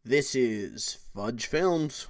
This is Fudge Films.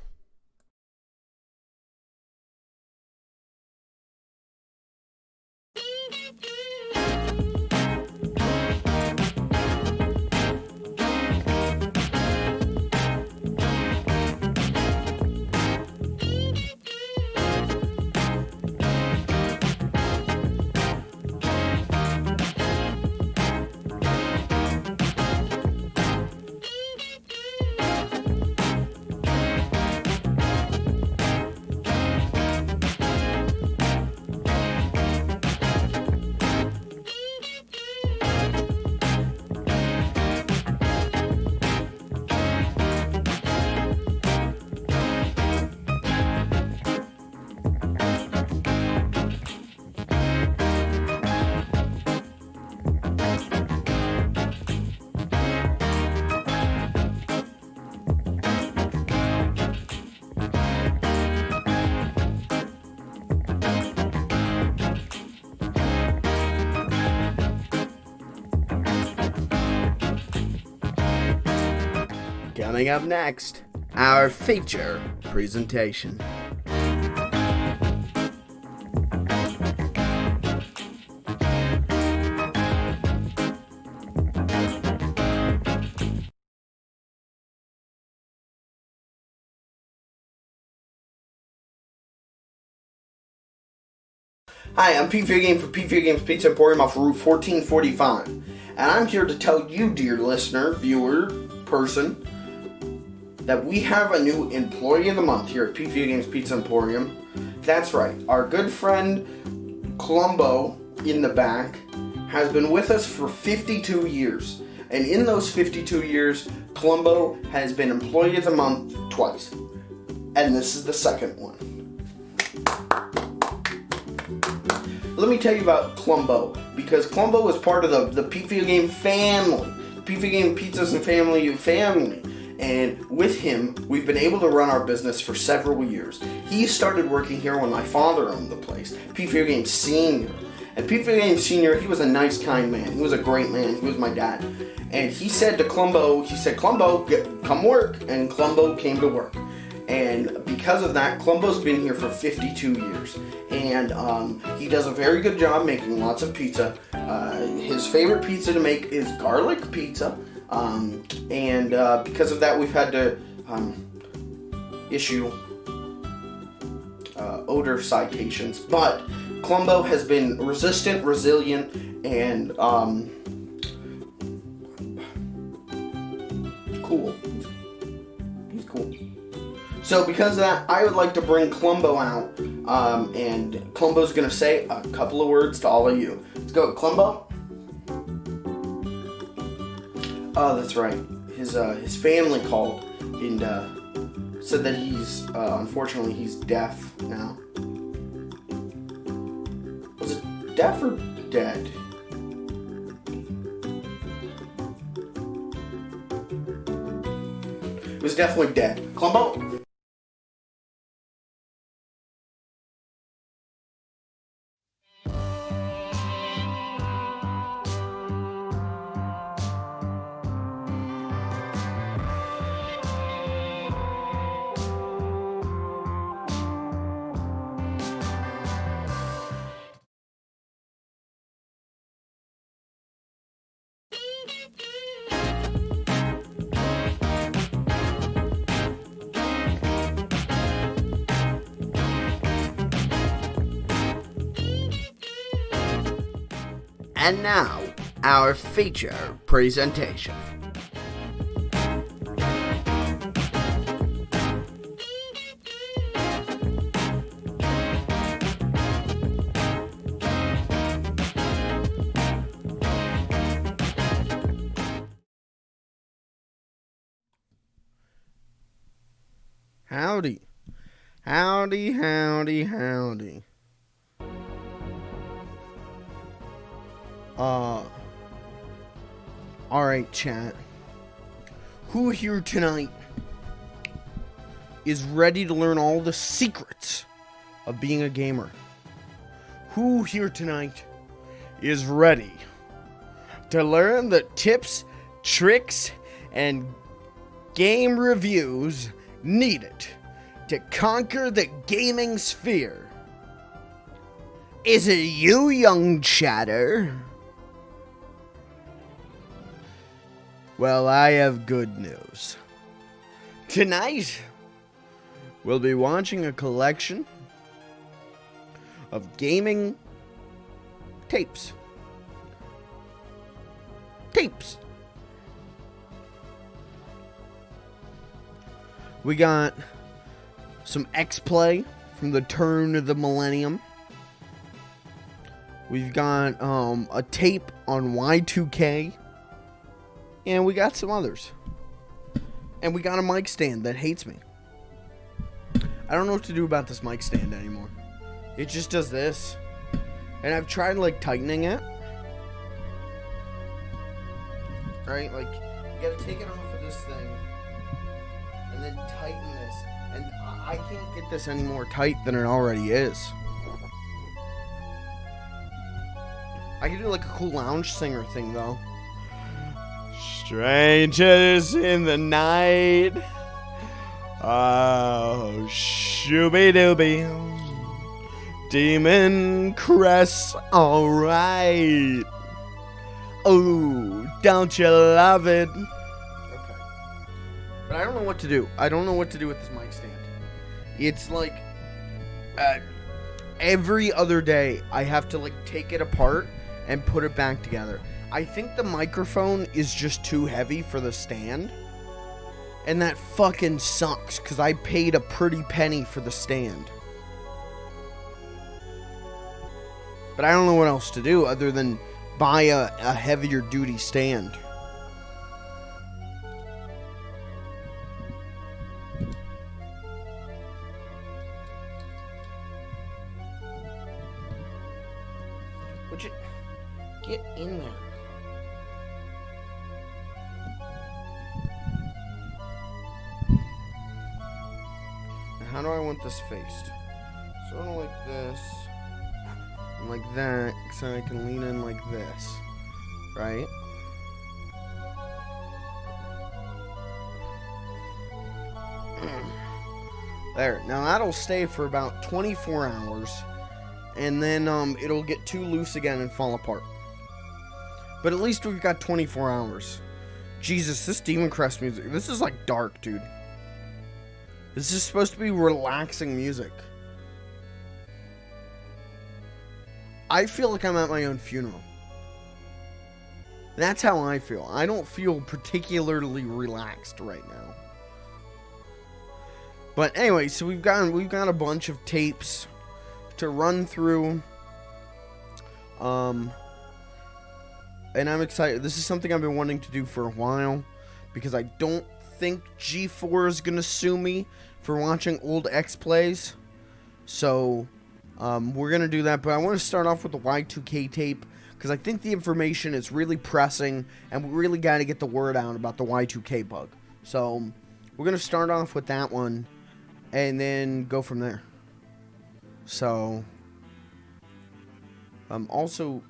Coming up next, our feature presentation. Hi, I'm Pete Fair Game for Pete Fair Games Pizza Emporium off Route 1445. And I'm here to tell you, dear listener, viewer, person, that we have a new Employee of the Month here at Pete Fair Games Pizza Emporium. That's right, our good friend Columbo in the back has been with us for 52 years. And in those 52 years, Columbo has been Employee of the Month twice. And this is the second one. Let me tell you about Columbo, because Columbo is part of the Pete Fair Game family, Pete Fair Game Pizzas and family. And with him, we've been able to run our business for several years. He started working here when my father owned the place, Pete Fair Game Sr. And Pete Fair Game Sr., he was a nice, kind man. He was a great man. He was my dad. And he said to Columbo, Columbo, come work. And Columbo came to work. And because of that, Columbo's been here for 52 years. And he does a very good job making lots of pizza. His favorite pizza to make is garlic pizza. Because of that, we've had to issue odor citations. But Columbo has been resistant, resilient, and cool. He's cool. So because of that, I would like to bring Columbo out, and Columbo's going to say a couple of words to all of you. Let's go, Columbo. Oh, that's right. His family called and said that he's unfortunately he's deaf now. Was it deaf or dead? It was definitely dead. Columbo. And now, our feature presentation. Howdy. Howdy. Alright, chat. Who here tonight is ready to learn all the secrets of being a gamer? Who here tonight is ready to learn the tips, tricks, and game reviews needed to conquer the gaming sphere. Is it you, young chatter? Well, I have good news. Tonight, we'll be watching a collection of gaming tapes. We got some X-Play from the turn of the millennium. We've got a tape on Y2K. And we got some others. And we got a mic stand that hates me. I don't know what to do about this mic stand anymore. It just does this. And I've tried, like, tightening it. Right? Like, you gotta take it off of this thing. And then tighten this. And I can't get this any more tight than it already is. I can do, like, a cool lounge singer thing, though. Strangers in the night. Oh, shooby-dooby. Demon Crest, alright. Oh, don't you love it? Okay. But I don't know what to do. I don't know what to do with this mic stand. It's like, every other day, I have to, like, take it apart and put it back together. I think the microphone is just too heavy for the stand. And that fucking sucks, because I paid a pretty penny for the stand. But I don't know what else to do other than buy a heavier duty stand. Would you get in there? How do I want this faced? Sort of like this, and like that, so I can lean in like this, right? There. Now that'll stay for about 24 hours, and then it'll get too loose again and fall apart. But at least we've got 24 hours. Jesus, this Demon Crest music, this is like dark, dude. This is supposed to be relaxing music. I feel like I'm at my own funeral. That's how I feel. I don't feel particularly relaxed right now. But anyway, so we've got a bunch of tapes to run through. And I'm excited. This is something I've been wanting to do for a while, because I don't think G4 is gonna sue me for watching old X-Plays. So we're gonna do that, but I want to start off with the Y2K tape, because I think the information is really pressing, and we really got to get the word out about the Y2K bug. So we're gonna start off with that one, and then go from there. So also,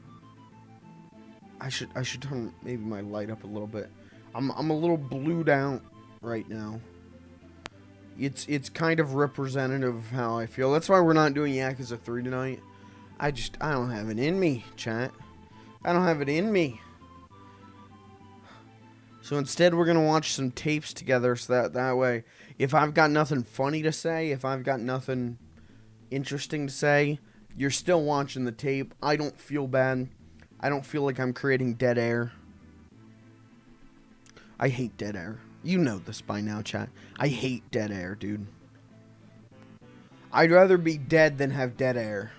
I should turn maybe my light up a little bit. I'm a little blued out right now. It's kind of representative of how I feel. That's why we're not doing Yakuza 3 tonight. I don't have it in me, chat. I don't have it in me. So instead, we're gonna watch some tapes together, so that way, if I've got nothing funny to say, if I've got nothing interesting to say, you're still watching the tape. I don't feel bad. I don't feel like I'm creating dead air. I hate dead air. You know this by now, chat. I hate dead air, dude. I'd rather be dead than have dead air.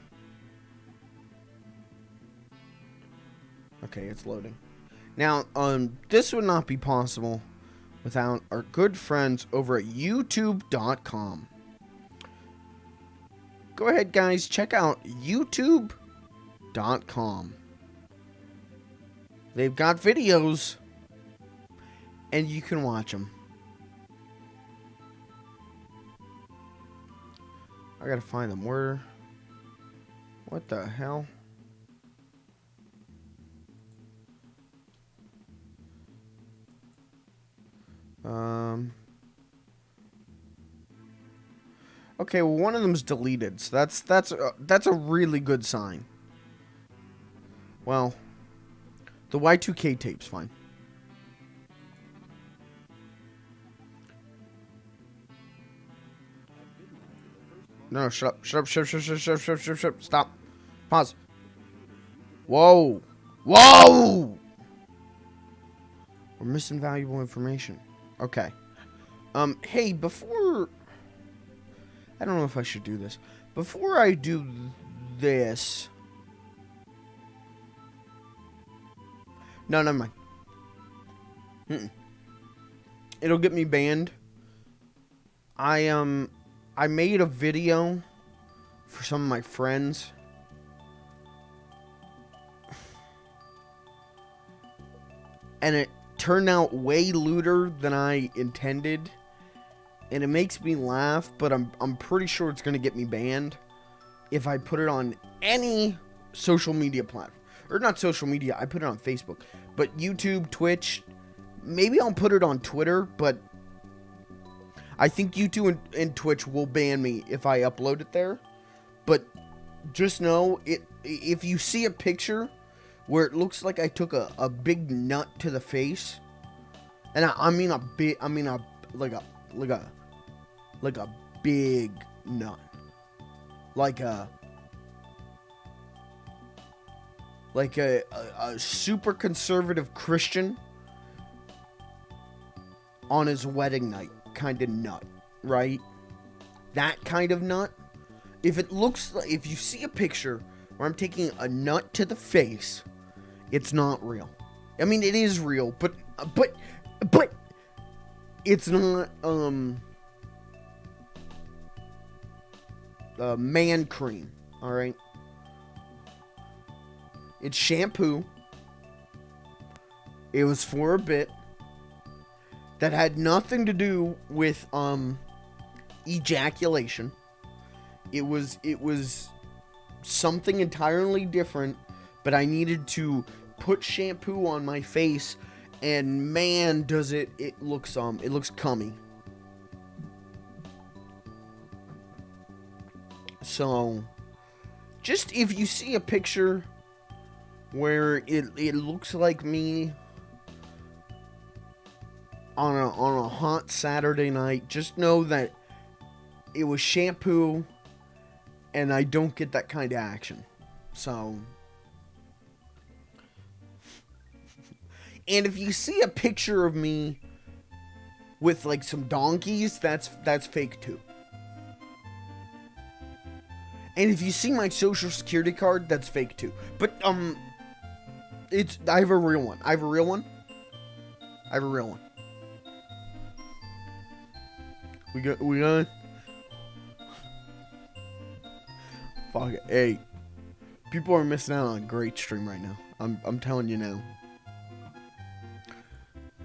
Okay, it's loading. Now, this would not be possible without our good friends over at YouTube.com. Go ahead, guys. Check out YouTube.com. They've got videos, and you can watch them. I gotta find them. What the hell? Okay, well, one of them's deleted, so that's a really good sign. Well, the Y2K tape's fine. No, shut up, stop. Pause. Whoa. Whoa! We're missing valuable information. Okay. Hey, before... I don't know if I should do this. Before I do this... No, never mind. It'll get me banned. I made a video for some of my friends. And it turned out way lewder than I intended. And it makes me laugh, but I'm pretty sure it's going to get me banned if I put it on any social media platform. Or not social media, I put it on Facebook. But YouTube, Twitch, maybe I'll put it on Twitter, but I think YouTube and Twitch will ban me if I upload it there. But just know, if you see a picture where it looks like I took a big nut to the face, and I mean a big nut, like a super conservative Christian on his wedding night kind of nut, right? That kind of nut. If it looks like, if you see a picture where I'm taking a nut to the face, it's not real. I mean, it is real, but it's not man cream, all right? It's shampoo. It was for a bit that had nothing to do with ejaculation. It was something entirely different, but I needed to put shampoo on my face, and man, does it looks cummy. So, just if you see a picture where it looks like me on a hot Saturday night, just know that it was shampoo, and I don't get that kind of action. So, and if you see a picture of me with like some donkeys, that's fake too. And if you see my social security card, that's fake too. But I have a real one. I have a real one. We got. Fuck it. Hey, people are missing out on a great stream right now. I'm telling you now.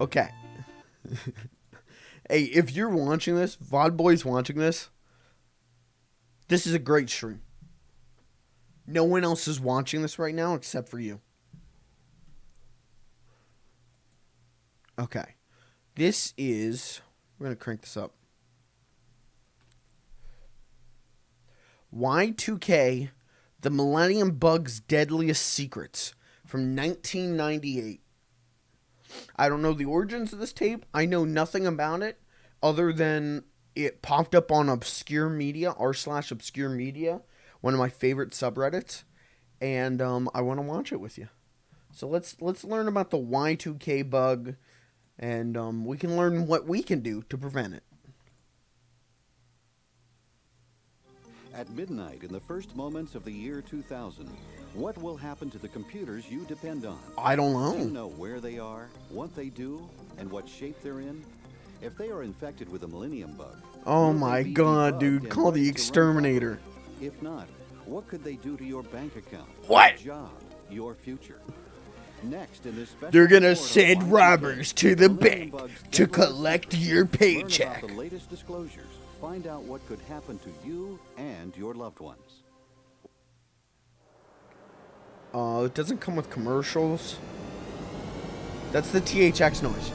Okay. Hey, if you're watching this, VOD Boy's watching this, this is a great stream. No one else is watching this right now except for you. Okay. This is... We're going to crank this up. Y2K, The Millennium Bug's Deadliest Secrets from 1998. I don't know the origins of this tape. I know nothing about it other than it popped up on Obscure Media, r/Obscure Media, one of my favorite subreddits, and I want to watch it with you. So let's learn about the Y2K bug, and we can learn what we can do to prevent it. At midnight in the first moments of the year 2000, what will happen to the computers you depend on? I don't know. Do you know where they are, what they do, and what shape they're in? If they are infected with a Millennium Bug... Oh my god, dude. Call the exterminator. If not, what could they do to your bank account? What? Your job, your future? Next in this special... They're gonna report send on robbers to the Millennium bank Bug's to deadly collect your Learn paycheck. about the latest disclosures. Find out what could happen to you and your loved ones. It doesn't come with commercials. That's the THX noise.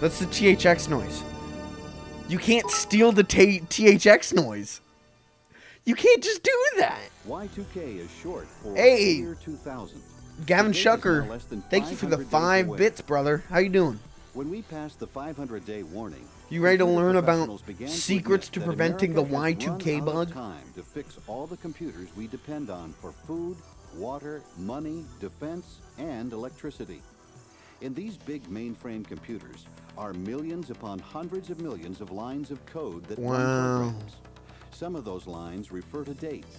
That's the THX noise. You can't steal the THX noise. You can't just do that. Y2K is short for Hey. year 2000. Gavin The date is now Shucker, less than thank you for the 500 days 5 away. bits, brother. How you doing? When we passed the 500-day warning, You ready to computer learn about professionals began secrets to admit that preventing the America has Y2K run out of bug? time to fix all the computers we depend on for food, water, money, defense, and electricity. In these big mainframe computers are millions upon hundreds of millions of lines of code that run Wow. programs. Some of those lines refer to dates.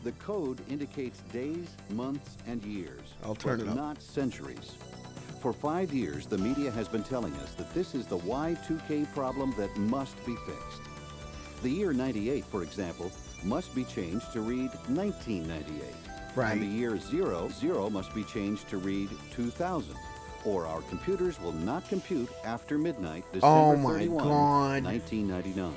The code indicates days, months, and years, I'll turn but it up. not centuries. For 5 years, the media has been telling us that this is the Y2K problem that must be fixed. The year 98, for example, must be changed to read 1998. Right. And the year 00 must be changed to read 2000. Or our computers will not compute after midnight, Oh December my 31, God. 1999.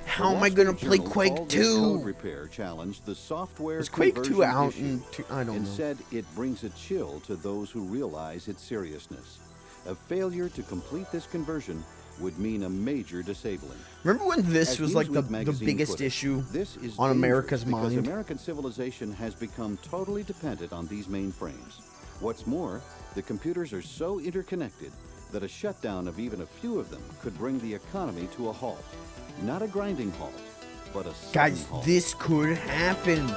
How The am I Wall gonna Street play Journal Quake called this code 2? repair challenge the software Was Quake 2 conversion out issue, in I don't and know. said it brings a chill to those who realize its seriousness. A failure to complete this conversion would mean a major disabling. Remember when this As was like the Newsweek magazine biggest put it, issue this is on dangerous America's because mind? American civilization has become totally dependent on these mainframes. What's more, the computers are so interconnected that a shutdown of even a few of them could bring the economy to a halt. Not a grinding halt, but a sudden Guys, halt. this could happen.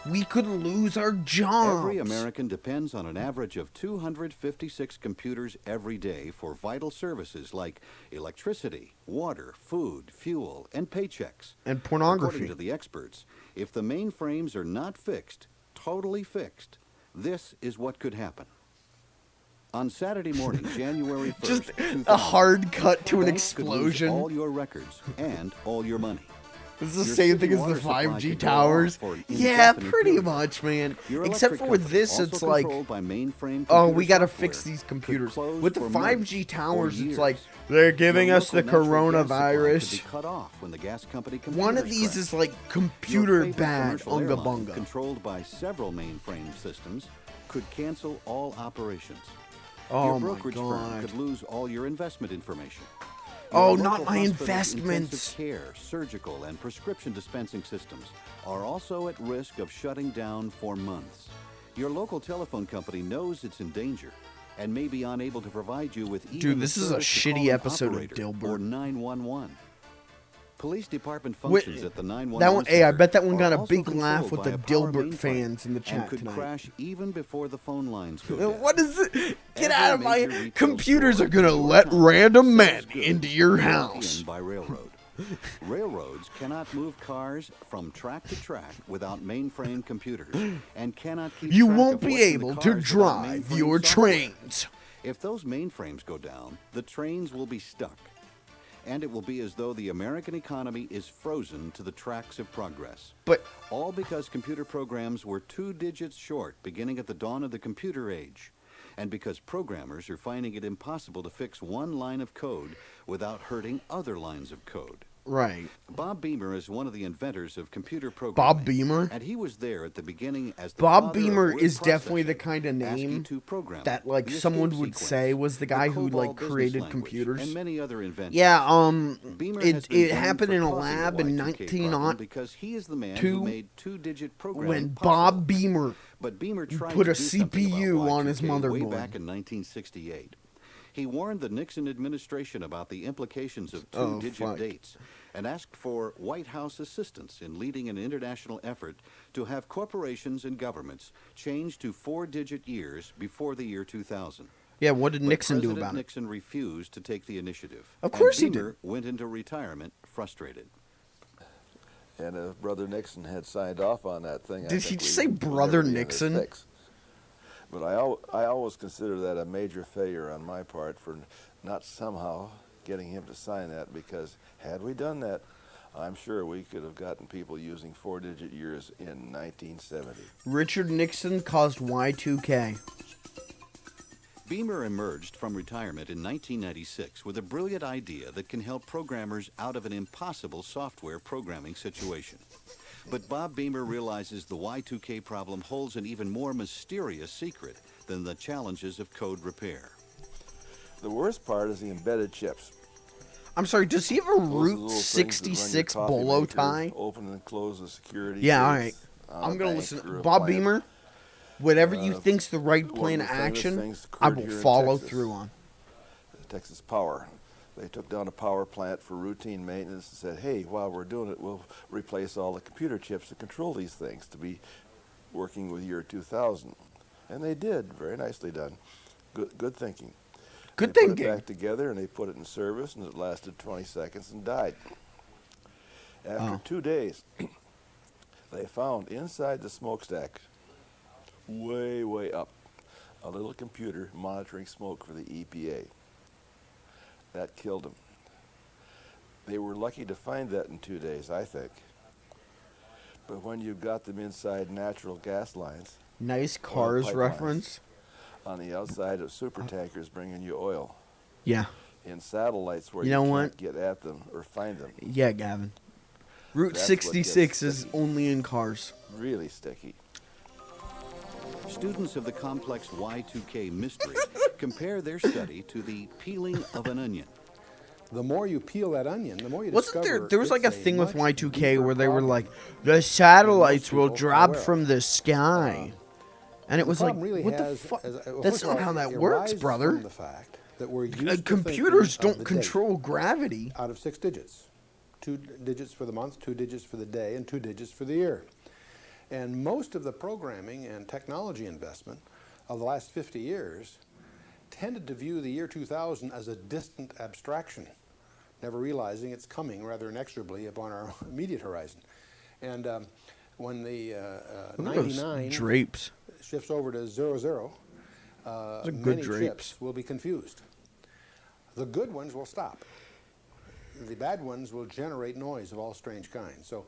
We could lose our jobs. Every American depends on an average of 256 computers every day for vital services like electricity, water, food, fuel, and paychecks. And According pornography. to the experts, if the mainframes are not fixed, totally fixed, this is what could happen. On Saturday morning, January 1st, Just 2000, a hard cut to an banks could lose explosion. all your records and all your money. This is the Your same city thing as the water supply 5G could go off towers. for an Yeah, indefinite pretty period. much, man. Your Except electric for with company, this, also it's like, controlled by mainframe oh, computer we gotta software, fix these could computers. close With the for 5G months or towers, years. it's like, they're giving Your us the local natural gas supply could coronavirus. be cut off when the gas company One of computers these crash. is like Your computer favorite bad, commercial unga airline, bunga. controlled by several mainframe systems, could cancel all operations. Oh Your my brokerage firm God. could lose all your investment information. Oh, Your not local my hospital's investments. Intensive care, surgical, and prescription dispensing systems are also at risk of shutting down for months. Your local telephone company knows it's in danger and may be unable to provide you with even this the is a service to shitty call an episode of operator Dilbert. or 911. Police department Wait, functions at the 911 that one, hey, I center bet that one are got a also big laugh controlled with by the a power Dilbert mainframe fans in the and chat could tonight. crash even before the phone lines go down. What is it? Get Every out of my... major retail Computers store are gonna in your let town random sells men goods into your brought house. in by railroad. Railroads cannot move cars from track to track without mainframe computers and cannot keep You track won't of be what's in the able to cars without drive mainframe your software. trains. If those mainframes go down, the trains will be stuck. And it will be as though the American economy is frozen to the tracks of progress. But All because computer programs were 2 digits short beginning at the dawn of the computer age. And because programmers are finding it impossible to fix one line of code without hurting other lines of code. right, Bob Beamer is one of the inventors of computer programming. Bob Beamer. And he was there at the beginning as the Bob father of Beamer word is definitely the processing, kind of ASCII name to programming, that like the someone escape would sequence, say was the guy who COBOL like business created language, computers. and many other inventions. Yeah, Beamer it has been blamed happened for in a causing lab the in Y2K problem because he is the man 1902 who made 2-digit programming when possible. Bob Beamer But Beamer tried put to a do something about CPU on his Y2K way motherboard. back in 1968. He warned the Nixon administration about the implications of Oh, 2-digit fuck. dates and asked for White House assistance in leading an international effort to have corporations and governments change to 4-digit years before the year 2000. Yeah, what did But Nixon do President about it? Nixon refused to take the initiative. Of course he and did. Beamer went into retirement frustrated. And if Brother Nixon had signed off on that thing, I Did think he we say would Brother never be in this Nixon? fix. But I always consider that a major failure on my part for not somehow getting him to sign that, because had we done that, I'm sure we could have gotten people using 4-digit years in 1970. Richard Nixon caused Y2K. Beamer emerged from retirement in 1996 with a brilliant idea that can help programmers out of an impossible software programming situation. But Bob Beamer realizes the Y2K problem holds an even more mysterious secret than the challenges of code repair. The worst part is the embedded chips. I'm sorry, does he have a Those are the Route little things that run your 66 coffee bolo maker, tie? Open and close the security. Yeah, all right. gates on I'm a gonna bank listen. or a Bob plant. Beamer, whatever you think's the right one of plan the of famous action, things I occurred will here in follow Texas. through on. Texas Power. They took down a power plant for routine maintenance and said, hey, while we're doing it, we'll replace all the computer chips that control these things to be working with year 2000. And they did. Very nicely done. Good thinking. Good They put thinking. it back together and they put it in service, and it lasted 20 seconds and died. After 2 days, they found inside the smokestack, way up, a little computer monitoring smoke for the EPA. That killed them. They were lucky to find that in 2 days, I think. But when you got them inside natural gas lines, Nice Cars pipelines. reference. on the outside of super tankers bringing you oil, Yeah. in satellites where You you, know can't what? get at them or find them, Yeah, Gavin. Route That's what 66 gets is sticky. only in cars. really sticky. Students of the complex Y2K mystery compare their study to the peeling of an onion. The more you peel that onion, the more you Wasn't discover. there was like a it's thing with much Y2K deeper where they were problem. like, the satellites will people are drop aware of. from the sky. And it The was like, problem really what the has, fuck? well, That's first of not all, how that it works, arises brother. From the fact that we're used to Computers thinking of don't the date control gravity. out of 6 digits. 2 digits for the month, 2 digits for the day, and 2 digits for the year. And most of the programming and technology investment of the last 50 years tended to view the year 2000 as a distant abstraction, never realizing it's coming rather inexorably upon our immediate horizon. And when the Look at those 99 drapes. shifts over to 00, are good many drapes. chips will be confused. The good ones will stop. The bad ones will generate noise of all strange kinds. So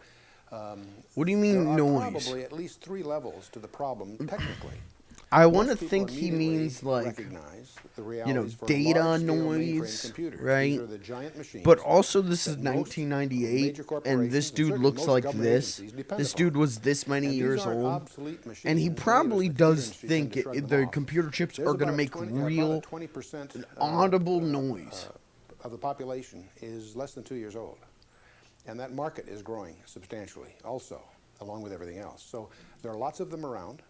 What do you there mean are noise? probably at least 3 levels to the problem technically. I want to Most people think he immediately means like, recognize the realities for data large-scale noise, mainframe computers. right? These are the giant machines. but also this is that most 1998, major and corporations this and dude certainly looks most like government this. agencies depend This upon. dude was this many And these years aren't old, obsolete machines and he in the probably way that does industry think tend to shrug them the off. computer chips There's are going to about make 20 real about a 20% audible noise. of the population is less than 2 years old. And that market is growing substantially also, along with everything else. So there are lots of them around.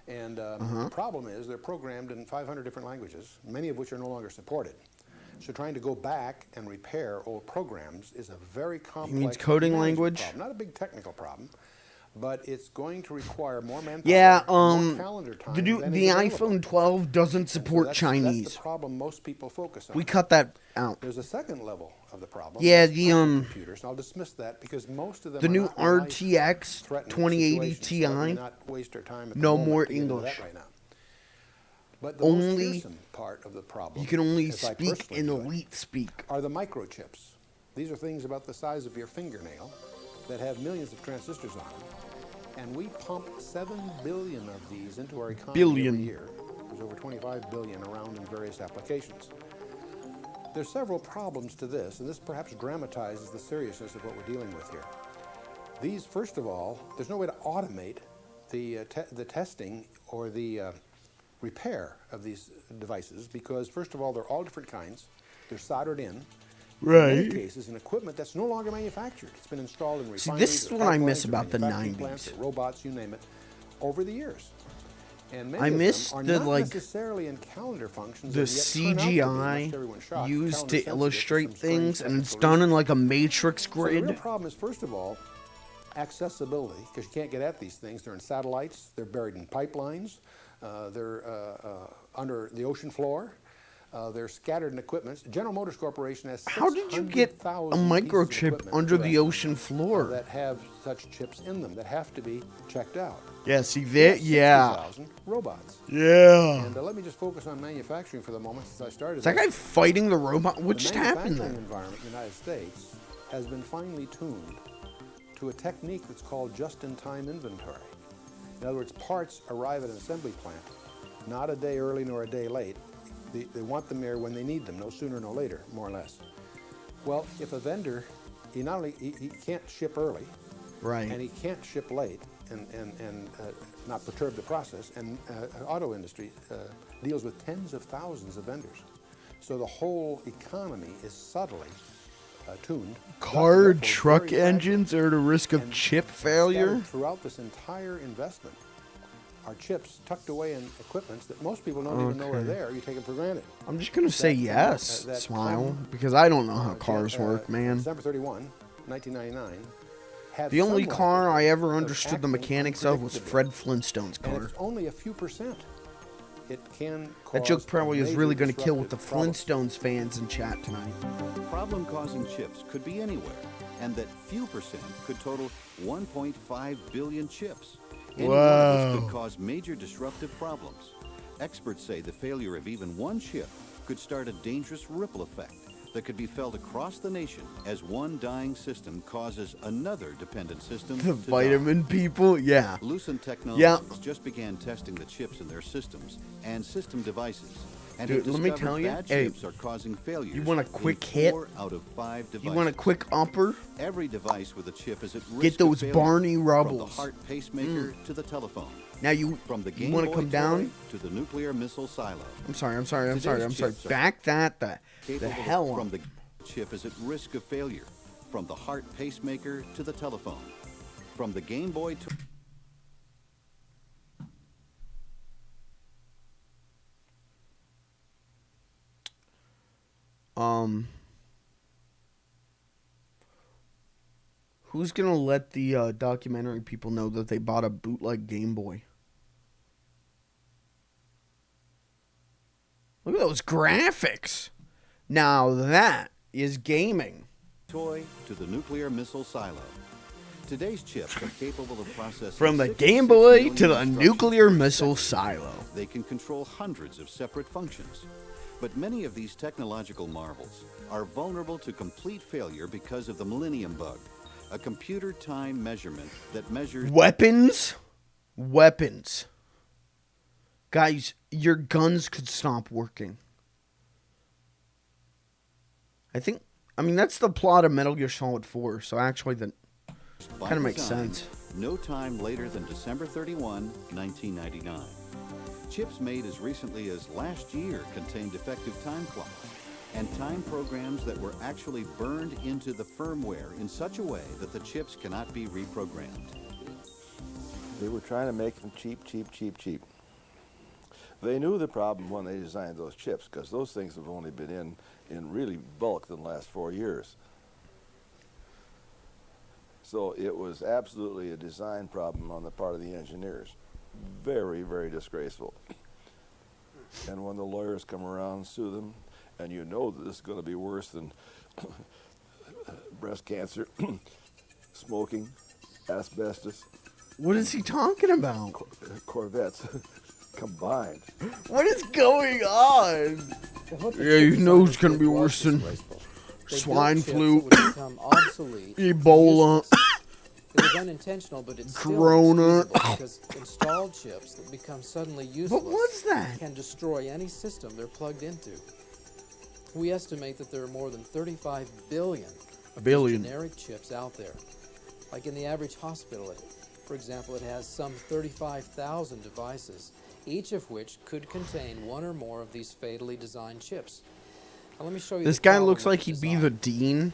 And the problem is they're programmed in 500 different languages, many of which are no longer supported. So trying to go back and repair old programs is a very complex coding management language? problem. Not a big technical problem, but it's going to require more manpower, Yeah, more calendar time the than the is available. iPhone 12 doesn't And so support that's Chinese. the problem most people focus on. We cut that out. There's a second level of the problem. Yeah, that's the, personal computers, and I'll dismiss that because most of them The are new not RTX life-threatening 2080 situations, so let me Ti, not waste our time at the no moment more to get into English. that right now. But the Only- most fearsome part of the problem, You can only as I speak personally in view it, elite speak. are the microchips. These are things about the size of your fingernail that have millions of transistors on them. And we pump 7 billion of these into our economy Billion. every year. There's over 25 billion around in various applications. There's several problems to this, and this perhaps dramatizes the seriousness of what we're dealing with here. These, first of all, there's no way to automate the testing or the repair of these devices because, first of all, they're all different kinds. They're soldered in. In many cases, in equipment that's no longer manufactured. It's been installed in refineries. this is or what I miss pipelines or about the manufacturing 90s. plants or robots, you name it, over the years. And many I of miss them are the, not like, necessarily in calendar functions. The and yet turn out to be, much CGI to everyone's shock, used calendar to sensitive illustrate some strange things, and it's technical done in reasons. like a matrix So the real grid. problem is, first of all, accessibility, because you can't get at these things. They're in satellites, they're buried in pipelines, they're under the ocean floor, they're scattered in equipment. General Motors Corporation has How did you get a 600,000 pieces of microchip equipment under to the us, ocean floor? that have such chips in them that have to be checked out. Yeah, see We that? have Yeah. 60,000 robots. Yeah. And let me just focus on manufacturing for the moment since I started. Is that this. guy fighting the robot? What The just happened manufacturing there? environment in the United States has been finely tuned to a technique that's called just-in-time inventory. In other words, parts arrive at an assembly plant not a day early nor a day late. They want them there when they need them, no sooner, no later, more or less. Well, if a vendor, he not only he can't ship early, Right. and he can't ship late and not perturb the process. And auto industry deals with tens of thousands of vendors. So the whole economy is subtly tuned. Car Therefore, truck very fragile. engines are at a risk of And chip failure? Scattered throughout this entire investment are chips tucked away in equipments that most people don't even know are Okay. there. You take them for granted. I'm just gonna say That- yes, that Smile, come, because I don't know how uh, cars Jan- work, man. December 31, 1999. Had The only somewhat car I ever of understood the acting mechanics of was unpredictably. Fred Flintstone's And car. it's only a few percent. It can That joke cause a probably is major really going to kill with the disruptive problem. Flintstones fans in chat tonight. Problem-causing chips could be anywhere, and that few percent could total 1.5 billion chips. Any one of Whoa. which could cause major disruptive problems. Experts say the failure of even one chip could start a dangerous ripple effect that could be felt across the nation as one dying system causes another dependent system The to die. vitamin people? Yeah. Lucent Technologies Yeah. just began testing the chips in their systems and system devices. And Dude, have let me discovered tell ya, bad hey, chips are causing failures. you want a in quick hit? 4 out of 5 devices. You want a quick upper? Every device with a chip is at risk Get of those failure, Barney From the Rubbles. heart pacemaker to the telephone. Now you From the Game want to Boy come toy down? to the nuclear missile silo. I'm sorry. Today's chips are Back that the Capable hell from up. the chip is at risk of failure. From the heart pacemaker to the telephone. From the Game Boy to Who's gonna let the documentary people know that they bought a bootleg Game Boy? Look at those graphics. Now that is gaming. toy to the nuclear missile silo. Today's chips are capable of processing From the 66 Game Boy million to the instructions nuclear per missile second. silo. They can control hundreds of separate functions. But many of these technological marvels are vulnerable to complete failure because of the Millennium Bug, a computer time measurement that measures Weapons? Weapons. Guys, your guns could stop working. I mean, that's the plot of Metal Gear Solid 4, so actually that by kind of makes design, sense. no time later than December 31, 1999. Chips made as recently as last year contained defective time clocks and time programs that were actually burned into the firmware in such a way that the chips cannot be reprogrammed. They were trying to make them cheap, cheap, cheap, cheap. They knew the problem when they designed those chips, because those things have only been in really bulk in the last 4 years. So it was absolutely a design problem on the part of the engineers. Very, very disgraceful. And when the lawyers come around and sue them, and you know that this is going to be worse than breast cancer, smoking, asbestos, What is he talking about? Corvettes combined. What is going on? They hope the Yeah, you chip know design it's gonna be was worse than disgraceful. They built swine chips that flu, would become obsolete, Ebola, useless. It was unintentional, but it's Corona. still inexcusable because installed chips that become suddenly useless What was that? can destroy any system they're plugged into. We estimate that there are more than 35 billion of these generic chips out there. Like in the average hospital, for example, it has some 35,000 devices, each of which could contain one or more of these fatally designed chips. Now, let me show you This the guy problem looks with like the he'd be design. the dean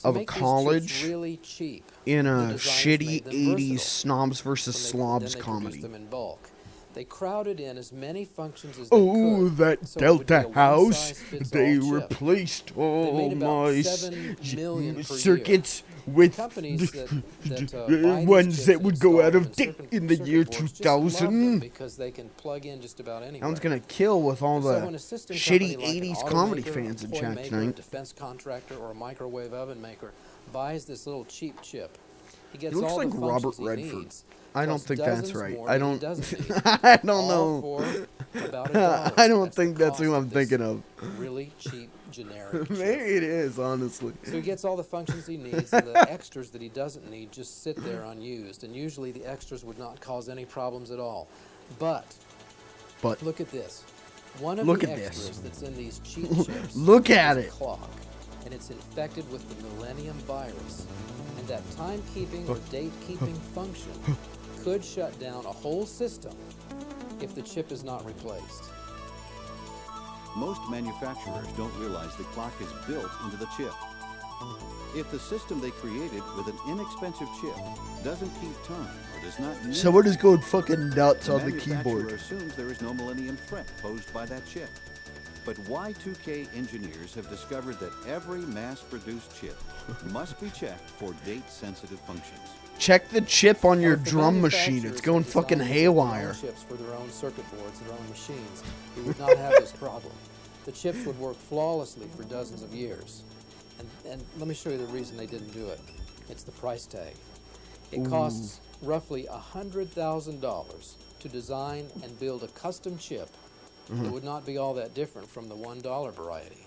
To of a make these chips college really cheap, in the a designers shitty made them 80s versatile. snobs versus Then they slobs produced comedy. them in bulk. They crowded in as many functions as they Oh, could, that so it would be Delta a House! one-size-fits-all They chip. replaced They all made about my 7 million per circuits with Companies that buy these ones chips that and would go install out them of date circuit- in the circuit year boards just love them 2000. because they can plug in just about anywhere. That one's gonna kill with all So the when a system shitty company like an 80s comedy automaker, fans in toy chat maker, tonight. A defense contractor or a microwave oven maker buys this little cheap chip, he gets He looks all like the Robert functions he Redford. needs, I don't plus think that's dozens right. more I that he don't. doesn't need. I don't All know. for about $1. I don't That's the think that's who cost I'm of this thinking of. Really cheap generic chip. Maybe it is, honestly. So he gets all the functions he needs, and the extras that he doesn't need just sit there unused. And usually the extras would not cause any problems at all. But But look at this. One of Look the at this. extras that's in these cheap chips Look at is a it. clock, and it's infected with the Millennium virus. And that timekeeping or date-keeping function could shut down a whole system if the chip is not replaced. Most manufacturers don't realize the clock is built into the chip. If the system they created with an inexpensive chip doesn't keep time or does not need Someone is going fucking nuts the on the manufacturer keyboard. assumes there is no millennium threat posed by that chip. But Y2K engineers have discovered that every mass-produced chip must be checked for date-sensitive functions. Check the chip on your If the drum machine. It's manufacturers going had fucking designed their own haywire. chips for their own circuit boards, their own machines, we would not have this problem. The chips would work flawlessly for dozens of years. And let me show you the reason they didn't do it. It's the price tag. It costs roughly $100,000 to design and build a custom chip that would not be all that different from the $1 variety.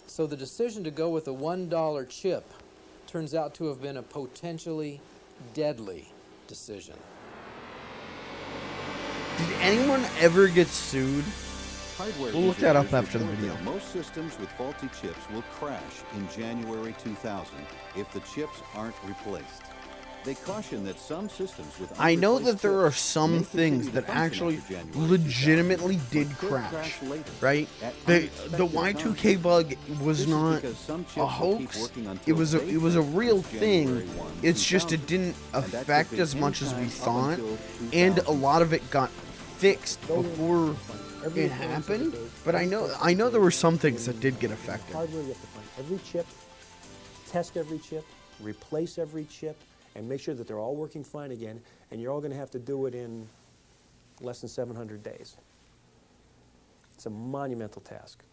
So the decision to go with a $1 chip turns out to have been a potentially deadly decision. Did anyone ever get sued? Hardware We'll look that up engineers after the report video. that most systems with faulty chips will crash in January 2000 if the chips aren't replaced. They caution that some systems with I know unreplaced that there are chips some may things continue to that function actually after January legitimately 2000, did but could crash, later right? at The unexpected Y2K times. bug was This is not because some chips a will keep hoax. working It until was they it was a fail real since thing. January 1, It's just it 2000. didn't And that could affect be as much as we anytime thought, up until and a 2000. lot of it got fixed before it happened. But I know there were some things that did get affected. Hardware, you have to find every chip, test every chip, replace every chip, and make sure that they're all working fine again, and you're all going to have to do it in less than 700 days. It's a monumental task.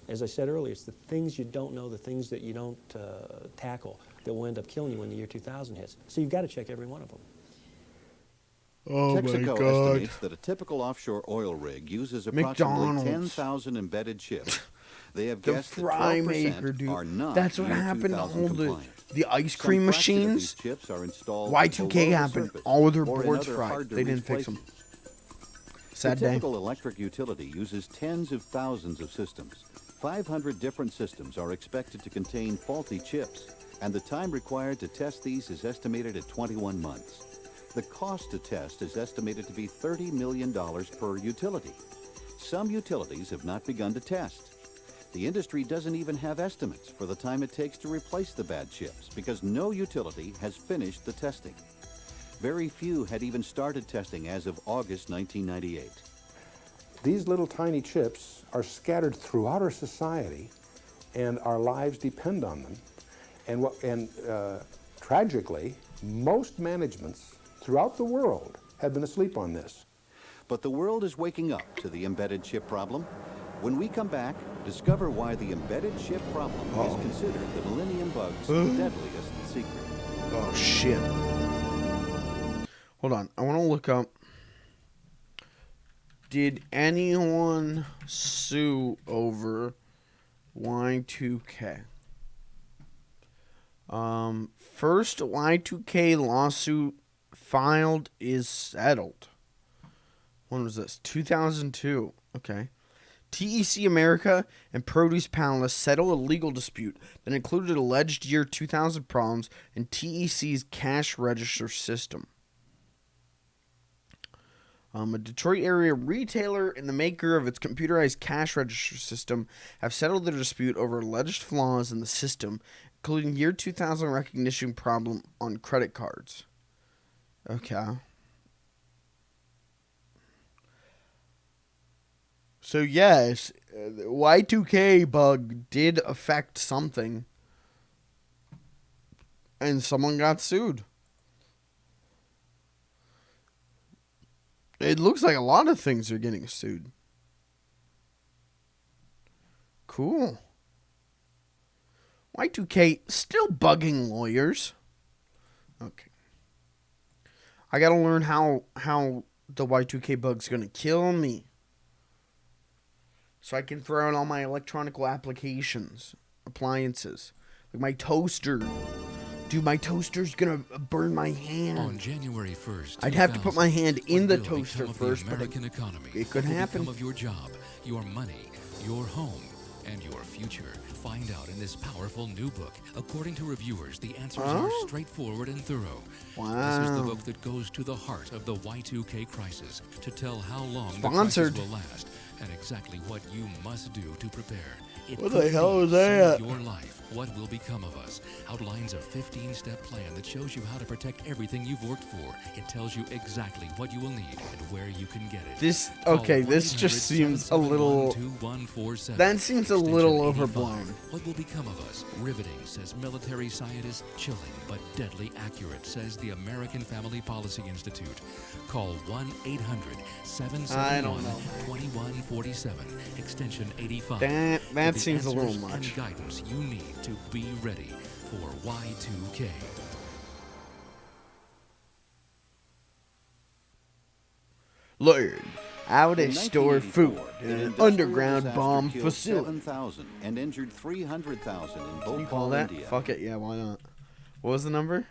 As I said earlier, it's the things you don't know, the things that you don't tackle that will end up killing you when the year 2000 hits. So you've got to check every one of them. Oh my Texaco god. estimates that a typical offshore oil rig uses approximately McDonald's. 10,000 embedded chips. They have The guessed that fry 12% maker, are dude. not That's what year happened to 2000 all compliant. the ice Some cream fraction of machines. these chips are installed Y2K below the happened. surface All of their or in boards other fried. hard-to-reach They didn't fix them. places. Sad The day. typical electric utility uses tens of thousands of systems. 500 different systems are expected to contain faulty chips, and the time required to test these is estimated at 21 months. The cost to test is estimated to be $30 million per utility. Some utilities have not begun to test. The industry doesn't even have estimates for the time it takes to replace the bad chips because no utility has finished the testing. Very few had even started testing as of August 1998. These little tiny chips are scattered throughout our society, and our lives depend on them. And tragically, most managements throughout the world have been asleep on this. But the world is waking up to the embedded chip problem. When we come back, discover why the embedded chip problem is considered the Millennium Bug's deadliest secret. Oh shit. Hold on. I want to look up. Did anyone sue over Y2K? First Y2K lawsuit filed is settled. When was this? 2002. Okay. TEC America and Produce Palace settled a legal dispute that included alleged year 2000 problems in TEC's cash register system. A Detroit area retailer and the maker of its computerized cash register system have settled their dispute over alleged flaws in the system, including year 2000 recognition problem on credit cards. Okay. So yes, the Y2K bug did affect something, and someone got sued. It looks like a lot of things are getting sued. Cool. Y2K still bugging lawyers. Okay. I gotta learn how the Y2K bug's gonna kill me. So I can throw out all my electronic appliances. Like my toaster. Dude, my toaster's gonna burn my hand. On January 1st, I'd have to put my hand in the what will toaster become of the first, but American economy, it could what will happen. become of your job, your money, your home, and your future. Find out in this powerful new book. According to reviewers, the answers are straightforward and thorough. This is the Wow. book that goes to the heart of the Y2K crisis to tell how long Sponsored. the crisis will last, and exactly what you must do to prepare. It What the could hell be is that? Save Your Life. What will become of us? Outlines a 15-step plan that shows you how to protect everything you've worked for. It tells you exactly what you will need and where you can get it. This Call this just seems a little. 1-800-771-2147. That seems a little Extension 85. overblown. What will become of us? Riveting, says military scientist. Chilling, but deadly accurate, says the American Family Policy Institute. Call 1-800-771-2147. Extension 85. That Get the seems a little answers much. And guidance you need to be ready for Y2K. Learn how to In store food 1984, in an industrial underground disaster bomb killed facility. 7,000 and injured 300,000 in You Bhopal, call that? India. Fuck it, yeah, why not? What was the number?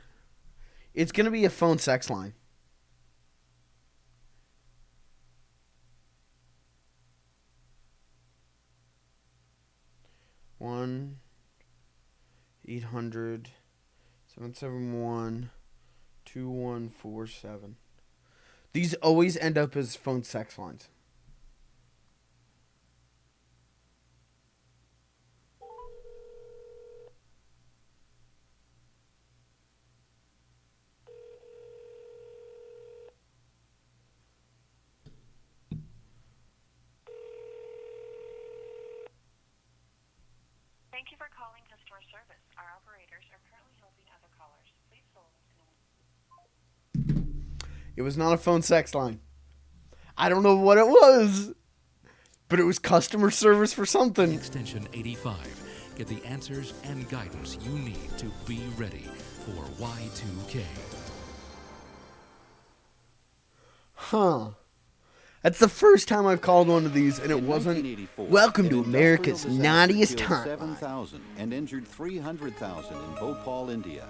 It's gonna be a phone sex line. One 800-771-2147. These always end up as phone sex lines. Thank you for calling customer service. Our operators are currently helping other callers. Please hold. It was not a phone sex line. I don't know what it was, but it was customer service for something. Extension 85. Get the answers and guidance you need to be ready for Y2K. Huh. That's the first time I've called one of these, and it In wasn't. 1984, Welcome to an America's industrial naughtiest disaster killed time. 7,000 and injured 300,000 in Bhopal, India,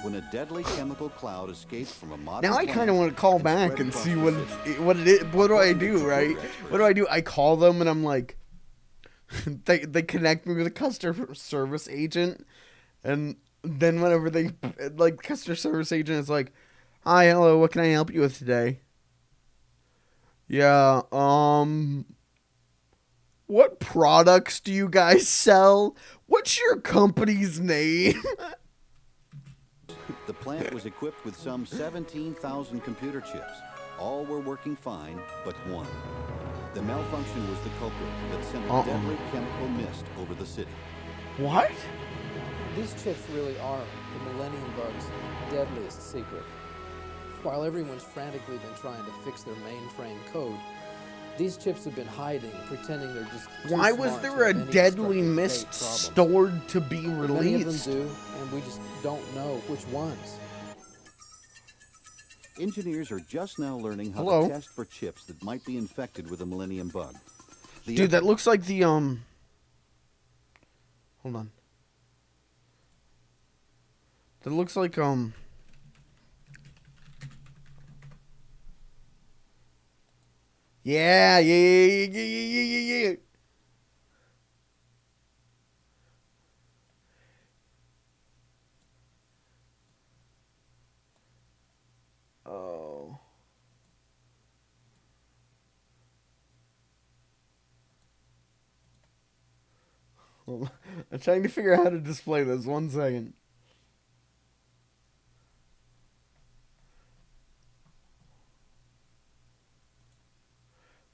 when a deadly chemical cloud escaped from a modern Now I plant kind of want to call and back spread and across see the what city. what it is. What do I According to do, right? computer experts. What do I do? I call them and I'm like, they connect me with a customer service agent, and then whenever they customer service agent is like, "Hi, hello, what can I help you with today?" Yeah, what products do you guys sell? What's your company's name? The plant was equipped with some 17,000 computer chips. All were working fine, but one. The malfunction was the culprit that sent a deadly chemical mist over the city. What? These chips really are the Millennium Bug's deadliest secret. While everyone's frantically been trying to fix their mainframe code, these chips have been hiding, pretending they're just too Why was smart to there a have any deadly destructive mist fate problems. stored to be Many of them released? do, and we just don't know which ones. Engineers are just now learning how Hello? to test for chips that might be infected with a Millennium Bug. The Dude, that looks like the Hold on. That looks like Yeah. Oh. Hold on. I'm trying to figure out how to display this. 1 second.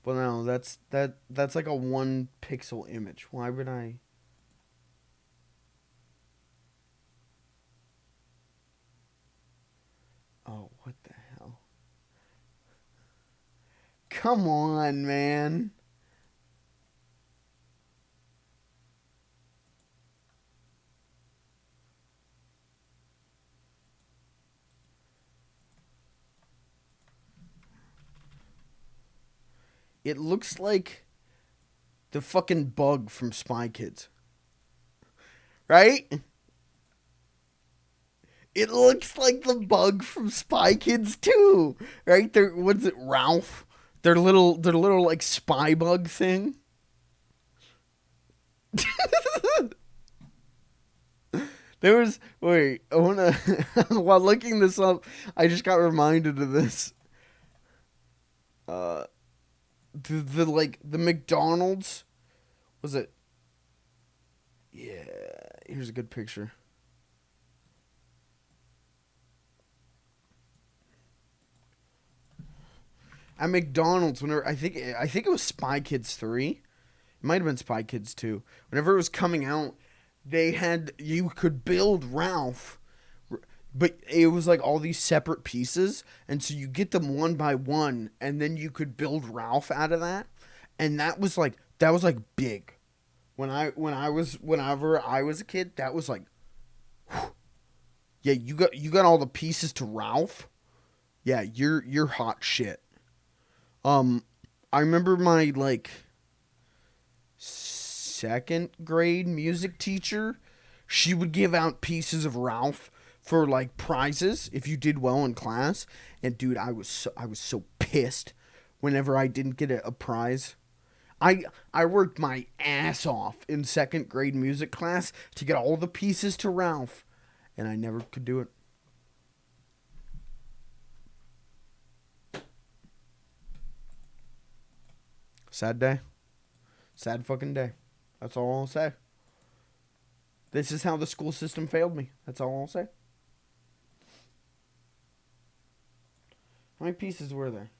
But no, that's like a 1 pixel image. Why would I? Oh, what the hell? Come on, man. It looks like the fucking bug from Spy Kids. Right? It looks like the bug from Spy Kids too. Right? They're, what is it, Ralph? Their little like spy bug thing. There was, wait, I wanna while looking this up, I just got reminded of this. the McDonald's, was it? Yeah, here's a good picture. At McDonald's, whenever I think it was Spy Kids 3. It might have been Spy Kids 2. Whenever it was coming out, you could build Ralph, but it was like all these separate pieces, and so you get them one by one, and then you could build Ralph out of that, and that was like big. Whenever I was a kid, that was like, whew. Yeah, you got all the pieces to Ralph. Yeah, you're hot shit. I remember my like second grade music teacher. She would give out pieces of Ralph for like prizes if you did well in class. And dude, I was so pissed whenever I didn't get a prize. I worked my ass off in second grade music class to get all the pieces to Ralph, and I never could do it. Sad day. Sad fucking day. That's all I'll say. This is how the school system failed me. That's all I'll say. How many pieces were there?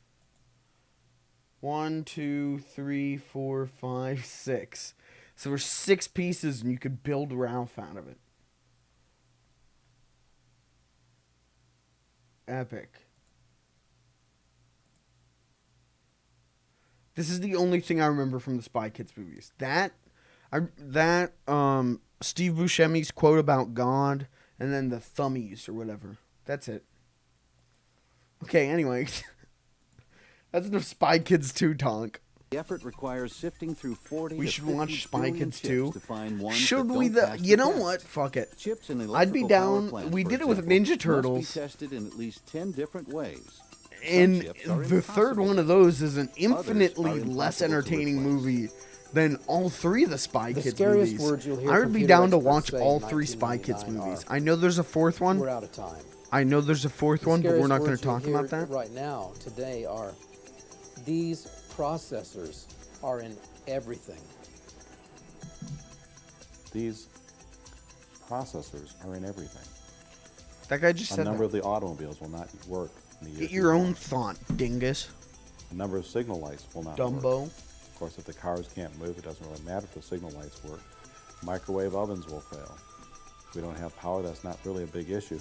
1, 2, 3, 4, 5, 6. So there's 6 pieces and you could build Ralph out of it. Epic. This is the only thing I remember from the Spy Kids movies. Steve Buscemi's quote about God, and then the thummies or whatever. That's it. Okay, anyway. That's enough Spy Kids 2 talk. The effort requires sifting through 40 We to should 50 watch Spy billion Kids chips 2. to find ones Should that we don't the pass you know test. what? Fuck it. Chips in I'd be electrical down. power plants, We for did it with example, Ninja Turtles. Must be tested in at least 10 different ways. And chips are the third impossible. one of those is an Others infinitely are less impossible to entertaining replace. movie than all 3 of the Spy The Kids scariest movies. words you'll hear I would from be computer down to experts watch say all in 3 Spy Kids 1999 movies. are, I know there's a 4th one. We're out of time. I know there's a 4th one, but we're not going to talk about that. Right now, today, are these processors are in everything. These processors are in everything. That guy just A said number that. of the automobiles will not work in the year Get your own 2000. thought, dingus. A number of signal lights will not work. Dumbo. Of course, if the cars can't move, it doesn't really matter if the signal lights work. Microwave ovens will fail. If we don't have power, that's not really a big issue.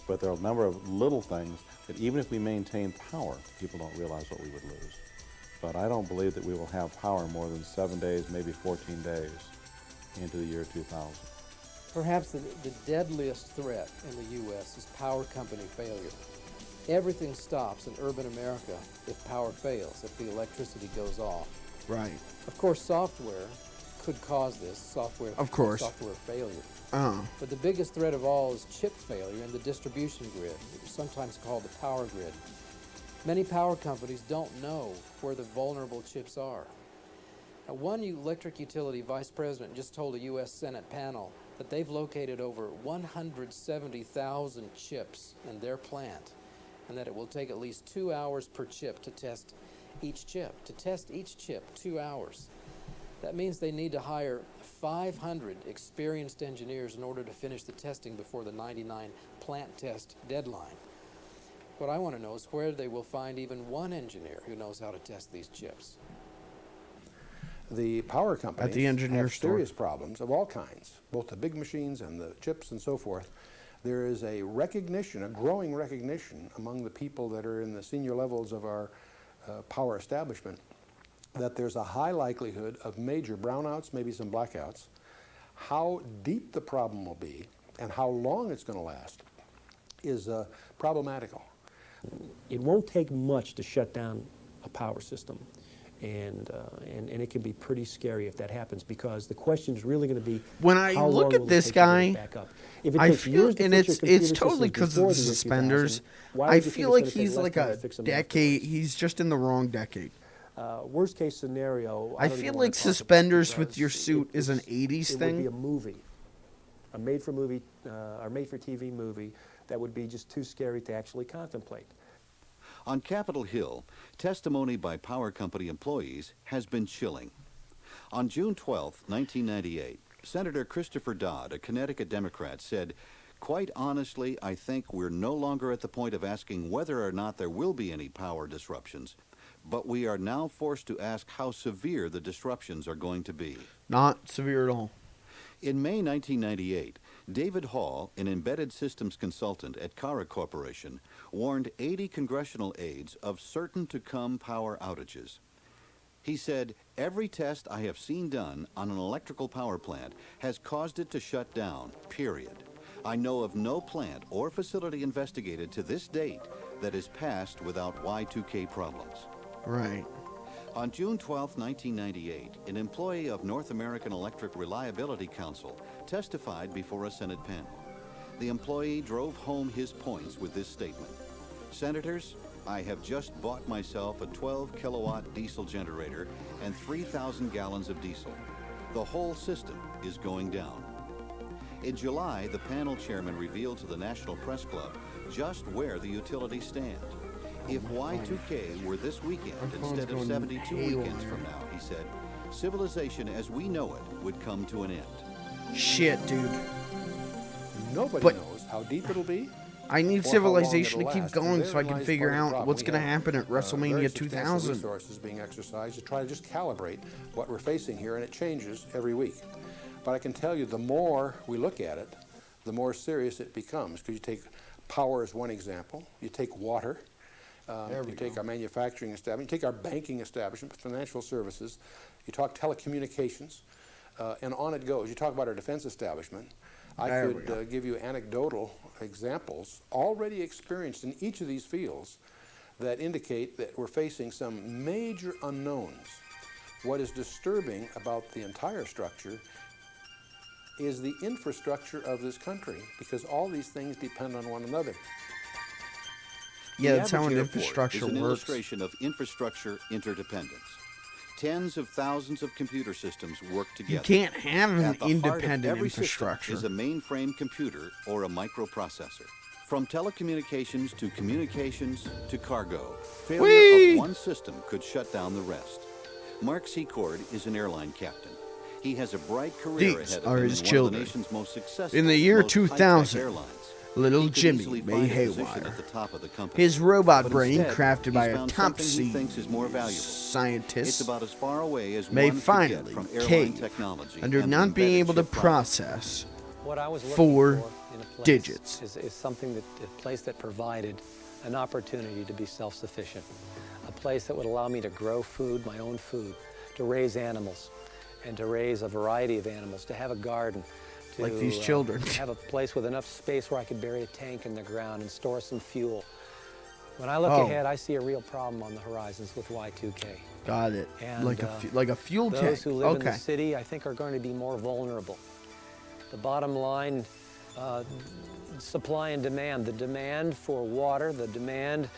But there are a number of little things that even if we maintain power, people don't realize what we would lose. But I don't believe that we will have power more than 7 days, maybe 14 days into the year 2000. Perhaps the deadliest threat in the U.S. is power company failure. Everything stops in urban America if power fails, if the electricity goes off. Right. Of course, software could cause this, software failure. But the biggest threat of all is chip failure in the distribution grid, which is sometimes called the power grid. Many power companies don't know where the vulnerable chips are. Now, one electric utility vice president just told a U.S. Senate panel that they've located over 170,000 chips in their plant, and that it will take at least 2 hours per chip to test each chip. To test each chip, 2 hours. That means they need to hire 500 experienced engineers in order to finish the testing before the 99 plant test deadline. What I want to know is where they will find even one engineer who knows how to test these chips. The power companies At the engineer have store. serious problems of all kinds, both the big machines and the chips and so forth. There is a recognition, a growing recognition among the people that are in the senior levels of our power establishment that there's a high likelihood of major brownouts, maybe some blackouts. How deep the problem will be and how long it's going to last is problematical. It won't take much to shut down a power system. And it can be pretty scary if that happens, because the question is really going to be When I how look long at will it this take to get it guy, back up? If it I takes feel, years to and fix your it's computer totally systems because of before the the year suspenders. 2000, why I would you think feel it's like gonna take he's less like time to a fix them decade. afterwards? He's just in the wrong decade. Worst case scenario, I don't feel even like wanna talk about it suspenders with because your suit is an it's- 80s It thing. would be a movie, a made-for-TV movie that would be just too scary to actually contemplate. On Capitol Hill, testimony by power company employees has been chilling. On June 12, 1998, Senator Christopher Dodd, a Connecticut Democrat, said, "Quite honestly, I think we're no longer at the point of asking whether or not there will be any power disruptions, but we are now forced to ask how severe the disruptions are going to be." Not severe at all. In May 1998, David Hall, an embedded systems consultant at Cara Corporation, warned 80 congressional aides of certain-to-come power outages. He said, "Every test I have seen done on an electrical power plant has caused it to shut down, period. I know of no plant or facility investigated to this date that is passed without Y2K problems." Right. On June 12, 1998, an employee of North American Electric Reliability Council testified before a Senate panel. The employee drove home his points with this statement: "Senators, I have just bought myself a 12-kilowatt diesel generator and 3,000 gallons of diesel. The whole system is going down." In July, the panel chairman revealed to the National Press Club just where the utilities stand. If Y2K were this weekend instead of 72 weekends from now, he said, civilization as we know it would come to an end. Shit, dude. Nobody But- knows how deep it'll be. I need or how long civilization it'll to keep last. going And so I therein can lies figure part of the out problem. what's We going to have, happen at very WrestleMania substantial 2000. resources being exercised to try to just calibrate what we're facing here, and it changes every week. But I can tell you, the more we look at it, the more serious it becomes. Because you take power as one example, you take water, you take our manufacturing establishment, you take our banking establishment, financial services, you talk telecommunications, and on it goes. You talk about our defense establishment. I could give you anecdotal examples already experienced in each of these fields that indicate that we're facing some major unknowns. What is disturbing about the entire structure is the infrastructure of this country, because all these things depend on one another. Yeah, The that's how average an airport infrastructure is an works. illustration of infrastructure interdependence. Tens of thousands of computer systems work together. You can't have an At the heart of independent every system infrastructure. is a mainframe computer or a microprocessor. From telecommunications to communications to cargo, failure Whee! of one system could shut down the rest. Mark Secord is an airline captain. He has a bright career These ahead of are him his in children. one of the nation's most successful, In the year most high-tech 2000, airlines. little He could Jimmy easily made find a position haywire. at the top of the company. His robot But brain, instead, crafted he's by a found top something he thinks is more valuable. It's scientist, about as far away as may one could finally get from airline cave technology under and not being embedded able to chip problems. process What I was looking 4 for in a place digits. is something that a place that provided an opportunity to be self-sufficient, a place that would allow me to grow food, my own food, to raise animals, and to raise a variety of animals, to have a garden, to Like these children. have a place with enough space where I could bury a tank in the ground and store some fuel. When I look Oh. ahead, I see a real problem on the horizons with Y2K. Got it. And, Like a fuel tank. Those who live in Okay. the city, I think, are going to be more vulnerable. The bottom line, supply and demand, the demand for water, the demand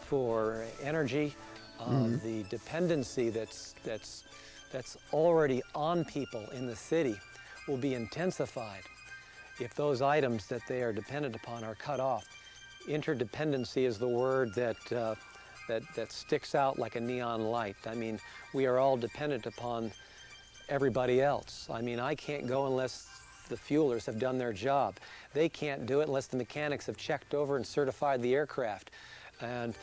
for energy, the dependency that's already on people in the city will be intensified if those items that they are dependent upon are cut off. Interdependency is the word that sticks out like a neon light. I mean, we are all dependent upon everybody else. I mean, I can't go unless the fuelers have done their job. They can't do it unless the mechanics have checked over and certified the aircraft. And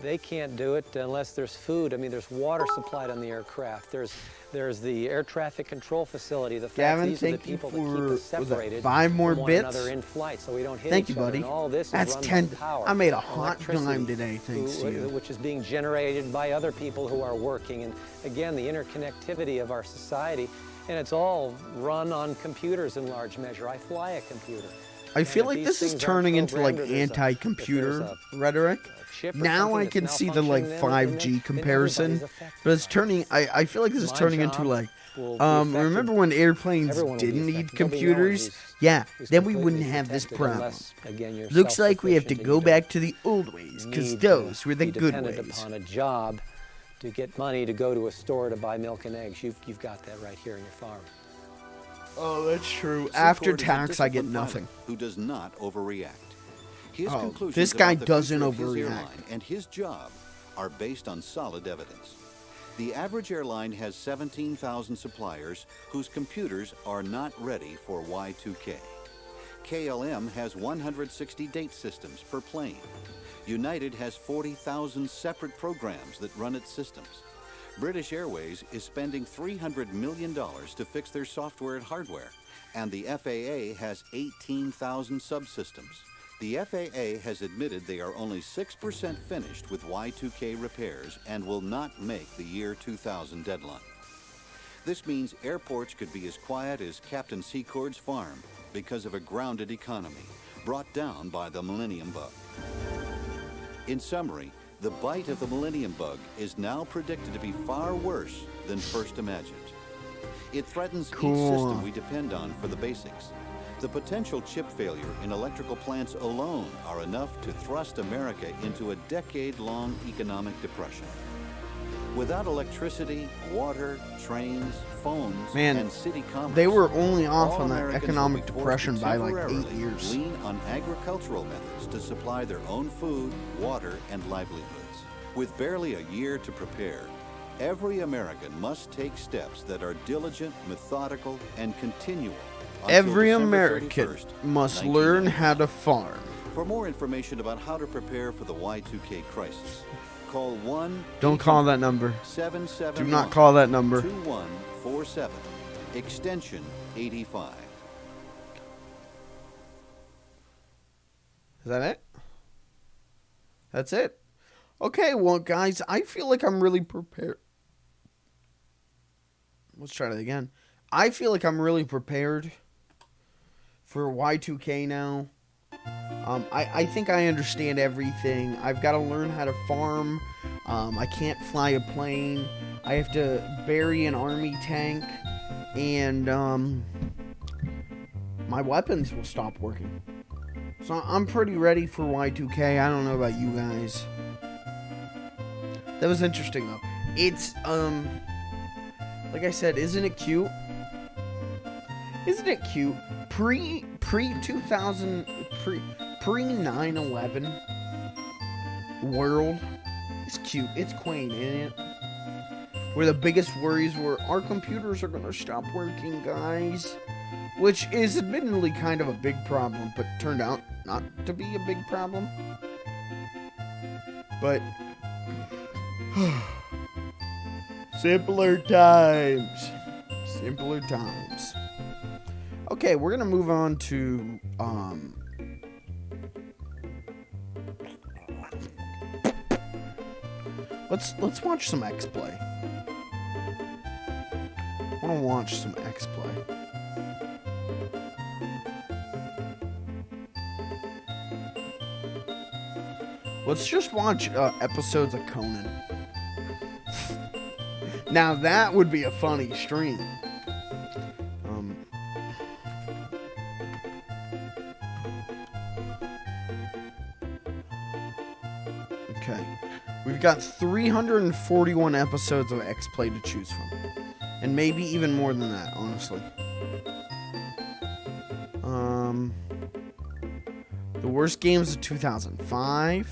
they can't do it unless there's food. I mean, there's water supplied on the aircraft. There's the air traffic control facility. The fact Gavin, these are the thank you people that for- keep us was that separated 5 more from one bits? another in flight, so we don't hit Thank each you, other. buddy. And all this That's is run 10. by power. I made a hot Electricity, dime today, thanks to you. which is being generated by other people who are working. And again, the interconnectivity of our society, and it's all run on computers in large measure. I fly a computer. I And feel if like these this is things aren't turning into like programmed, or there's a- anti-computer if there's rhetoric. chip or Now something I that's can see the like malfunctioning, then 5G comparison, everybody's affected but it's turning. I feel like this is My turning into job like. will be affected. Remember when airplanes Everyone will be didn't need affected. There'll be no one computers? who's- Yeah, who's then we completely wouldn't have this protected problem. unless, again, you're Looks like we have to self-sufficient go and you back to the old ways, because need those to were the be good dependent ways. upon a job to get money to go to a store to buy milk and eggs. You've got that right here in your farm. Oh, that's true. Secord After is a tax, I get disciplined nothing. pilot who does not overreact. His Oh, conclusions this guy about the doesn't future of his overreact. airline and his job are based on solid evidence. The average airline has 17,000 suppliers whose computers are not ready for Y2K. KLM has 160 date systems per plane. United has 40,000 separate programs that run its systems. British Airways is spending $300 million to fix their software and hardware, and the FAA has 18,000 subsystems. The FAA has admitted they are only 6% finished with Y2K repairs and will not make the year 2000 deadline. This means airports could be as quiet as Captain Secord's farm because of a grounded economy brought down by the Millennium Bug. In summary, the bite of the Millennium Bug is now predicted to be far worse than first imagined. It threatens each system we depend on for the basics. The potential chip failure in electrical plants alone are enough to thrust America into a decade-long economic depression. Without electricity, water, trains, phones, and city commerce, they were only off all on that Americans economic will be forced depression to by like 8 temporarily years. lean on agricultural methods to supply their own food, water, and livelihoods. With barely a year to prepare, every American must take steps that are diligent, methodical, and continual. Every American must learn how to farm. For more information about how to prepare for the Y2K crisis, call 1. Don't call that number. 771 Do not call that number. 2147, extension 85. Is that it? That's it. Okay, well, guys, I feel like I'm really prepared. Let's try that again. I feel like I'm really prepared for Y2K now. I think I understand everything. I've got to learn how to farm. I can't fly a plane. I have to bury an army tank. And my weapons will stop working. So I'm pretty ready for Y2K. I don't know about you guys. That was interesting, though. It's, like I said, isn't it cute? Isn't it cute? Pre 2000, pre 9/11 world. It's cute. It's quaint, isn't it? Where the biggest worries were, our computers are gonna stop working, guys. Which is admittedly kind of a big problem, but turned out not to be a big problem. But simpler times. Simpler times. Okay, we're gonna move on to let's watch some X-Play. I wanna watch some X-Play. Let's just watch episodes of Conan. Now that would be a funny stream. Okay. We've got 341 episodes of X-Play to choose from. And maybe even more than that, honestly. The worst games of 2005.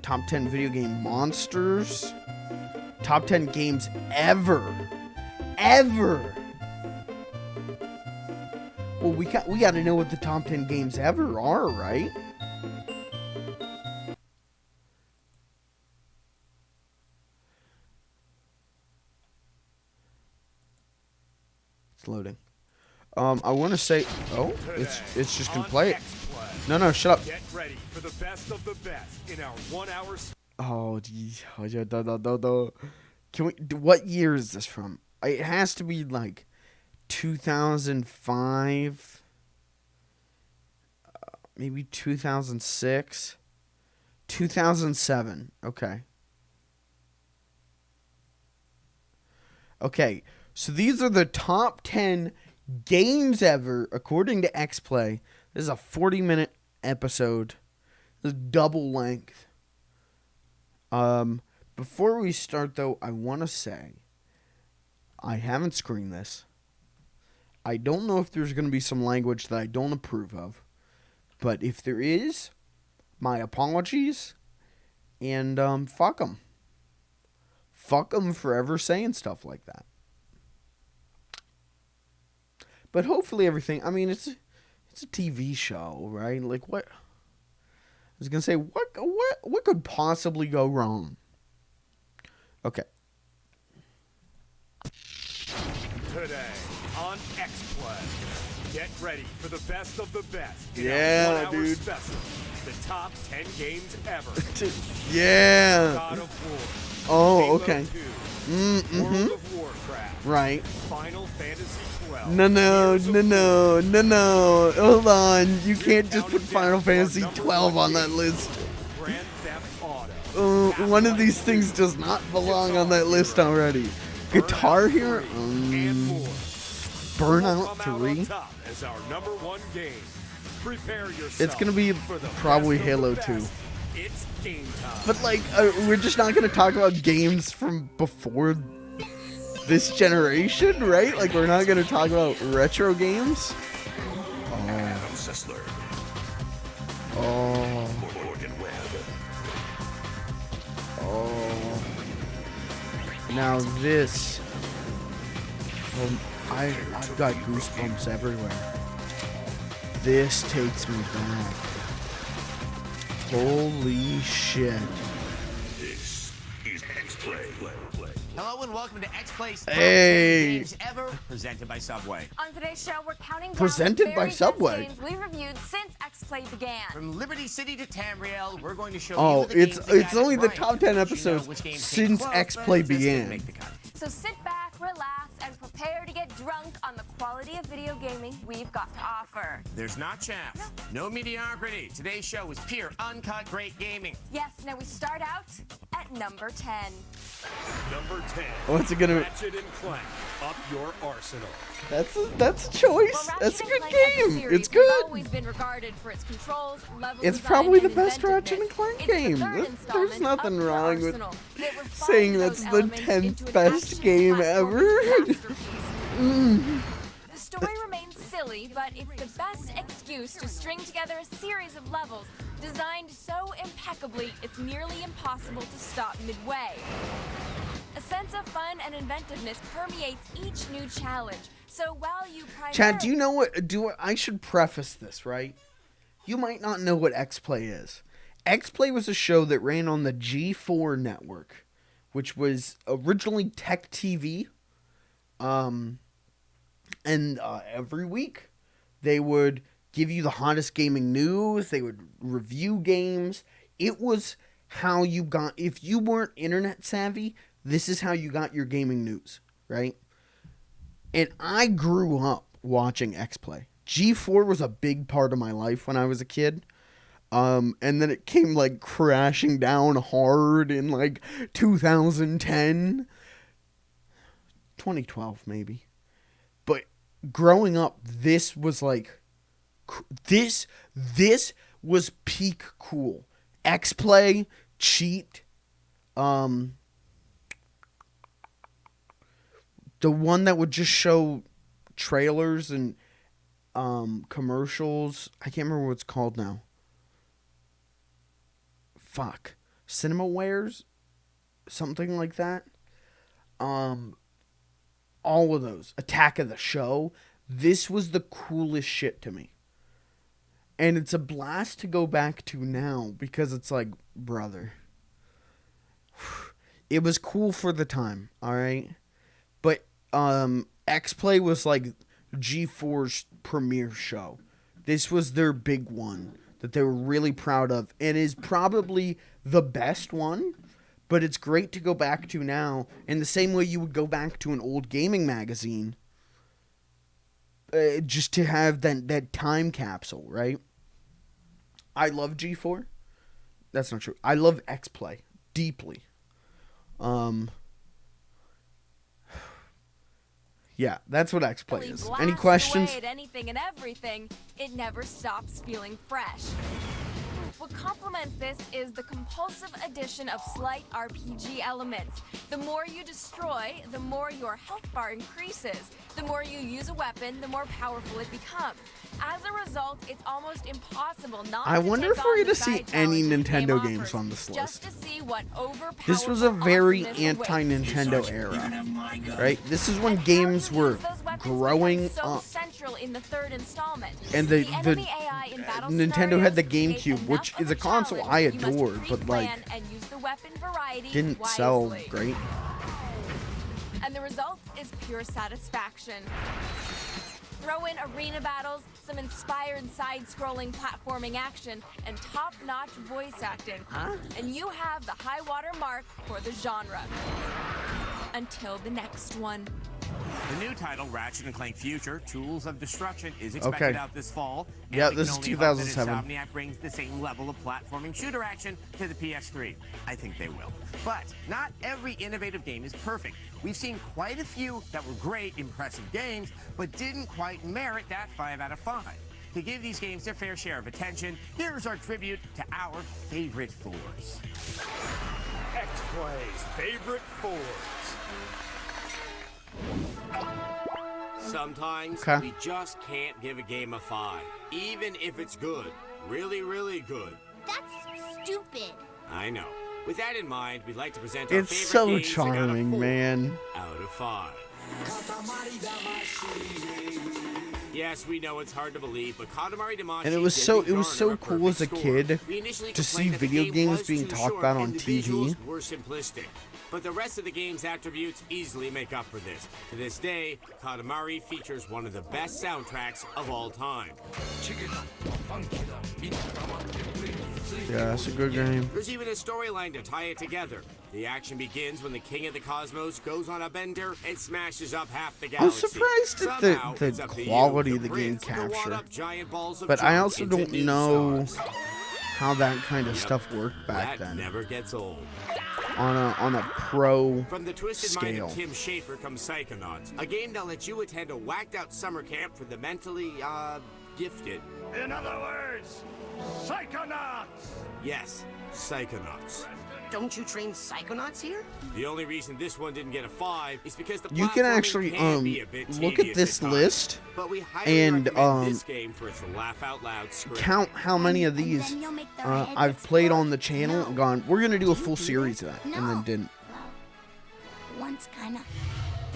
Top 10 video game monsters. Top 10 games ever. Ever. Well, we got to know what the top 10 games ever are, right? It's loading. I want to say, it's just gonna play it. No, shut up. Get ready for the best of the best in our 1 hour. Oh, can we? What year is this from? It has to be like 2005, maybe 2006, 2007. Okay, so these are the top 10 games ever according to X-Play. This is a 40-minute episode. This is double length. Before we start, though, I want to say I haven't screened this. I don't know if there's going to be some language that I don't approve of. But if there is, my apologies. And fuck them. Fuck them for ever saying stuff like that. But hopefully everything, I mean, it's a TV show, right? Like, what? I was going to say, what could possibly go wrong? Okay. Today on X-Play, get ready for the best of the best. In Yeah, our 1 hour dude. Special, the top 10 games ever. Yeah. God of War. Oh, Halo okay. 2, World of Warcraft. Right. Final Fantasy 12. No. Hold on. You can't just put Final Fantasy 12 on that list. Grand Theft Auto. One of these things does not belong on that list already. Guitar Hero? Burnout 3? As our number 1 game. Prepare yourself. It's going to be for the probably best of the Halo best. 2. It's game time. But, like, we're just not going to talk about games from before this generation, right? Like, we're not going to talk about retro games. Adam Sessler. Oh. Morgan Webb. Oh. Now this. I've got goosebumps everywhere. This takes me back. Holy shit. This is X-Play. Hello and welcome to X-Play's top Hey. 10 games ever, presented by Subway. On today's show, we're counting down Presented the by very best Subway. games we reviewed since X-Play began. From Liberty City to Tamriel, we're going to show Oh, you the games that it's got it only the right. top 10 You know episodes which games take since close, X-Play but just didn't began. make the cut. So sit back, relax, and prepare to get drunk on the quality of video gaming we've got to offer. There's not chaff, no mediocrity. Today's show is pure, uncut, great gaming. Yes, now we start out at number 10. Number 10. What's it gonna- Ratchet and Clank. Up your arsenal. That's a choice. Well, That's a Ratchet good and Clank as a game. series It's has good. always been regarded for its controls, level It's design, probably the and best Ratchet and inventiveness. Clank It's the game. third There's installment nothing of your wrong with arsenal. It refines saying those that's the elements 10th into an best action game platforming ever. masterpiece. The story remains silly, but it's the best excuse to string together a series of levels designed so impeccably it's nearly impossible to stop midway. A sense of fun and inventiveness permeates each new challenge. So while you Chad, do you know what? I should preface this, right? You might not know what X-Play is. X-Play was a show that ran on the G4 network, which was originally Tech TV. And every week they would give you the hottest gaming news. They would review games. It was how you got, if you weren't internet savvy, this is how you got your gaming news, right? And I grew up watching X-Play. G4 was a big part of my life when I was a kid. And then it came like crashing down hard in like 2010. 2012 maybe. But growing up, this was like this was peak cool. X-Play, Cheat, the one that would just show trailers and commercials. I can't remember what it's called now. Fuck. CinemaWares? Something like that. All of those. Attack of the Show. This was the coolest shit to me. And it's a blast to go back to now because it's like, brother. It was cool for the time, alright? But X-Play was like G4's premiere show. This was their big one that they were really proud of. It is probably the best one, but it's great to go back to now in the same way you would go back to an old gaming magazine just to have that time capsule, right? I love G4. That's not true. I love X-Play deeply. Yeah, that's what X-Play is. Any questions? Away at anything and everything, it never stops feeling fresh. Well, what complements this is the compulsive addition of slight RPG elements. The more you destroy, the more your health bar increases. The more you use a weapon, the more powerful it becomes. As a result, it's almost impossible not I to wonder take if we're on the gonna see side any challenges the game Nintendo games offers, on this just list. to see what overpowered This was a very awesomeness awaits. anti-Nintendo era, right? This is when games were growing So up, central in the third installment. and the enemy AI in battle Nintendo had the scenarios GameCube, create which enough is a of console I challenge. You must adored, but like pre-plan and use the weapon variety didn't sell wisely. great. And the result is pure satisfaction. Throw in arena battles, some inspired side-scrolling platforming action, and top-notch voice acting. And you have the high-water mark for the genre. Until the next one. The new title, Ratchet & Clank Future: Tools of Destruction, is expected out this fall. and Yeah, we this can is only hope that 2007. Insomniac brings the same level of platforming shooter action to the PS3. I think they will. But not every innovative game is perfect. We've seen quite a few that were great, impressive games, but didn't quite merit that 5 out of 5. To give these games their fair share of attention, here's our tribute to our favorite fours. X-Play's favorite fours. Sometimes we just can't give a game a 5, even if it's good. Really, really good. That's stupid. I know. With that in mind, we'd like to present our It's favorite so games that got a charming, 4 man. out of 5. Yes, we know it's hard to believe, but Katamari Damacy And it was didn't so garner a cool as a perfect score. kid We initially to see complained that the video game games was being too talked short about on and the TV. visuals were simplistic. But the rest of the game's attributes easily make up for this. To this day, Katamari features one of the best soundtracks of all time. Yeah, it's a good game. There's even a storyline to tie it together. The action begins when the King of the Cosmos goes on a bender and smashes up half the I'm galaxy. surprised at Somehow, the it's up to you, quality of the prince, game to wad capture. up giant balls of But I junk also into don't new know stars. how that kind of stuff worked back That then never gets old. on a pro From the twisted mind scale. of Tim Schafer comes Psychonauts, a game that lets you attend a whacked-out summer camp for the mentally, gifted. In other words, Psychonauts! Yes, Psychonauts. Don't you train Psychonauts here? The only reason this one didn't get a 5 is because the You can platforming actually can be a bit look at tedious this times. list But we highly and recommend this game for its laugh-out-loud script. count how many of these I've played on the channel and gone, we're gonna do a full series of that, and then didn't. Once kinda.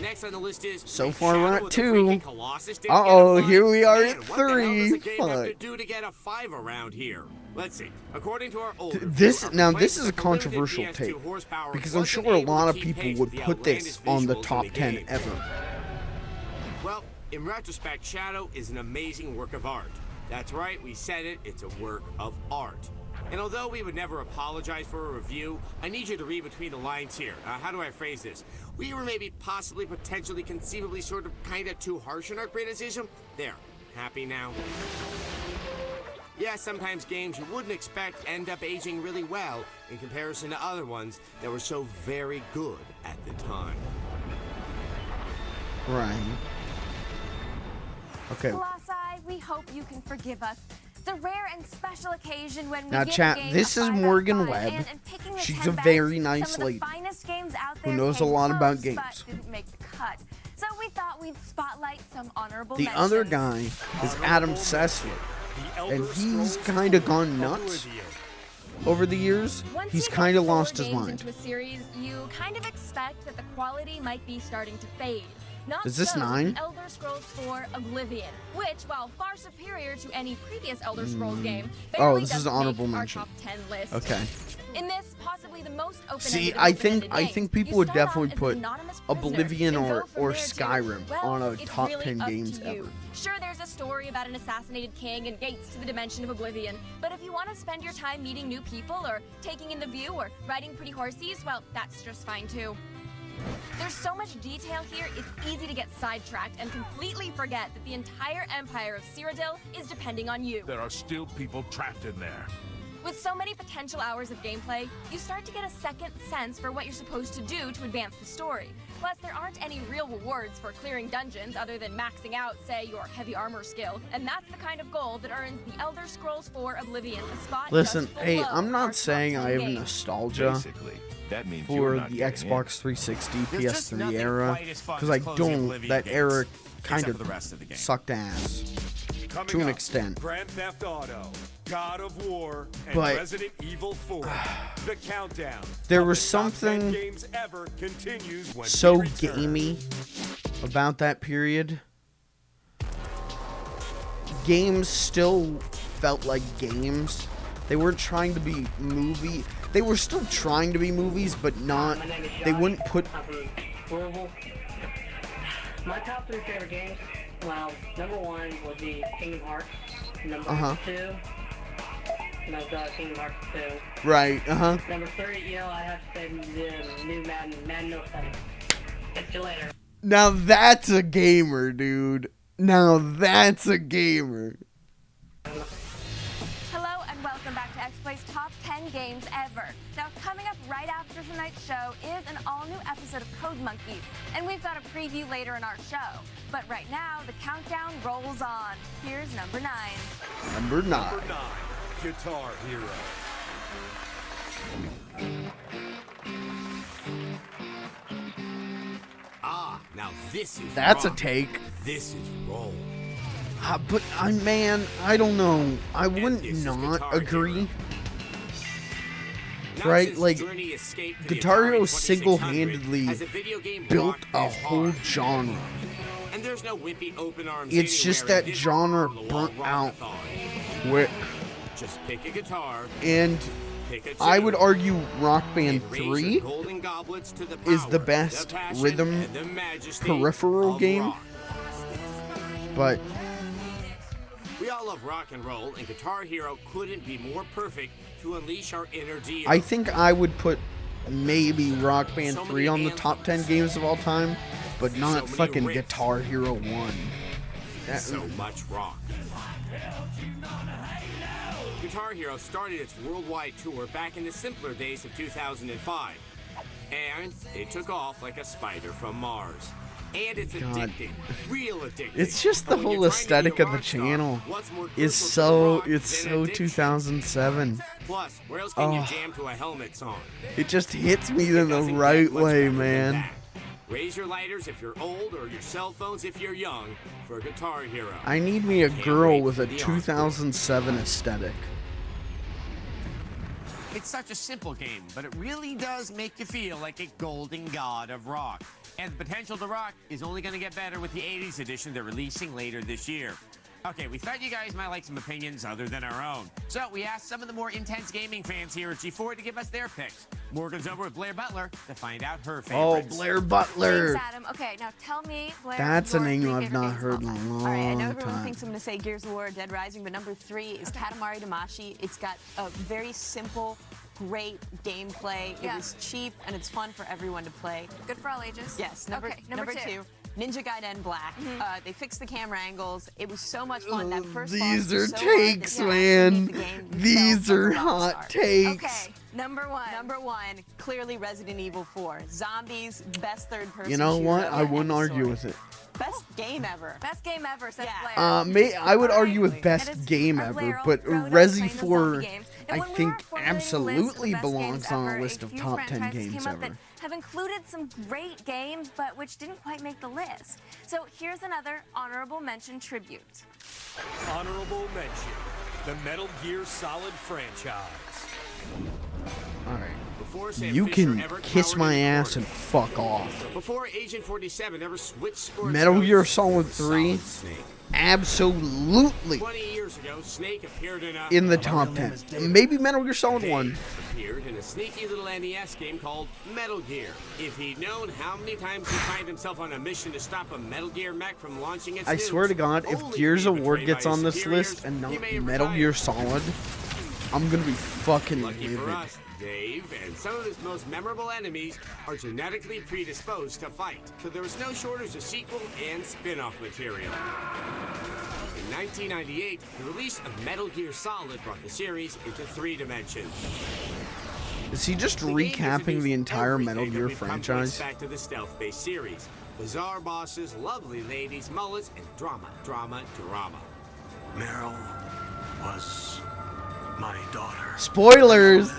Next on the list is So far we're Shadow at of the 2. Freaking Colossus didn't get a Uh-oh, 5. here we are Man, at what the hell does 3. a game have to Fuck. do to get a 5 around here? Let's see. According to our old This review, now our this is a complaints that the controversial limited take PS2 horsepower because I'm wasn't sure a able lot to of keep people pace would with the put this outlandish on the visuals in top the 10 game. ever. Well, in retrospect, Shadow is an amazing work of art. That's right, we said it, it's a work of art. And although we would never apologize for a review, I need you to read between the lines here. How do I phrase this? We were maybe possibly, potentially, conceivably, sort of, kinda too harsh in our criticism. There, happy now? Yeah, sometimes games you wouldn't expect end up aging really well in comparison to other ones that were so very good at the time. Right. Okay. Colossi, we hope you can forgive us. It's a rare and special occasion when we Now, give chat, the game this a is 5 out of Morgan 5, Webb. and picking the She's 10 a best, very nice some of lady the finest games out who there knows a came lot about close, games. But didn't make the cut. So we thought we'd spotlight some honorable The mentions. other guy is Adam Sessler, and he's kind of gone nuts over the years. Once He's you get kind of 4 lost his games mind. into a series, you kind of expect that the quality might be starting to fade. Not Is this so with 9? Elder Scrolls 4 Oblivion, which, while far superior to any previous Elder Scrolls game, Oh, barely this is doesn't an honorable make our mention. top 10 list. Okay. In this, possibly the most open See, I think people would definitely put Oblivion or Skyrim on a top 10 games ever. Sure, there's a story about an assassinated king and gates to the dimension of Oblivion, but if you want to spend your time meeting new people or taking in the view or riding pretty horsies, well, that's just fine too. There's so much detail here, it's easy to get sidetracked and completely forget that the entire empire of Cyrodiil is depending on you. There are still people trapped in there. With so many potential hours of gameplay, you start to get a second sense for what you're supposed to do to advance the story. Plus, there aren't any real rewards for clearing dungeons other than maxing out, say, your heavy armor skill, and that's the kind of goal that earns the Elder Scrolls IV Oblivion a spot Listen, just hey, below I'm our not top saying 10 I have games. nostalgia Basically, that means for you're not the getting Xbox 360, There's just PS3 nothing era, quite as fun because as I closing don't. Oblivion That games, era kind except of for the rest of the game. sucked ass Coming to an up, extent. Grand Theft Auto, God of War, and But- Resident Evil 4. The countdown. There of was the top 10 something games ever continues when so we return. gamey about that period. Games still felt like games. They weren't trying to be movie. They were still trying to be movies, but not. They wouldn't put. Louisville. My top 3 favorite games, well, number 1 would be Kingdom Hearts. Number 2, Kingdom Hearts 2. Right. Number 3, I have to say the new Madden 07. Catch you later. Now that's a gamer, dude. Now that's a gamer. Hello and welcome back to X-Play's Top 10 Games Ever. Now, coming up right after tonight's show is an all-new episode of Code Monkeys, and we've got a preview later in our show. But right now, the countdown rolls on. Here's number 9. Number 9. Number 9, Guitar Hero. Now this is That's a rock. take. This is roll. But man, I don't know. I wouldn't this is not Guitar agree. Not Right, since like Journey escaped to the Guitar Atari Hero 2600 single-handedly has a video game built rock a his whole heart. genre. And there's no wimpy open arms It's just anywhere in that this genre on-the-wall burnt out. rockathon. Where Just pick a guitar. and Pick a I tune, would argue Rock Band and raise your 3 golden goblets to the is the power, best the passion, rhythm and the majesty peripheral of game. rock. But We all love rock and roll, and Guitar Hero couldn't be more perfect to unleash our inner deer. I think I would put maybe Rock Band So 3 many on the top 10 games of all time, but not many fucking riffs. Guitar Hero 1. So much rock. Guitar Hero started its worldwide tour back in the simpler days of 2005. And it took off like a spider from Mars. And it's God. addicting. Real addicting. It's just the And when whole you're trying to be aesthetic a of the rock star, channel what's more is crucial to so rock it's than so addiction? 2007. Plus, where else can you Oh. jam to a helmet song? It just hits me in the doesn't right get much way, better than man. that. Raise your lighters if you're old or your cell phones if you're young for Guitar Hero. I need me a Can't girl wait with for a the 2007 aesthetic. It's such a simple game, but it really does make you feel like a golden god of rock. And the potential to rock is only going to get better with the 80s edition they're releasing later this year. Okay, we thought you guys might like some opinions other than our own. So we asked some of the more intense gaming fans here at G4 to give us their picks. Morgan's over with Blair Butler to find out her Oh, favorites. Blair Butler. Thanks, Adam. Okay, now tell me, Blair, That's a your name 3 I've favorite not games of heard all in a time. long All right, I know time. everyone thinks I'm going to say Gears of War, Dead Rising, but number 3 is Katamari Damacy. It's got a very simple, great gameplay. Yeah. It was cheap, and it's fun for everyone to play. Good for all ages. Yes, Okay, number 2, Ninja Gaiden Black. They fixed the camera angles. It was so much fun. That first boss These was are so hard that takes, you had to man. beat the game These yourself are like a rock hot star. takes. Okay, number 1. Number 1, clearly Resident Evil 4. Zombies, best third-person You know shooter what? of I wouldn't any argue sort. with it. Best game ever. Best game ever, says Blair. I would argue with best That is game our ever, Blair but Rose Resi playing the 4, zombie games. And I when we think were formulating a list absolutely of best belongs games on a ever, list of few top 10 franchises games came up ever. that have included some great games, but which didn't quite make the list. So here's another honorable mention tribute. Honorable mention, the Metal Gear Solid franchise. Alright. Before Sam You Fisher can ever kiss cowered my in the ass corner. and fuck off. Before Agent 47 ever switched sports Metal codes, Gear Solid 3, Solid Snake. absolutely 20 years ago, Snake appeared in a... in the top 10. Maybe Metal Gear Solid 1. appeared in a sneaky little NES game called Metal Gear. If he'd known how many times he'd find himself on a mission to stop a Metal Gear mech from launching its I swear to God, if only Gears to of be War betrayed gets by on his this superiors, list and he not may have Metal retired. Gear Solid, I'm gonna be fucking Lucky for livid. us, Dave and some of his most memorable enemies are genetically predisposed to fight, so there was no shortage of sequel and spin-off material. In 1998, the release of Metal Gear Solid brought the series into 3 dimensions. Is he just The game recapping the introduced entire Metal everything Gear that we've come to franchise? expect to the stealth-based series. Bizarre bosses, lovely ladies, mullets, and drama, drama, drama. Meryl was my daughter. Spoilers!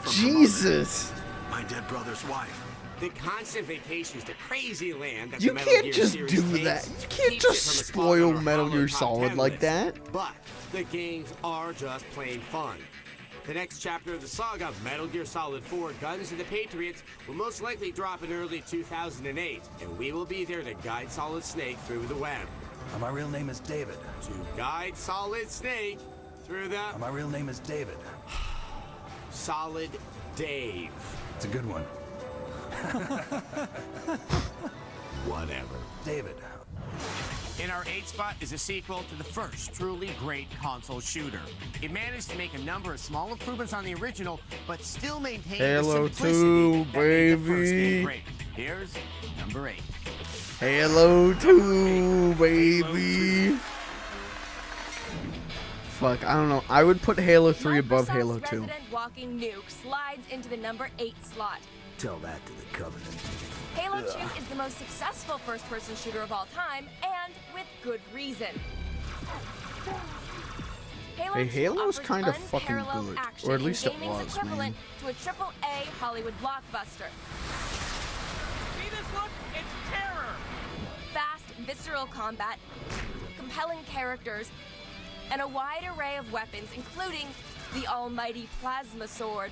Jesus! My dead brother's wife. The constant vacations to crazy land that You the Metal can't Gear just series do takes that. You can't keeps it just from a spot spoil on our Metal Gear Top Solid 10 like list. that. But the games are just plain fun. The next chapter of the saga of Metal Gear Solid 4 Guns and the Patriots will most likely drop in early 2008, and we will be there to guide Solid Snake through the web. My real name is David. To guide Solid Snake through the... My real name is David. Solid Dave. It's a good one. Whatever. David. In our 8th spot is a sequel to the first truly great console shooter. It managed to make a number of small improvements on the original, but still maintain Halo the simplicity 2, that made the first game baby. great. Here's number 8. Halo 2, baby. Fuck, I don't know. I would put Halo 3 above Halo 2. Resident Walking Nuke slides into the number 8 slot. Tell that to the Covenant. Halo 2 is the most successful first-person shooter of all time, and with good reason. Halo Hey, 2 Halo's offers kinda fucking unparalleled good. action Or at least in it gaming's was, equivalent man. to a triple-A Hollywood blockbuster. See this look? It's terror! Fast, visceral combat, compelling characters, and a wide array of weapons, including the almighty plasma sword.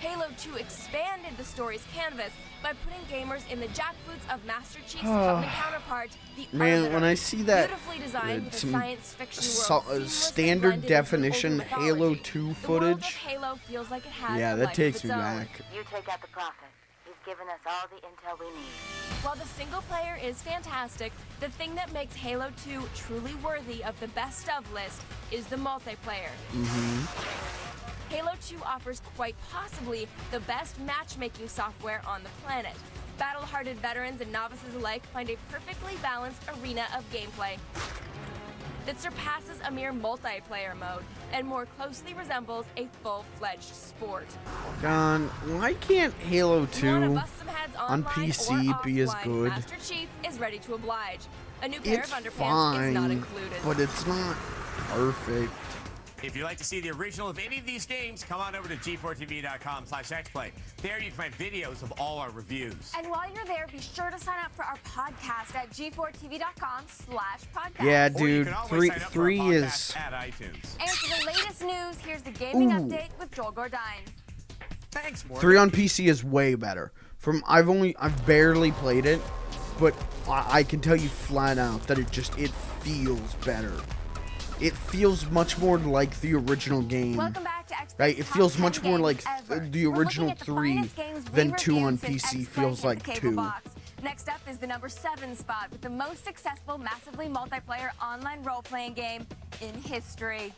Halo 2 expanded the story's canvas by putting gamers in the jackboots of Master Chief's Covenant counterpart, the Man, Arbiter. when I see that Beautifully designed with a some science fiction world seamlessly standard blended into an definition older Halo mythology. 2 The world of footage, Halo feels like it has yeah, a that life takes of me its own. back. You take out the Prophet. He's given us all the intel we need. While the single player is fantastic, the thing that makes Halo 2 truly worthy of the best of list is the multiplayer. Halo 2 offers quite possibly the best matchmaking software on the planet. Battle-hardened veterans and novices alike find a perfectly balanced arena of gameplay that surpasses a mere multiplayer mode and more closely resembles a full-fledged sport. God, why can't Halo You wanna 2 bust some heads on online PC or be as offline, good? Master Chief is ready to oblige. A new pair It's of underpants is not fine, included. but it's not perfect. If you'd like to see the original of any of these games, come on over to g4tv.com/xplay. There you can find videos of all our reviews. And while you're there, be sure to sign up for our podcast at g4tv.com/podcast. Yeah, Or you dude, can always three sign up for our three podcast is at iTunes. And for the latest news, here's the gaming Ooh. update with Joel Gordine. Thanks, Morgan. 3 on PC is way better. I've barely played it, but I can tell you flat out that it feels better. It feels much more like the original game. Welcome back to Xbox Right? It Top feels 10 much more games like ever. the We're looking original at the 3 finest games than we've 2 on reviewed since PC Xplay feels hit like the cable 2. box. Next up is the number 7 spot with the most successful massively multiplayer online role-playing game in history.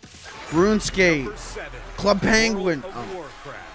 RuneScape, Number 7, Club Penguin. World of Oh. Warcraft.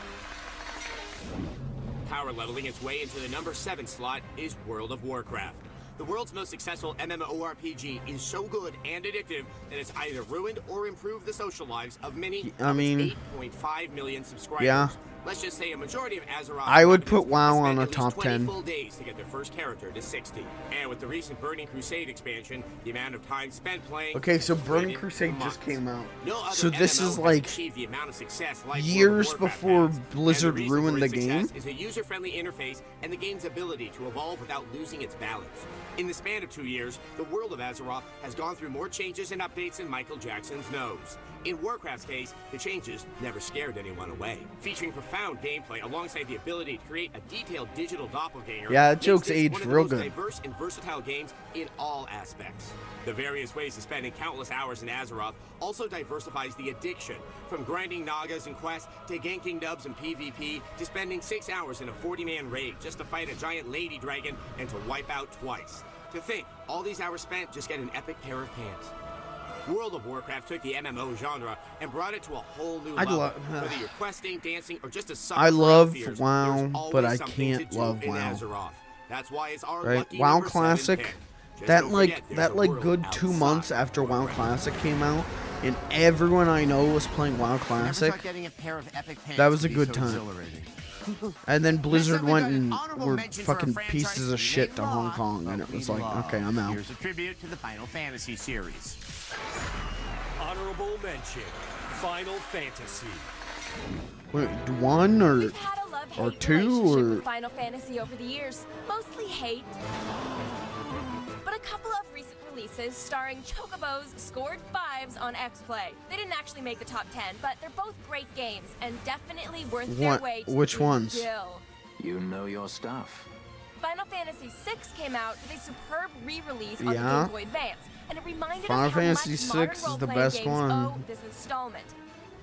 Power leveling its way into the number 7 slot is World of Warcraft. The world's most successful MMORPG is so good and addictive that it's either ruined or improved the social lives of many I mean, 8.5 million subscribers. yeah. Let's just say a majority of Azeroth I would inhabitants put WoW spend on a at least top 20 10. full days to get their first character to 60. And with the recent Burning Crusade expansion, the amount of time spent playing Okay, so Burning expanded Crusade to just months. came out. No other So this MMO is has like achieved the amount of success like years World of Warcraft before has. Blizzard And the reason ruined for the its game. success is a user-friendly interface and the game's ability to evolve without losing its balance. In the span of 2 years, the world of Azeroth has gone through more changes and updates than Michael Jackson's nose. In Warcraft's case, the changes never scared anyone away. Featuring profound gameplay alongside the ability to create a detailed digital doppelganger. Yeah, that makes joke's this aged one of the real most good. diverse and versatile games in all aspects. The various ways of spending countless hours in Azeroth also diversifies the addiction, from grinding Nagas and quests to ganking dubs and PvP to spending 6 hours in a 40-man raid just to fight a giant lady dragon and to wipe out twice. To think, all these hours spent just get an epic pair of pants. World of Warcraft took the MMO genre and brought it to a whole new I'd level. love- Whether you're questing, dancing, or just a sucker I for love fears, WoW, there's always but I something can't to do love in WoW. Azeroth. That's why it's our Right? lucky WoW number 7 Classic, pick. Just That don't like forget, there's that a like world good 2 outside. months after WoW Classic came out, and everyone I know was playing WoW Never Classic. thought getting a pair of epic pants That was a would be good so time. exhilarating. And then Blizzard we went got an and honorable were mention for a fucking franchise pieces we of shit may to Hong love, Kong, and but it was we like, love. okay, I'm out. Here's a tribute to the Final Fantasy series. Honorable mention, Final Fantasy. Wait, 1 or We've had a love-hate or 2 relationship or with Final Fantasy over the years. Mostly hate. But a couple of recent releases starring Chocobos scored 5s on X-Play. They didn't actually make the top 10, but they're both great games and definitely worth their What- weight which in ones? gil. You know your stuff. Final Fantasy VI came out with a superb re-release on the Yeah. Game Boy Advance, and it reminded Final us how Fantasy much VI modern is the role-playing best games one. owe this installment.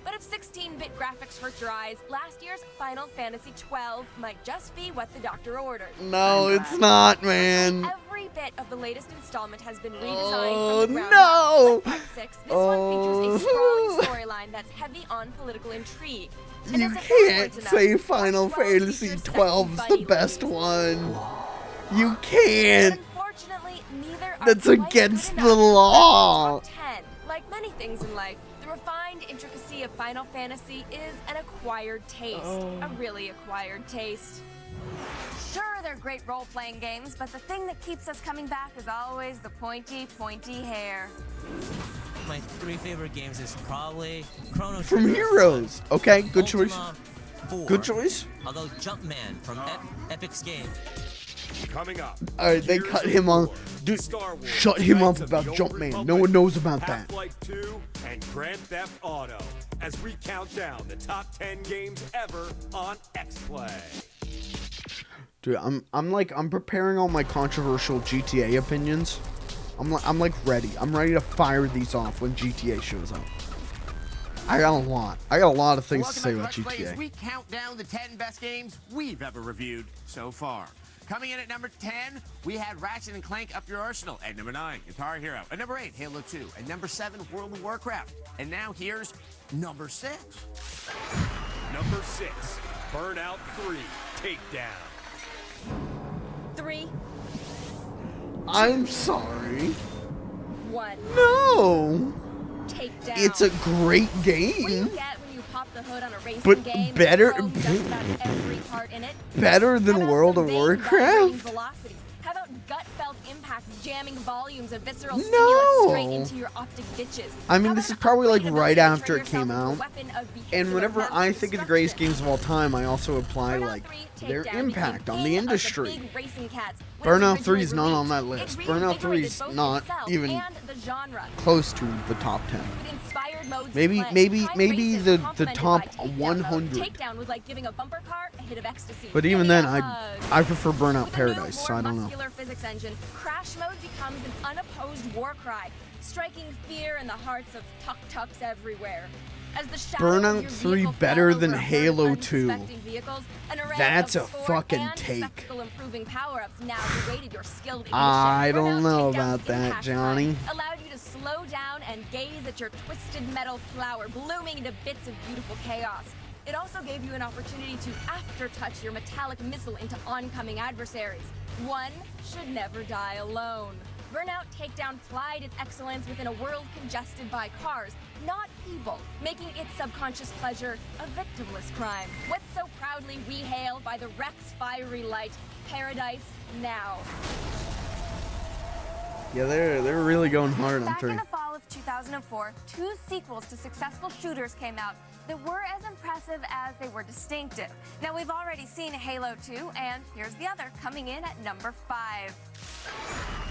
But if 16-bit graphics hurt your eyes, last year's Final Fantasy XII might just be what the doctor ordered. No, it's not, man. Every bit of the latest installment has been redesigned Oh, from the ground no. up. Like Part 6, this one features a sprawling storyline that's heavy on political intrigue. And You as if that can't weren't enough, say Final Fantasy 12 is the best one. You can't. Unfortunately, neither are That's quite against good the enough law. for the top 10. Like many things in life, the refined intricacy of Final Fantasy is an acquired taste. A really acquired taste. Sure, they're great role-playing games, but the thing that keeps us coming back is always the pointy hair. My 3 favorite games is probably Chrono From Trigger, Heroes. Okay, good choice. Ultima 4, Good choice. Although Jumpman from Epic's game. Coming up. Alright, they cut him on. Dude, Star Wars, shut him Knights up of the about Old Jumpman. Republic, No one knows about that. Half-Life 2 and Grand Theft Auto as we count down the top 10 games ever on X-Play. Dude, I'm preparing all my controversial GTA opinions. I'm like ready. I'm ready to fire these off when GTA shows up. I got a lot of things to say about Welcome back to Let's Play as GTA. we count down the 10 best games we've ever reviewed so far. Coming in at number 10, we had Ratchet & Clank Up Your Arsenal. At number 9, Guitar Hero. At number 8, Halo 2. At number 7, World of Warcraft. And now here's number 6. Number 6, Burnout 3, Takedown. 3, I'm sorry. 1. No. Take down. It's a great What do you game. get when you pop the hood on a racing But game? better- and throw just about every part in it? Better than How about World some of big Warcraft? vibrating velocity? How about gut-felt impacts jamming volumes of visceral No. stimulus straight into your optic ditches? I mean, How this is about probably like upgraded right ability to after turn it came yourself into a out. weapon of And vehicular whenever mass I think of the greatest games of all time, I also apply like their Takedown impact became on the king of industry. big racing cats. When it was Burnout 3 originally is not on that released, list. it Burnout 3 reinvigorated is both not itself even and the genre. close to the top 10. It inspired modes of Maybe play, maybe time maybe races the complemented top by takedown mode. 100. Takedown was like giving a bumper car a hit of ecstasy. But even Give me then, a hug. I prefer Burnout With a new, Paradise, more so I don't know. muscular physics engine, Crash Mode becomes an unopposed war cry, striking fear in the hearts of tuk-tuks everywhere. As the shadow Burnout of your 3 vehicle better fell than over Halo 2. unsuspecting vehicles, an array That's of a sport fucking and take. spectacle-improving power-ups now degraded your skilled ignition. I don't Burnout know Takedown's about that, impact Johnny. line allowed you to slow down and gaze at your twisted metal flower blooming into bits of beautiful chaos. It also gave you an opportunity to after-touch your metallic missile into oncoming adversaries. One should never die alone. Burnout Takedown plied its excellence within a world congested by cars, not people, making its subconscious pleasure a victimless crime. What's so proudly we hail by the Rex fiery light, Paradise Now. Yeah, they're really going hard on Back 3. in the fall of 2004, 2 sequels to successful shooters came out that were as impressive as they were distinctive. Now, we've already seen Halo 2, and here's the other, coming in at number 5.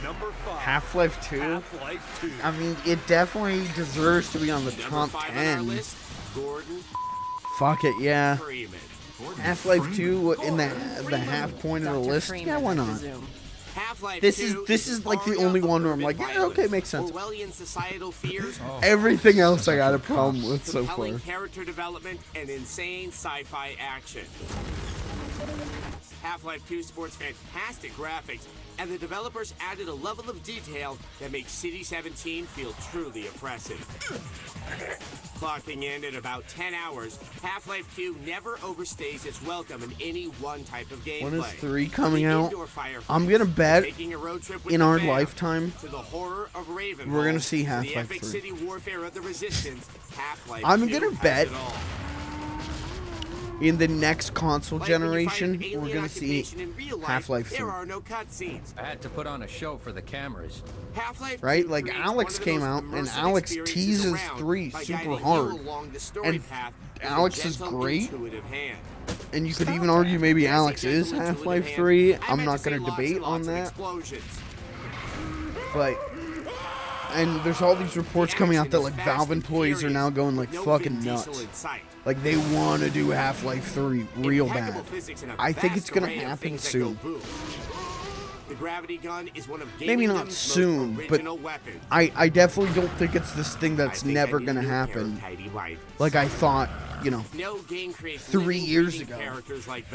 Number 5. Half-Life 2? Half-Life 2. I mean, it definitely deserves to be on the top 10. Gordon Fuck it, yeah. Freeman. Half-Life 2 in the half point of the list. Yeah, why not? Half-Life This 2 is like the only one where I'm like, yeah, okay, makes sense. Orwellian societal fears, Everything else I got a problem with so far. compelling character development, and insane sci-fi action. Half-Life 2 sports fantastic graphics, and the developers added a level of detail that makes City 17 feel truly oppressive. Clocking in at about 10 hours, Half-Life 2 never overstays its welcome in any one type of gameplay. When is 3 coming out? I'm gonna bet in our lifetime we're gonna see Half-Life 3. City warfare of the Resistance, Half-Life I'm 2 gonna has bet it all. in the next console generation we're gonna see Half-Life 3. There are no cutscenes. I had to put on a show for the cameras. Half-Life Right? 2 Like creates Alex one of the came most out and immersive Alex experiences teases around 3 by super guiding you hard. along the story And path with a Alex is gentle, great. intuitive hand. And you could even argue maybe Alex is Half-Life 3. I'm not gonna debate on that. But and there's all these reports coming out that like Valve employees are now going like fucking nuts. Like they want to do Half-Life 3 real bad. I think it's gonna happen soon. The gravity gun is one of Maybe not soon, but I definitely don't think it's this thing that's never gonna happen. Like I thought, you know, 3 years ago.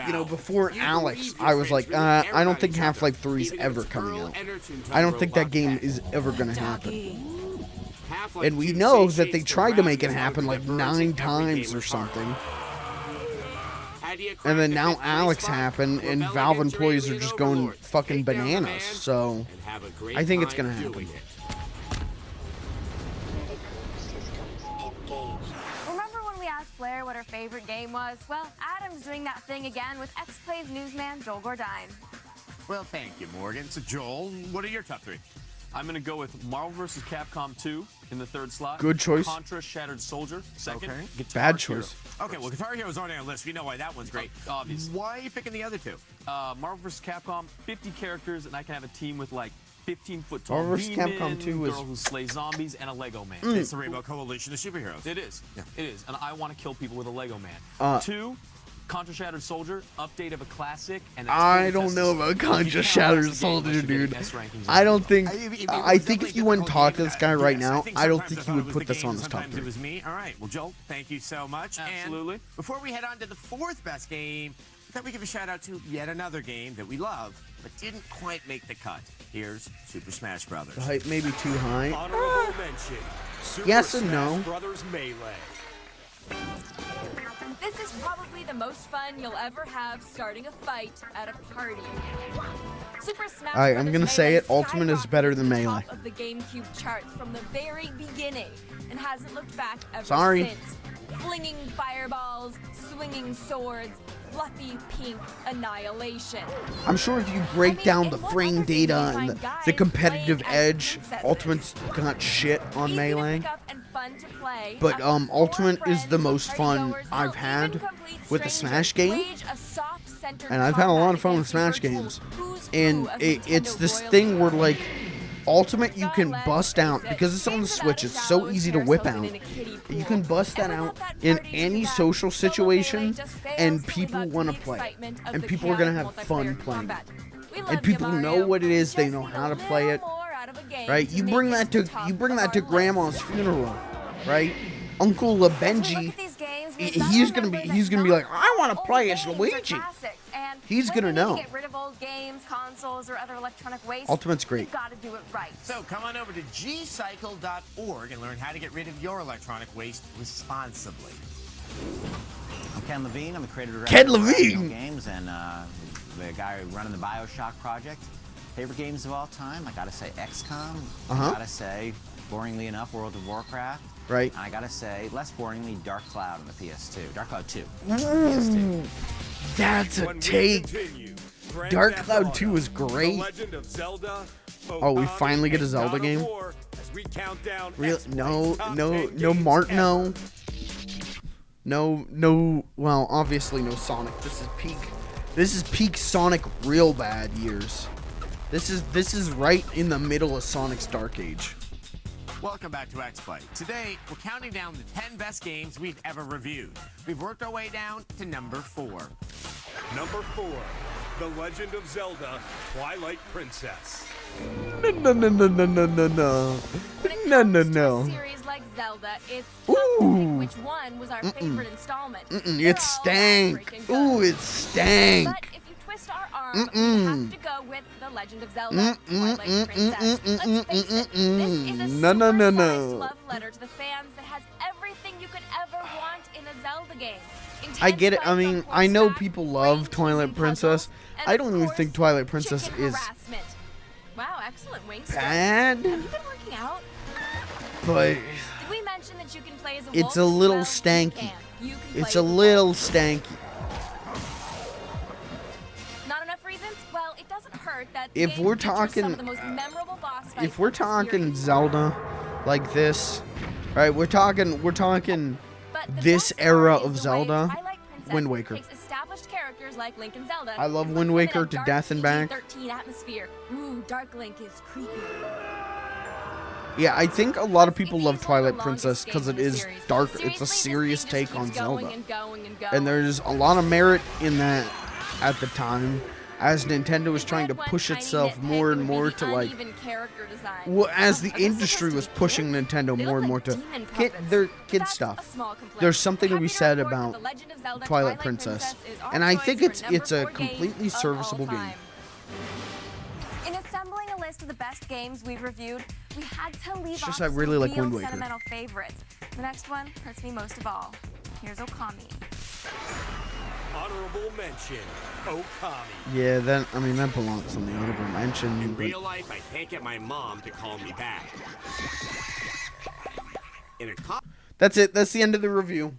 You know, before Alex, I was like, I don't think Half-Life 3 is ever coming out. I don't think that game is ever gonna happen. And we know that they tried to make it happen like 9 times or something. And then now Alex happened, and Valve employees are just going fucking bananas. So I think it's gonna happen. Remember when we asked Blair what her favorite game was? Well, Adam's doing that thing again with X-Play's newsman Joel Gordine. Well, thank you, Morgan. So, Joel, what are your top 3? I'm going to go with Marvel vs. Capcom 2 in the 3rd slot. Good choice. Contra Shattered Soldier, 2nd. Okay. Guitar Bad choice. Hero. Okay, well, Guitar Hero is on our list. We know why that one's great. Obviously. Why are you picking the other 2? Marvel vs. Capcom, 50 characters, and I can have a team with like 15-foot tall Marvel vs. demon, Capcom 2 is girl who slays zombies, and a Lego man. It's the Rainbow Coalition of Superheroes. It is. Yeah. It is. And I want to kill people with a Lego man. 2, Contra Shattered Soldier, update of a classic. And I don't know about Contra Shattered Soldier, dude. I don't think. I think if you went and talked to this guy right now, I don't think he would put this on his top 3. It was me. All right. Well, Joel, thank you so much. Absolutely. And before we head on to the 4th best game, I thought we'd give a shout out to yet another game that we love, but didn't quite make the cut. Here's Super Smash Brothers. The hype may be too high. Honorable mention. Super Yes and Smash no. Brothers Melee. This is probably the most fun you'll ever have starting a fight at a party. Super Smash Alright, I'm Brothers gonna say it. Melee Ultimate is better than skyrocketed to the Melee. top of the GameCube charts from the very beginning and hasn't looked back ever Sorry. since. Flinging fireballs, swinging swords, fluffy pink annihilation. I'm sure if you break down the frame data and the competitive edge, Ultimate's got shit on Melee. But Ultimate is the most fun I've had with a Smash game. And I've had a lot of fun with Smash games. And it's this thing where like Ultimate you can bust out because it's on the Switch, it's so easy to whip out. You can bust that out in any social situation and people want to play. And people are going to have fun playing it. And people know what it is, they know how to play it. Right? You bring that to grandma's funeral, right? Uncle Benji, he's gonna be like, I want to play as Luigi. He's gonna know. Get rid of old games, consoles, or other electronic waste. Ultimate's great. You've got to do it right. So come on over to gcycle.org and learn how to get rid of your electronic waste responsibly. I'm Ken Levine. I'm the creator Ken director of Levine. Games and the guy running the BioShock project. Favorite games of all time? I gotta say XCOM. I gotta say, boringly enough, World of Warcraft. Right. And I gotta say, less boringly, Dark Cloud on the PS2. Dark Cloud 2. Ooh, that's a take. Dark Cloud 2 is great. Oh, we finally get a Zelda game? Really? No, Martino. No, well, obviously no Sonic. This is peak Sonic real bad years. This is right in the middle of Sonic's Dark Age. Welcome back to X-Play. Today, we're counting down the 10 best games we've ever reviewed. We've worked our way down to number 4. Number 4, The Legend of Zelda: Twilight Princess. No. Series like Zelda, it's Ooh. tough to pick which one was our favorite installment. It stank. Ooh, it stank. But if you twist our arm, we have to go with The Legend of Zelda: Twilight Princess. Let's face it, this is a super-sized love letter to the fans that has everything you could ever want in a Zelda game. I get it. I mean, I know people love Twilight Princess. I don't even think Twilight Princess is Wow, excellent waist. bad. Have you been working out? But Did we mention that you can play as a it's wolf? a little Well, stanky. you can It's play a as little stanky. Not enough reasons? Well, it doesn't hurt that the If game we're features some talking, of the most memorable boss fights if we're of the talking series. Zelda like this, right? We're talking this era of Zelda, Wind Waker. Takes established characters like Link and Zelda. I love and Wind puts them Waker in a to dark death and back. PG-13 atmosphere. Ooh, Dark Link is creepy. Yeah, I think a lot of people love Twilight Princess because it is dark. It's a serious take on Zelda. And there's a lot of merit in that at the time, as Nintendo was trying to push itself more and more to like, well, as the industry was pushing Nintendo more and more to kid stuff. There's something to be said about Twilight Princess, and I think it's a completely serviceable game. In assembling a list of the best games we've reviewed, we had to leave off just I really some like real Wind Waker. sentimental favorites. The next one hurts me most of all. Here's Okami. Honorable mention, Okami. Yeah, that belongs on the honorable mention. In but- real life, I can't get my mom to call me back. In a That's it. That's the end of the review.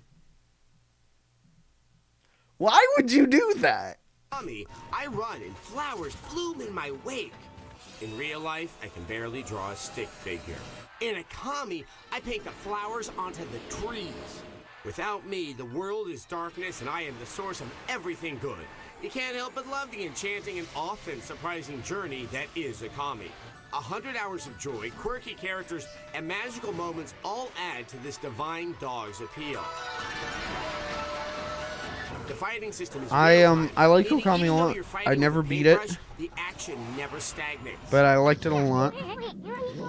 Why would you do that? Okami, I run and flowers bloom in my wake. In real life, I can barely draw a stick figure. In Okami, I paint the flowers onto the trees. Without me, the world is darkness and I am the source of everything good. You can't help but love the enchanting and often surprising journey that is Okami. 100 hours of joy, quirky characters, and magical moments all add to this divine dog's appeal. The fighting system is I like meaning Okami a even though lot. you're fighting I never with a beat it, paintbrush, the action never stagnates. but I liked it a lot.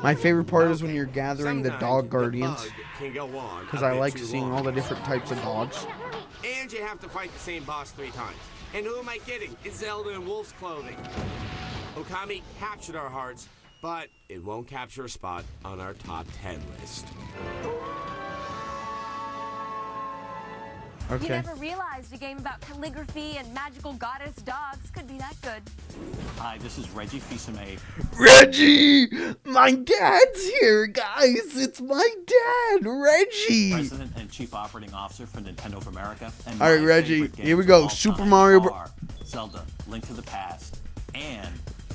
My favorite part is when you're gathering the dog guardians, Can go on because a I bit like too seeing long. all the different types of dogs. And you have to fight the same boss 3 times. And who am I kidding? It's Zelda in wolf's clothing. Okami captured our hearts, but it won't capture a spot on our top 10 list. You Okay. never realized a game about calligraphy and magical goddess dogs could be that good. Hi, this is Reggie Fils-Aimé. Reggie! My dad's here, guys! It's my dad, Reggie! President and Chief Operating Officer for Nintendo of America. And Alright, my Reggie, favorite here we games go. of all Super time Mario Bros. are Zelda, Link to the Past, and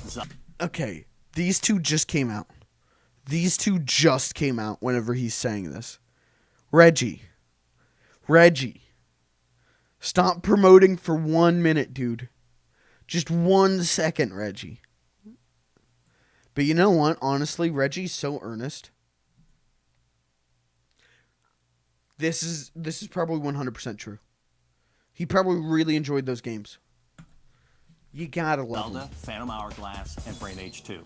Zelda. Okay, these two just came out. These two just came out whenever he's saying this. Reggie. Stop promoting for 1 minute, dude. Just 1 second, Reggie. But you know what? Honestly, Reggie's so earnest. This is probably 100% true. He probably really enjoyed those games. You gotta love Zelda, him. Phantom Hourglass, and Brain Age 2.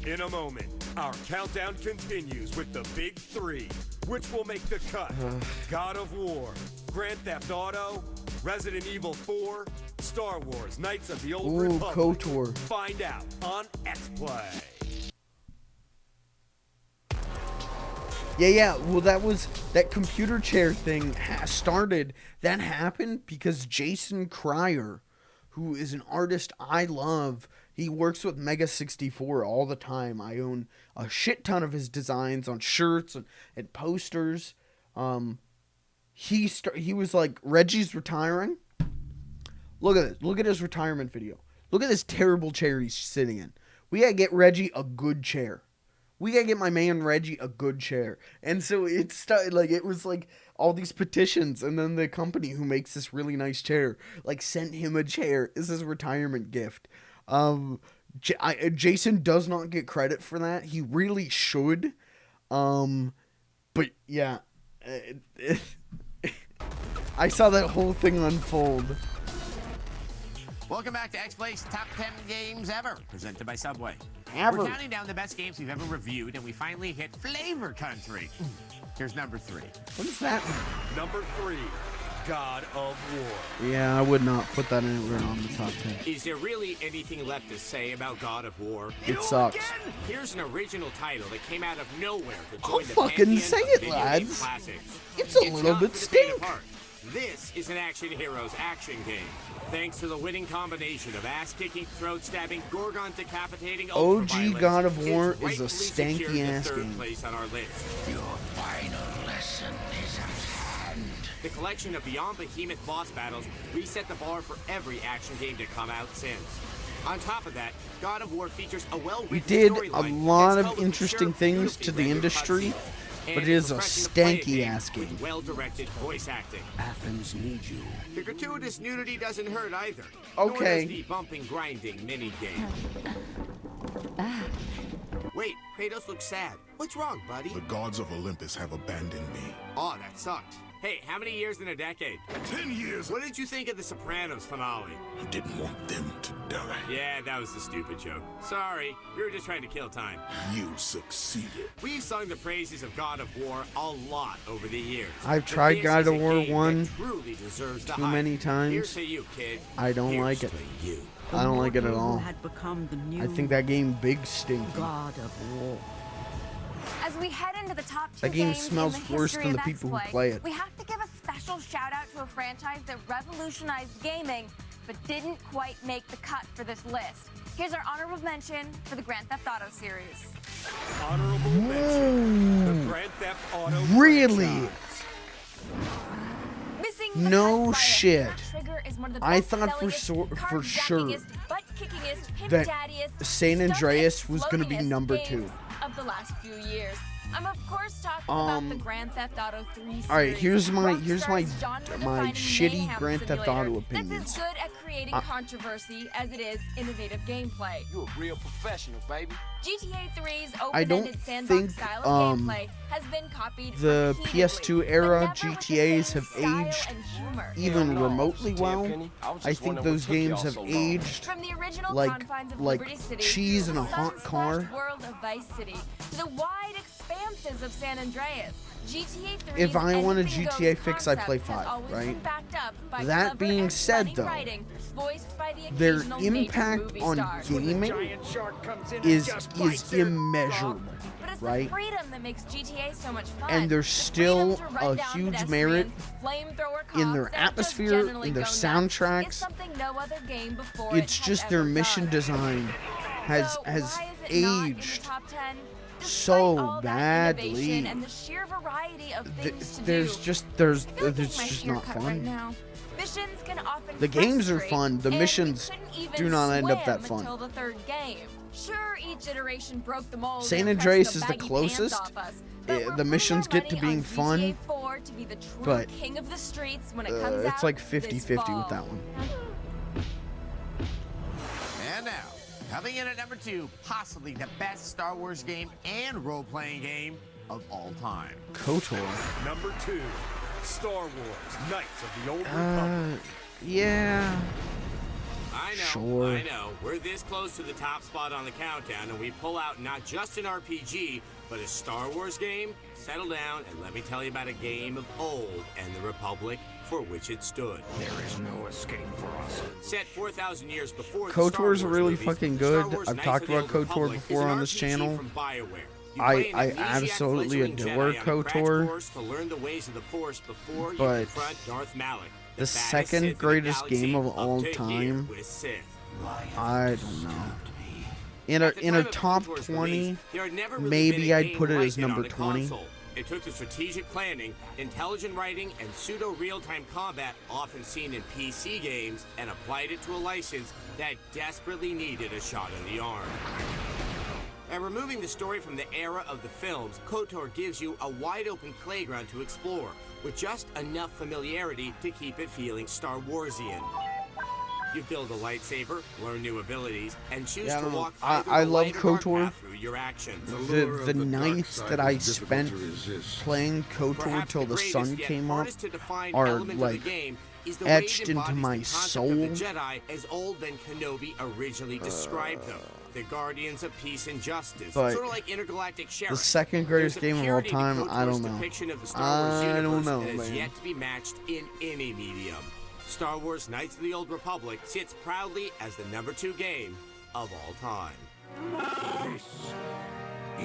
In a moment, our countdown continues with the big 3, which will make the cut. God of War, Grand Theft Auto, Resident Evil 4, Star Wars, Knights of the Old Ooh, Republic. KOTOR. Find out on XPlay. Yeah. Well, that computer chair thing started. That happened because Jason Schreier, who is an artist I love, he works with Mega 64 all the time. I own a shit ton of his designs on shirts and posters. He was like, Reggie's retiring. Look at this. Look at his retirement video. Look at this terrible chair he's sitting in. We gotta get Reggie a good chair. We gotta get my man Reggie a good chair. And so it started, like, it was like all these petitions, and then the company who makes this really nice chair like sent him a chair. This is a retirement gift. Jason does not get credit for that. He really should. But yeah, I saw that whole thing unfold. Welcome back to X-Play's Top 10 Games Ever, presented by Subway. Ever. We're counting down the best games we've ever reviewed, and we finally hit Flavor Country. Here's number 3. What is that? Number 3, God of War. Yeah, I would not put that anywhere on the top 10. Is there really anything left to say about God of War? It sucks. Here's an original title that came out of nowhere to Oh, join the fucking pantheon say of it, video game lads. classics. It's a little not bit for the faint of stink. heart. This is an Action Heroes action game. Thanks to the winning combination of ass-kicking, throat-stabbing, Gorgon-decapitating, OG ultra-violence, God of it's War is a rightfully secured the stanky-ass third game. place on our list. Your final lesson is at hand. The collection of Beyond Behemoth boss battles reset the bar for every action game to come out since. On top of that, God of War features a well-written We did a storyline lot that's of filled with interesting sure, things to beautifully the rendered industry, cutscenes, but and it is a refreshing to play a stanky-ass with game. well-directed voice acting. Athens needs you. The gratuitous nudity doesn't hurt either. Okay. Nor does the bumping, grinding mini-game. Wait, Kratos looks sad. What's wrong, buddy? The gods of Olympus have abandoned me. Oh, that sucked. Hey, how many years in a decade? 10 years. What did you think of the Sopranos finale? I didn't want them to die. Yeah, that was the stupid joke. Sorry, we were just trying to kill time. You succeeded. We've sung the praises of God of War a lot over the years. I've But tried this God is of a War game 1 that truly deserves the too hype. many times. Here's to you, kid. I don't Here's like it. to you. I don't like it at all. Had become the new I think that game big stinky. God of War. As we head into the top 2 That game games smells in the worse history than of the people who X-Play, play it. we have to give a special shout out to a franchise that revolutionized gaming, but didn't quite make the cut for this list. Here's our honorable mention for the Grand Theft Auto series. Honorable mention, the Grand Theft Auto Really? franchise. Missing No because by shit. Chrono Trigger is one of the I thought for best-sellingest, for sure card-jackingest, butt-kickingest, pimp that daddiest, San Andreas stuffingest, was gonna be floatingest number games 2. of the last few years. I'm of course talking about the Grand Theft Auto 3 series. All right, here's my Rockstar's genre-defining shitty mayhem Grand Theft simulator Auto opinions. That's as good at creating controversy as it is innovative gameplay. You're a real professional, baby. GTA 3's I don't open-ended sandbox think, style of gameplay has been copied the repeatedly, PS2 but era never with the GTAs same have style aged and humor. even remotely Damn, well. Penny. I was just I think wondering those what took y'all games have so long. aged From the original like confines of Liberty City cheese to in a the hot car. sun-splashed world of Vice City to the wide expanses of San Andreas. GTA 3's If I want a anything goes GTA fix, I'd concept play has 5, always right? been backed up by That clever being and said, funny though, writing, voiced by the their occasional major impact movie on stars. gaming is immeasurable, But it's right? the freedom that makes GTA so much fun. And there's The still freedom to run a down huge merit pedestrians, flamethrower in their cops, and just atmosphere, generally in their go nuts. soundtracks. It's something no other game before It's it has just their ever mission done. design has So has why is it not in the aged top 10? so All that badly. innovation and the sheer variety of things to There's do. just I feel like there's getting my just hair not cut right fun. now. Missions can often The games are frustrate, fun. The and we missions couldn't even do not end up that swim fun. Until the third game. Sure, each iteration broke the mold. San and Andreas pressed is the baggy pants closest. off us, but we're The missions putting our get to money being on fun, GTA 4 to be the true but king of the streets when it comes it's out like this 50-50 with fall. that one. And now, coming in at number 2, possibly the best Star Wars game and role-playing game of all time. KOTOR. Number 2, Star Wars: Knights of the Old Republic. Yeah. I know, Sure. I know. We're this close to the top spot on the countdown, and we pull out not just an RPG, but a Star Wars game. Settle down, and let me tell you about a game of old and the Republic for which it stood. There is no escape for us. Set 4,000 years before the KOTOR Star is Wars really movies, fucking Star good. Wars I've Knights talked of the about Old KOTOR Republic before is an on this RPG channel. from BioWare. You I play an amnesiac absolutely fledgling adore Jedi on a crash KOTOR, course to learn the ways of the Force before you but confront Darth Malak, the baddest Sith second in the greatest galaxy, game of up all to here time, with Sith. I don't know. In a top 20, There had never really maybe been a I'd game put it like as it on number a 20. console. It took the strategic planning, intelligent writing, and pseudo-real-time combat often seen in PC games and applied it to a license that desperately needed a shot in the arm. By removing the story from the era of the films, KOTOR gives you a wide-open playground to explore, with just enough familiarity to keep it feeling Star Warsian. You build a lightsaber, learn new abilities, and choose Yeah, I to don't know. walk I either love the light or dark KOTOR. path through your actions. The nights that I spent playing KOTOR Perhaps till the greatest sun yet came up hardest to define are element of like the game is the etched way it into embodies my the concept soul. of the Jedi as old than Kenobi originally described them. The guardians of peace and justice, But sort of like intergalactic sheriffs. the second greatest There's a game of all purity to time, Coach I Moore's don't know. depiction of the Star Wars I don't universe know, that has man. yet to be matched in any medium. Star Wars Knights of the Old Republic sits proudly as the #2 game of all time. This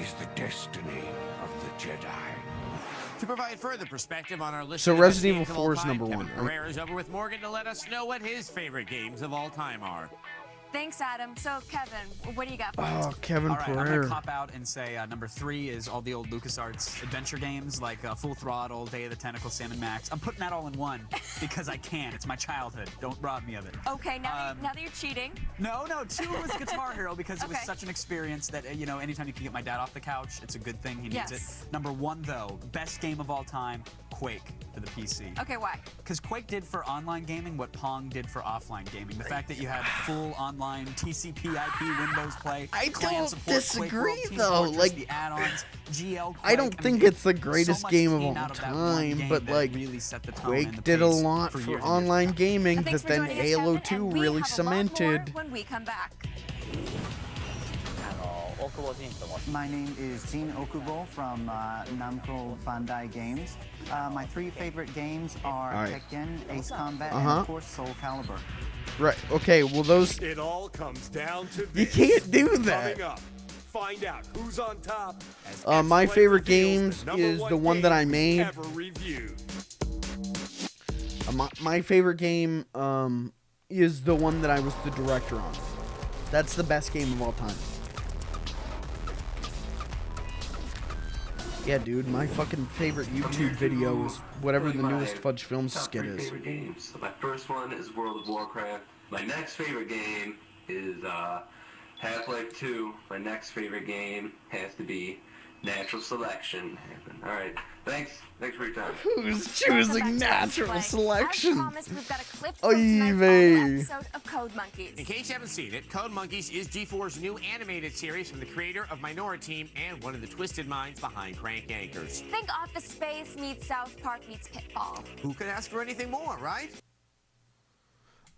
is the destiny of the Jedi. To provide further perspective on our list So of the best Resident Evil games of all 4 is time, number Kevin one, right? Pereira is over with Morgan to let us know what his favorite games of all time are. Thanks, Adam. So, Kevin, what do you got for Oh, us? Kevin All right, I'm Pereira. gonna cop out and say number 3 is all the old LucasArts adventure games like Full Throttle, Day of the Tentacle, Sam and Max. I'm putting that all in one because I can. It's my childhood. Don't rob me of it. Okay, now that you're cheating. No, 2 was Guitar Hero because it was Okay. such an experience that, anytime you can get my dad off the couch, it's a good thing. He needs Yes. it. Number 1, though, best game of all time, Quake for the PC. Okay, why? Because Quake did for online gaming what Pong did for offline gaming. The fact that you had full online TCP/IP Windows play. I clan don't support, Quake disagree, World, Team though, Fortress, like, the add-ons, GL. I don't Quake. think mean, it's the greatest so much game of came all out that one time, game but that like really set the tone and Quake the did a pace lot for for years and years. online gaming Thanks that for then joining us, Halo Kevin, 2 and we really have a lot more cemented. when we come back. My name is Jin Okubo from Namco Bandai Games. My 3 favorite games are All right. Tekken, Ace Combat, and Uh-huh. of course Soul Calibur. Right. Okay. Well, those. It all comes down to You this. can't do that. Coming up, find out who's on top. As My X-Play favorite reveals games the is #1 the one that I game made. Ever reviewed. My favorite game is the one that I was the director on. That's the best game of all time. Yeah, dude, my fucking favorite YouTube video is whatever the newest Fudge Films skit is. Favorite games. So my first one is World of Warcraft. My next favorite game is Half-Life 2. My next favorite game has to be Natural Selection. All right. Thanks for your time. Who's choosing natural selection? As promised, we've got a clip Oy from tonight's vey. all-new episode of Code Monkeys. In case you haven't seen it, Code Monkeys is G4's new animated series from the creator of Minority Team and one of the twisted minds behind Crank Anchors. Think Office Space meets South Park meets Pitfall. Who could ask for anything more, right?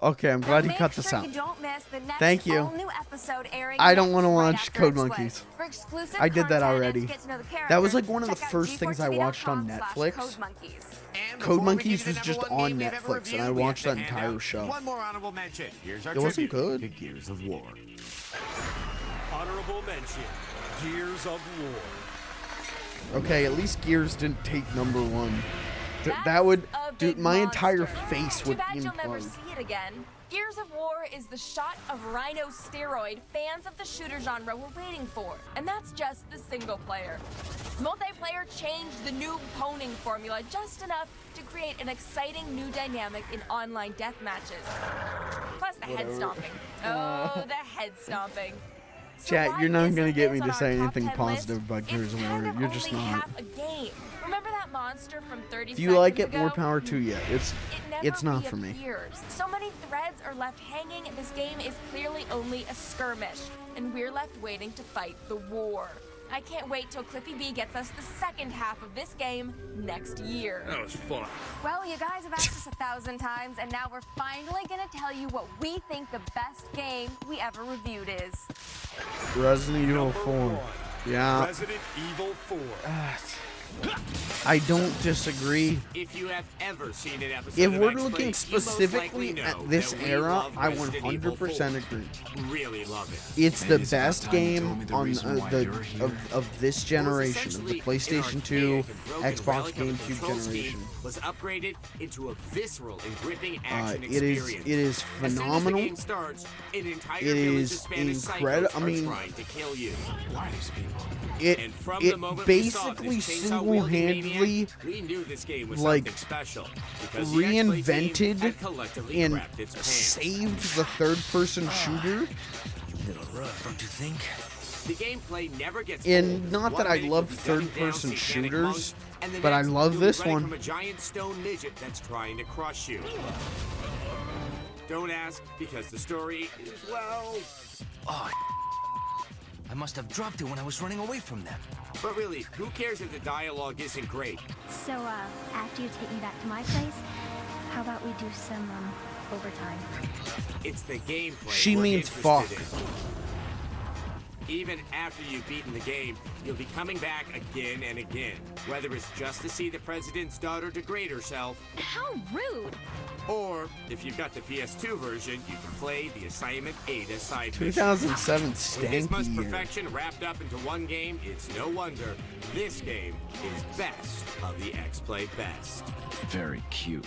Okay, I'm glad Now you cut make this sure out. You don't miss the next Thank you. all-new episode airing I don't next, want to right watch after Code X-Play. Monkeys. For exclusive I did that content and already. to get to know the That was characters, like one of the check out first things I watched on Netflix. GeForceTV.com/CodeMonkeys. And Code before we Monkeys get to was the just #1 on game we've ever Netflix, and reviewed, I we have watched to that hand entire out show. One more honorable mention. Here's our It wasn't tribute good. to Gears of War. Honorable mention: Gears of War. Okay, at least Gears didn't take #1. That's That would, a dude, big my entire monster. face Too would bad you'll never implode. see it again. Gears of War is the shot of Rhino steroid fans of the shooter genre were waiting for, and that's just the single player. Multiplayer changed the noob poning formula just enough to create an exciting new dynamic in online death matches. Plus the head Whatever. stomping. Oh, the head stomping. Chat, you're not gonna get me on to our say top anything 10 positive list, about Gears of it's War. kind of You're just only not. half a game. Remember that monster from 30 If you seconds like it, ago? more power to you. It's not for me. Reappears. So many threads are left hanging, and this game is clearly only a skirmish, and we're left waiting to fight the war. I can't wait till Cliffy B gets us the second half of this game next year. That was fun. Well, you guys have asked us 1,000 times, and now we're finally gonna tell you what we think the best game we ever reviewed is. Resident Evil 4. Yeah. Resident Evil 4. I don't disagree. If you have ever seen an episode If of we're X-Play, looking you most specifically likely know at this that we era, love I Resident Evil 100% 4. agree. Really love it. It's the best game on of this generation, of the PlayStation 2, Xbox, GameCube generation. Was upgraded into a visceral and gripping It action is experience. phenomenal. As soon as the game starts, an entire It village is of Spanish incredible. psychos I mean, are trying to kill you. Why these people? It From the moment we saw basically this chainsaw-wielding single-handedly maniac, we knew this game was like something special because the X-Play team reinvented had collectively and crapped its pants. saved the third-person shooter. Little rough, don't you think? The gameplay never gets And old. not that 1 I minute love you'll be gunning down third-person satanic shooters, monks, and the but I next love you'll be this running one. From a giant stone midget that's trying to crush you. Don't ask, because the story is, well... Oh, I must have dropped it when I was running away from them. But really, who cares if the dialogue isn't great? So, after you take me back to my place, How about we do some overtime? It's the gameplay. She we're means interested fuck. in. Even after you've beaten the game, you'll be coming back again and again. Whether it's just to see the president's daughter degrade herself. How rude! Or, if you've got the PS2 version, you can play the Assignment Ada side mission. 2007 With this much stanky year. perfection wrapped up into one game, it's no wonder this game is best of the X-Play best. Very cute.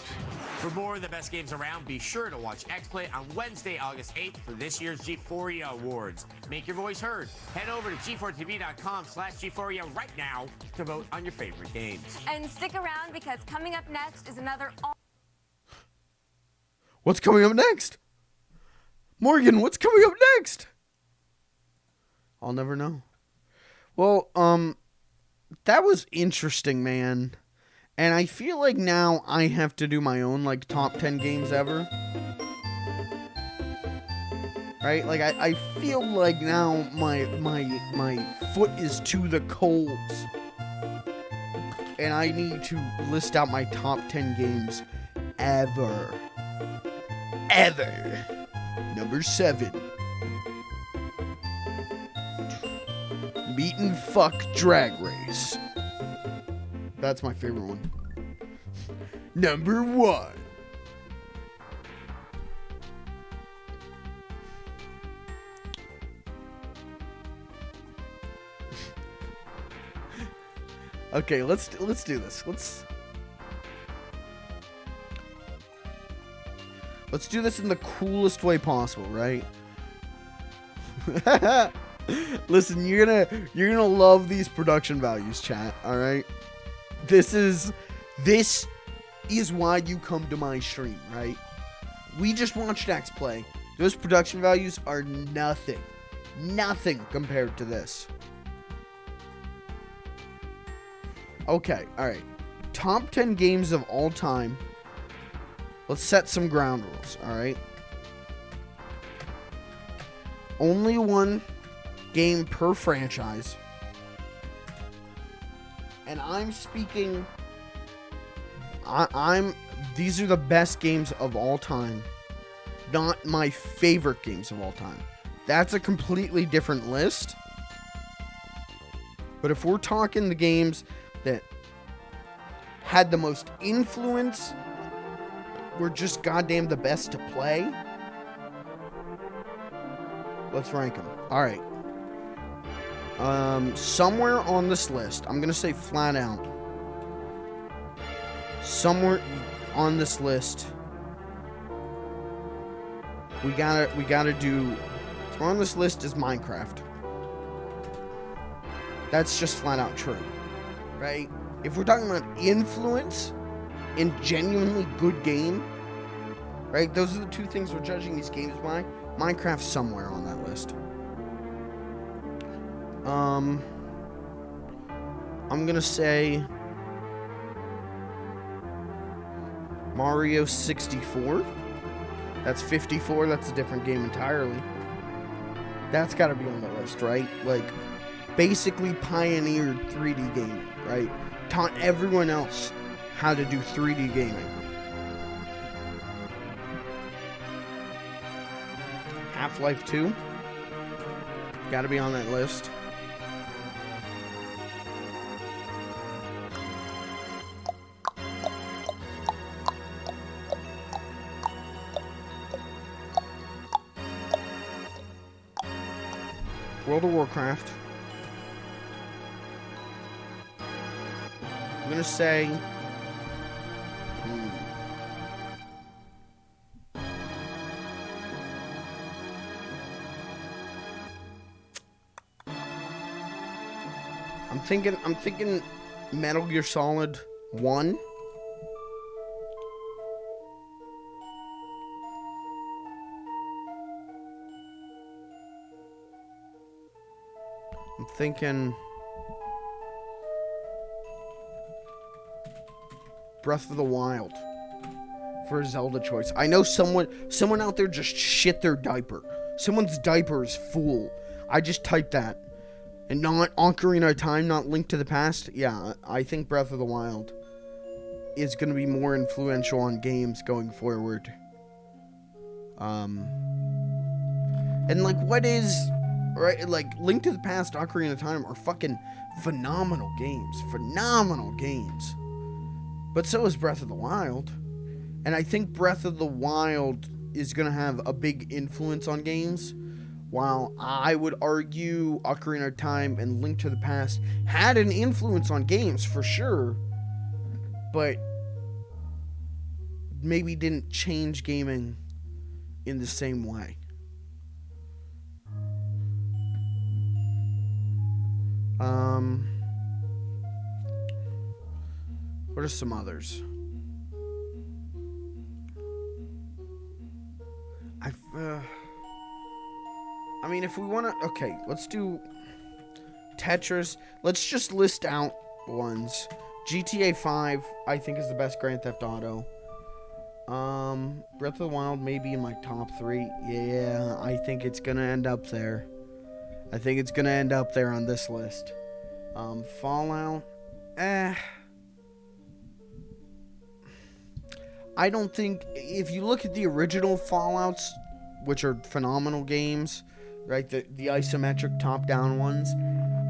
For more of the best games around, be sure to watch X-Play on Wednesday, August 8th for this year's G4EA Awards. Make your voice heard. Head over to g4tv.com/G4EA right now to vote on your favorite games. And stick around because coming up next is another What's coming up next? Morgan, what's coming up next? I'll never know. Well, that was interesting, man. And I feel like now I have to do my own, like, top 10 games ever. Right? Like, I feel like now my foot is to the coals. And I need to list out my top 10 games ever. Ever. Number 7. Meat and Fuck Drag Race. That's my favorite one. Number 1. Okay, let's do this. Let's do this in the coolest way possible, right? Listen, you're gonna love these production values, chat, all right? This is why you come to my stream, right? We just watched X play. Those production values are nothing compared to this. Okay, all right. Top 10 games of all time. Let's set some ground rules, all right? Only one game per franchise. And I'm speaking... These are the best games of all time. Not my favorite games of all time. That's a completely different list. But if we're talking the games that had the most influence, were just goddamn the best to play, let's rank them. Alright. Somewhere on this list, I'm gonna say flat out, somewhere on this list, we gotta do, somewhere on this list is Minecraft. That's just flat out true, right? If we're talking about influence and genuinely good game, right? Those are the two things we're judging these games by. Minecraft's somewhere on that list. I'm gonna say Mario 64. That's 54. That's a different game entirely. That's got to be on the list, right? Like, basically pioneered 3D gaming, right? Taught everyone else how to do 3D gaming. Half-Life 2. Got to be on that list. World of Warcraft. I'm gonna say... I'm thinking Metal Gear Solid 1. I'm thinking Breath of the Wild for a Zelda choice. I know someone out there just shit their diaper. Someone's diaper is full. I just typed that. And not Ocarina of Time, not Link to the Past. Yeah, I think Breath of the Wild is going to be more influential on games going forward. And like, what is, right? Like, Link to the Past, Ocarina of Time are fucking phenomenal games. Phenomenal games. But so is Breath of the Wild. And I think Breath of the Wild is going to have a big influence on games, while I would argue Ocarina of Time and Link to the Past had an influence on games for sure, but maybe didn't change gaming in the same way. What are some others? I mean, if we want to... Okay, let's do Tetris. Let's just list out ones. GTA 5, I think, is the best Grand Theft Auto. Breath of the Wild may be in my top 3. Yeah, I think it's going to end up there. I think it's going to end up there on this list. Fallout. I don't think... If you look at the original Fallouts, which are phenomenal games, right? The isometric top-down ones,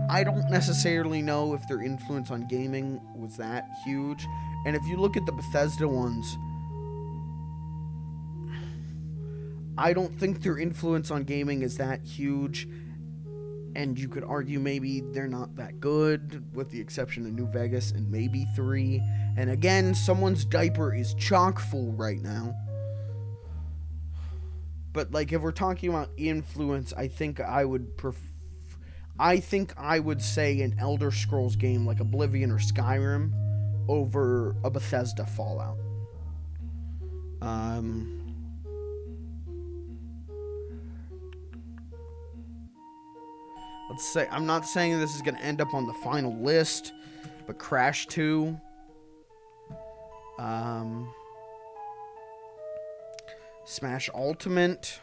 I don't necessarily know if their influence on gaming was that huge. And if you look at the Bethesda ones, I don't think their influence on gaming is that huge. And you could argue maybe they're not that good, with the exception of New Vegas and maybe 3. And again, someone's diaper is chock full right now. But like, if we're talking about influence, I think I would say an Elder Scrolls game like Oblivion or Skyrim over a Bethesda Fallout. Let's say, I'm not saying this is going to end up on the final list, but Crash 2. Smash Ultimate.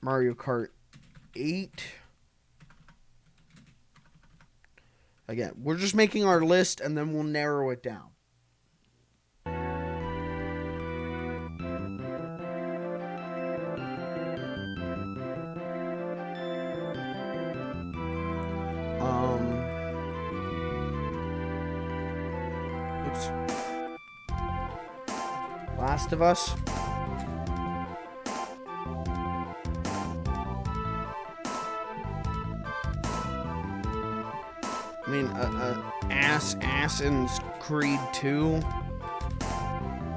Mario Kart 8. Again, we're just making our list and then we'll narrow it down. Last of Us. I mean, Assassin's Creed 2.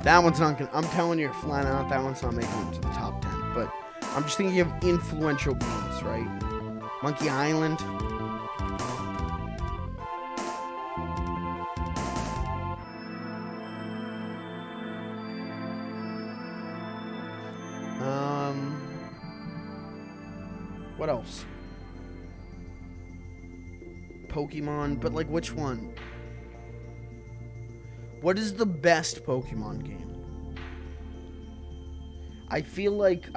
That one's not gonna... I'm telling you flat out, that one's not making it to the top 10. But I'm just thinking of influential games, right? Monkey Island. What else? Pokemon, but like which one? What is the best Pokemon game? I feel like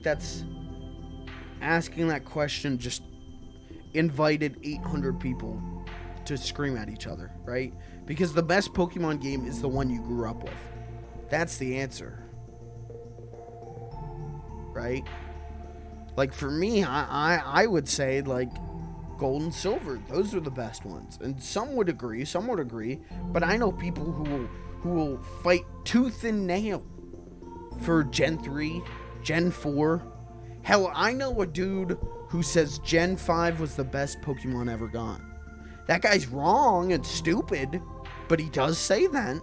that's asking that question just invited 800 people to scream at each other, right? Because the best Pokemon game is the one you grew up with. That's the answer. Right? Like, for me, I would say, like, Gold and Silver. Those are the best ones. And some would agree. But I know people who will fight tooth and nail for Gen 3, Gen 4. Hell, I know a dude who says Gen 5 was the best Pokemon ever got. That guy's wrong and stupid, but he does say that.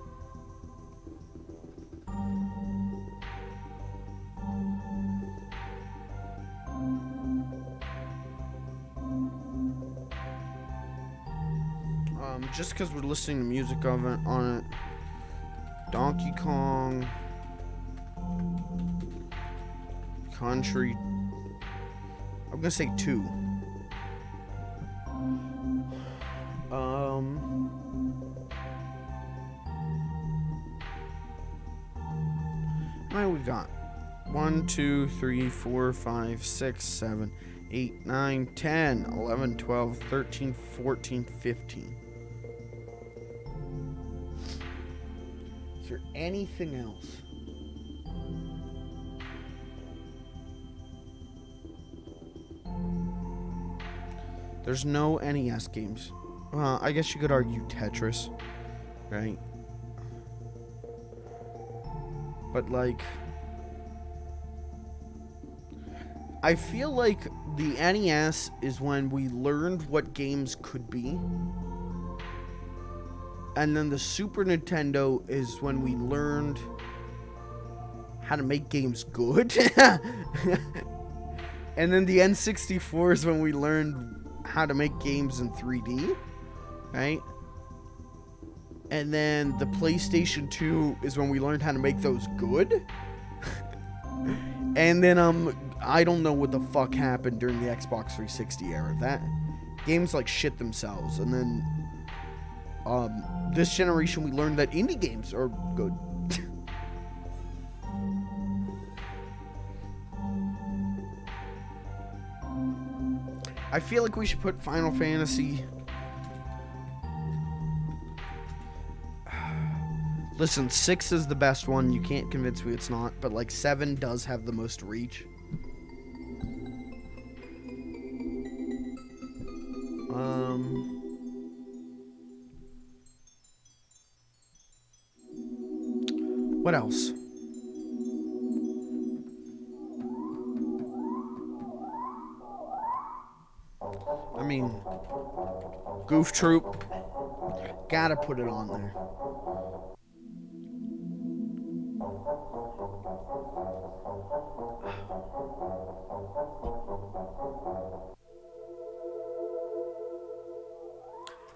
Just because we're listening to music on it. Donkey Kong. Country. I'm gonna say 2. What we got? 1, 2, 3, 4, 5, 6, 7, 8, 9, 10, 11, 12, 13, 14, 15. Is there anything else? There's no NES games. I guess you could argue Tetris, right? But like, I feel like the NES is when we learned what games could be. And then the Super Nintendo is when we learned how to make games good. And then the N64 is when we learned how to make games in 3D, right? And then the PlayStation 2 is when we learned how to make those good. And then I don't know what the fuck happened during the Xbox 360 era. That games like shit themselves. And then this generation we learned that indie games are good. I feel like we should put Final Fantasy. Listen, 6 is the best one. You can't convince me it's not. But like 7 does have the most reach. What else? I mean, Goof Troop. Gotta put it on there.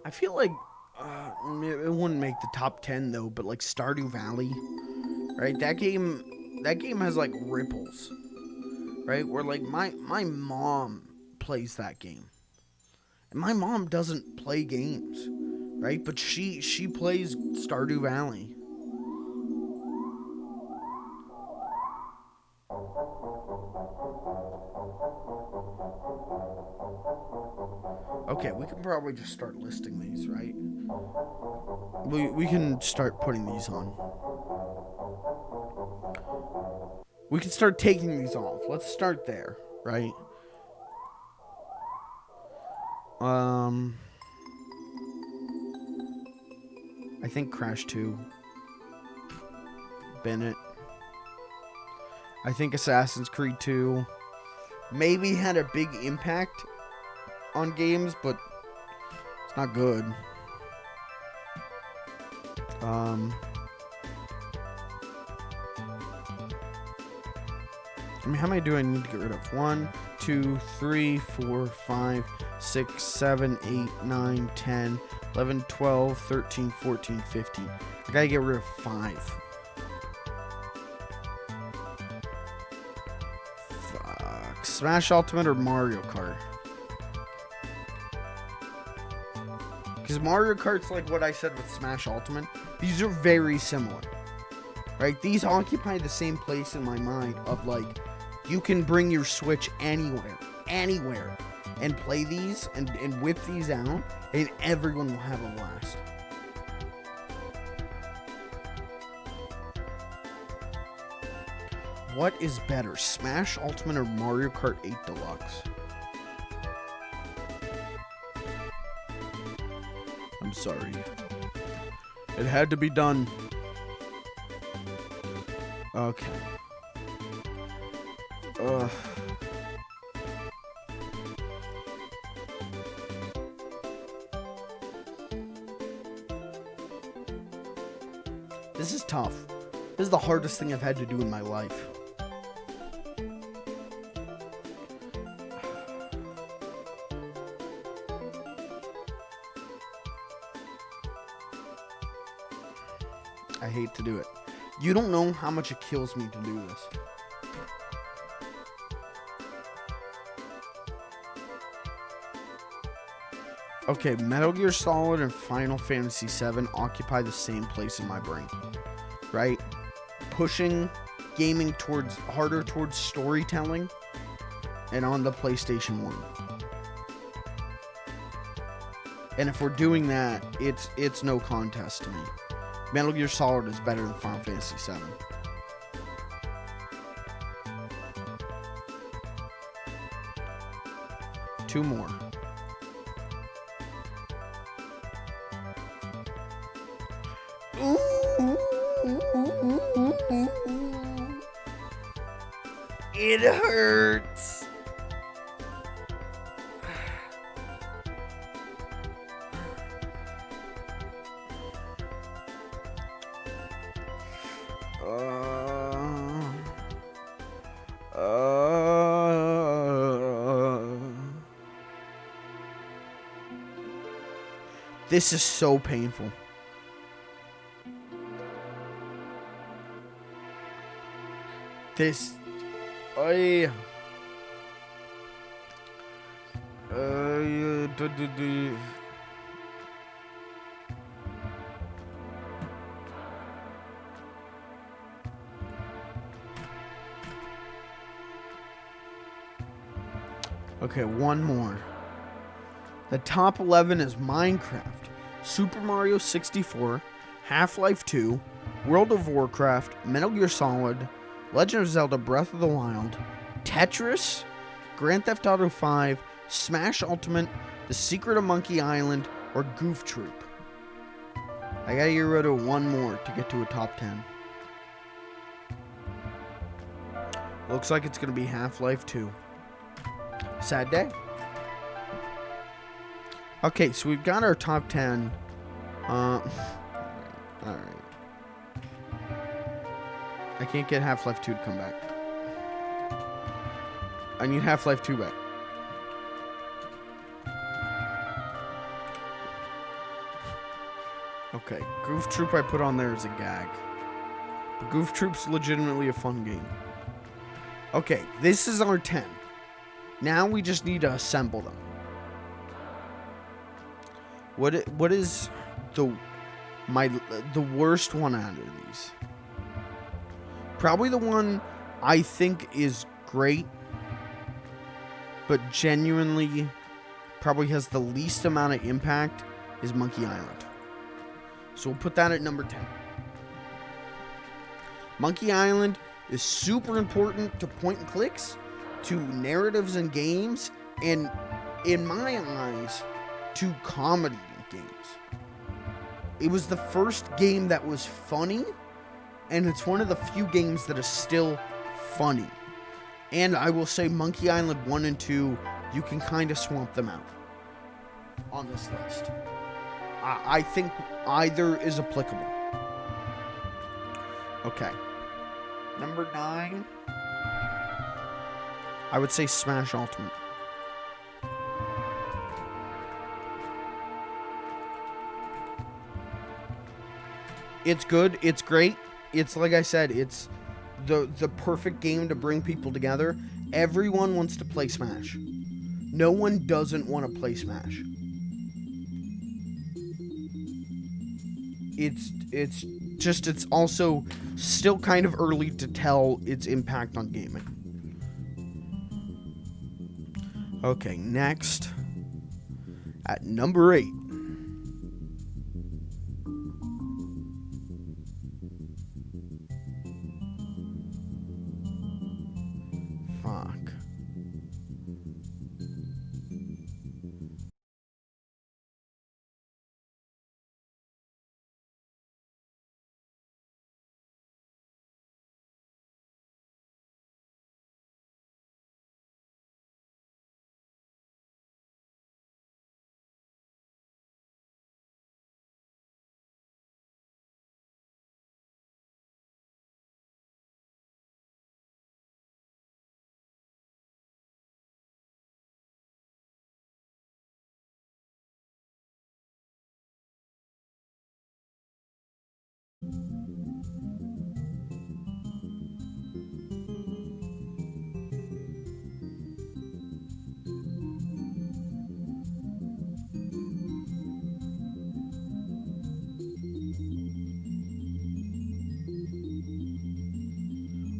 I feel like it wouldn't make the top 10 though, but like Stardew Valley, right? That game has like ripples, right? Where like my mom plays that game, and my mom doesn't play games, right? But she plays Stardew Valley. Okay, we can probably just start listing these, right? We can start putting these on. We can start taking these off. Let's start there, right? I think Crash 2. Bennett. I think Assassin's Creed 2 maybe had a big impact on games, but it's not good. I mean, how many do I need to get rid of? 1, 2, 3, 4, 5, 6, 7, 8, 9, 10, 11, 12, 13, 14, 15. I gotta get rid of 5. Fuck. Smash Ultimate or Mario Kart? Because Mario Kart's like what I said with Smash Ultimate. These are very similar, right? These occupy the same place in my mind of like, you can bring your Switch anywhere, and play these and whip these out, and everyone will have a blast. What is better, Smash Ultimate or Mario Kart 8 Deluxe? I'm sorry. It had to be done. Okay. This is tough. This is the hardest thing I've had to do in my life. I hate to do it. You don't know how much it kills me to do this. Okay, Metal Gear Solid and Final Fantasy VII occupy the same place in my brain, right? Pushing gaming harder towards storytelling, and on the PlayStation 1. And if we're doing that, it's no contest to me. Metal Gear Solid is better than Final Fantasy VII. Two more. It hurts. This is so painful. This, Okay, one more. The top 11 is Minecraft, Super Mario 64, Half-Life 2, World of Warcraft, Metal Gear Solid, Legend of Zelda Breath of the Wild, Tetris, Grand Theft Auto 5, Smash Ultimate, The Secret of Monkey Island, or Goof Troop. I gotta get rid of one more to get to a top 10. Looks like it's gonna be Half-Life 2. Sad day. Okay, so we've got our top 10. Alright. I can't get Half-Life 2 to come back. I need Half-Life 2 back. Okay, Goof Troop I put on there as a gag. But Goof Troop's legitimately a fun game. Okay, this is our 10. Now we just need to assemble them. What is the worst one out of these? Probably the one I think is great, but genuinely probably has the least amount of impact is Monkey Island. So we'll put that at number 10. Monkey Island is super important to point and clicks, to narratives and games, and in my eyes, to comedy games. It was the first game that was funny, and it's one of the few games that is still funny. And I will say Monkey Island 1 and 2, you can kind of swamp them out on this list. I think either is applicable. Okay. Number 9, I would say Smash Ultimate. It's good. It's great. It's like I said, it's the perfect game to bring people together. Everyone wants to play Smash. No one doesn't want to play Smash. It's also still kind of early to tell its impact on gaming. Okay, next at number 8. Fuck.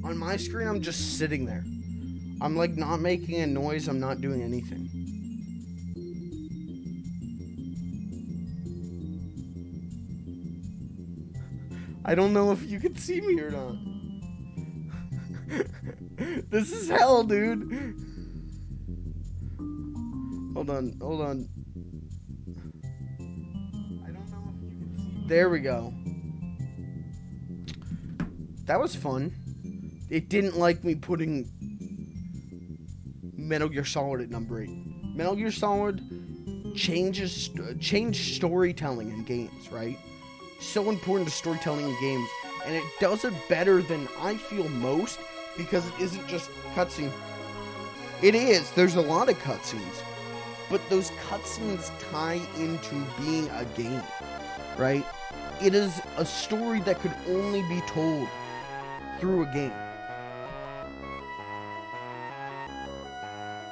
On my screen, I'm just sitting there. I'm like not making a noise. I'm not doing anything. I don't know if you can see me or not. This is hell, dude. Hold on. I don't know if you can see me. There we go. That was fun. It didn't like me putting Metal Gear Solid at number 8. Metal Gear Solid changed storytelling in games, right? So important to storytelling in games, and it does it better than I feel most because it isn't just cutscene. It is. There's a lot of cutscenes, but those cutscenes tie into being a game, right? It is a story that could only be told through a game.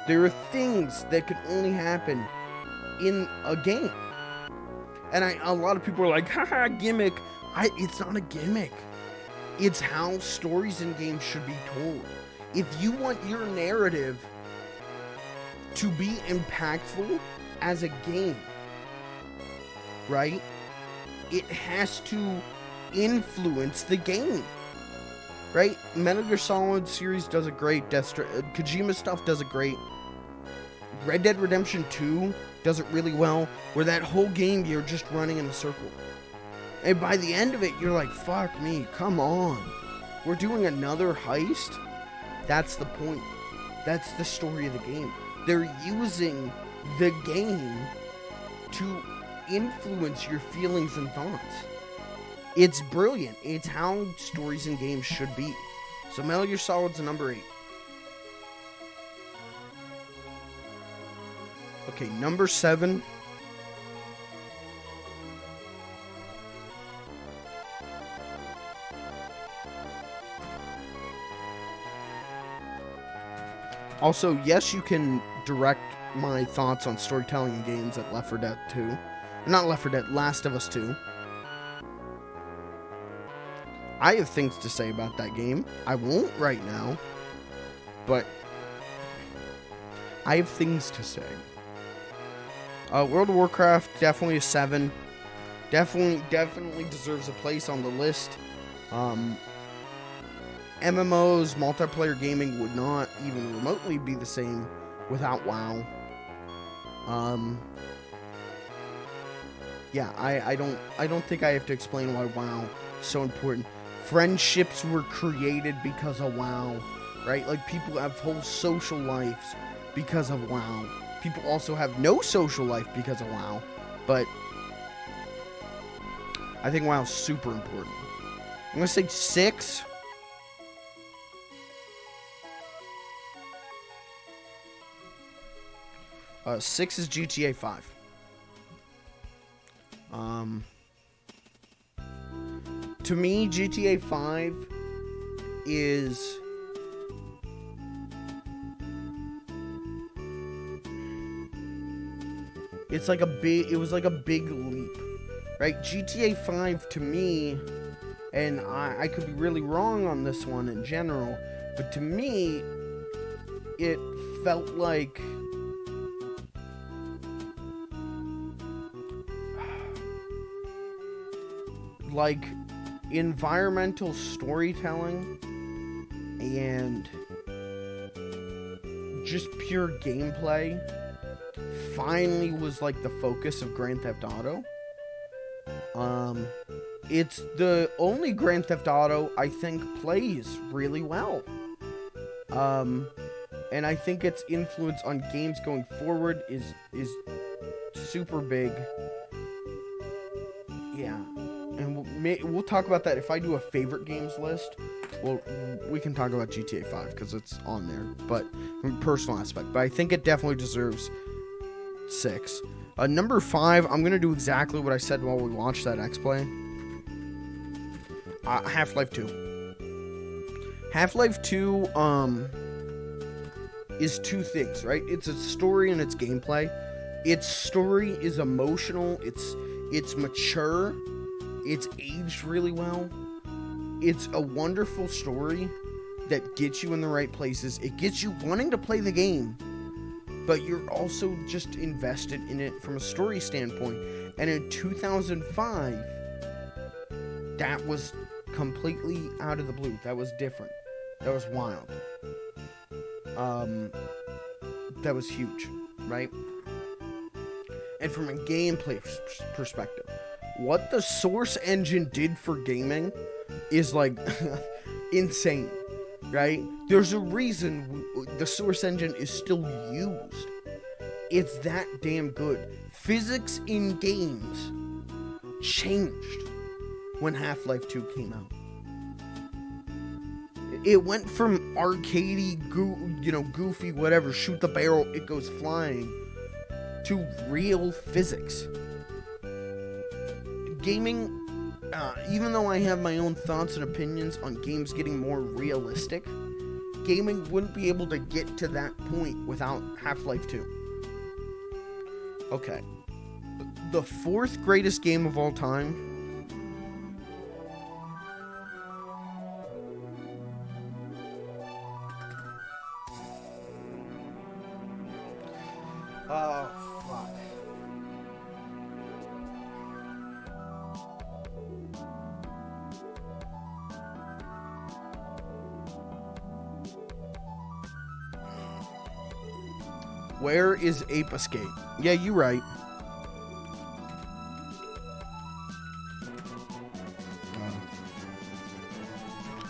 There are things that can only happen in a game. And a lot of people are like, haha, gimmick. It's not a gimmick. It's how stories in games should be told. If you want your narrative to be impactful as a game, right? It has to influence the game, right? Metal Gear Solid series does it great. Kojima stuff does it great. Red Dead Redemption 2 does it really well, where that whole game you're just running in a circle. And by the end of it, you're like, fuck me, come on. We're doing another heist? That's the point. That's the story of the game. They're using the game to influence your feelings and thoughts. It's brilliant. It's how stories in games should be. So Metal Gear Solid's number 8. Okay, number 7. Also, yes, you can direct my thoughts on storytelling in games at Left 4 Dead 2. Not Left 4 Dead, Last of Us 2. I have things to say about that game. I won't right now, but I have things to say. World of Warcraft, definitely a 7. Definitely deserves a place on the list. MMOs, multiplayer gaming would not even remotely be the same without WoW. Yeah, I don't think I have to explain why WoW is so important. Friendships were created because of WoW, right? Like, people have whole social lives because of WoW. People also have no social life because of WoW, but I think WoW is super important. I'm gonna say 6. Six is GTA 5. To me, GTA 5 is it was like a big leap, right? GTA 5 to me, and I could be really wrong on this one in general, but to me, it felt like environmental storytelling and just pure gameplay finally was like the focus of Grand Theft Auto. It's the only Grand Theft Auto I think plays really well. And I think its influence on games going forward is super big. Yeah. And we'll talk about that if I do a favorite games list. Well, we can talk about GTA 5 because it's on there, but from a personal aspect. But I think it definitely deserves 6. Number 5, I'm gonna do exactly what I said while we launched that X-Play. Half-Life 2. Half-Life 2 is two things, right? It's a story and it's gameplay. Its story is emotional. It's mature. It's aged really well. It's a wonderful story that gets you in the right places. It gets you wanting to play the game, but you're also just invested in it from a story standpoint. And in 2005, that was completely out of the blue. That was different. That was wild. That was huge, right? And from a gameplay perspective, what the Source engine did for gaming is like insane, right? There's a reason the Source engine is still used. It's that damn good. Physics in games changed when Half-Life 2 came out. It went from arcadey, goofy, whatever, shoot the barrel, it goes flying, to real physics. Gaming, even though I have my own thoughts and opinions on games getting more realistic, gaming wouldn't be able to get to that point without Half-Life 2. Okay. The fourth greatest game of all time. Oh, fuck. Where is Ape Escape? Yeah, you're right.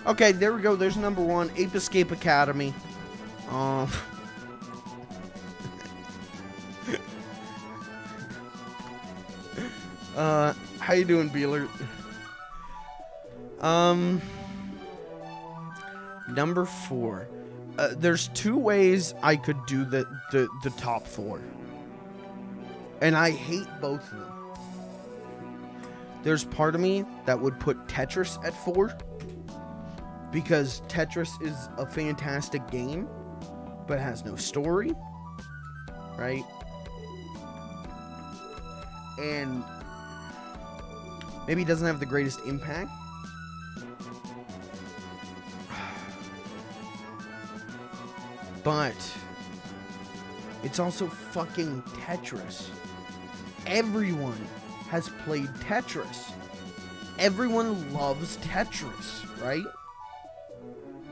Okay, there we go. There's number one, Ape Escape Academy. How you doing, Beeler? Number 4. There's two ways I could do the top 4. And I hate both of them. There's part of me that would put Tetris at 4. Because Tetris is a fantastic game, but has no story, right? And maybe it doesn't have the greatest impact. But it's also fucking Tetris. Everyone has played Tetris. Everyone loves Tetris, right?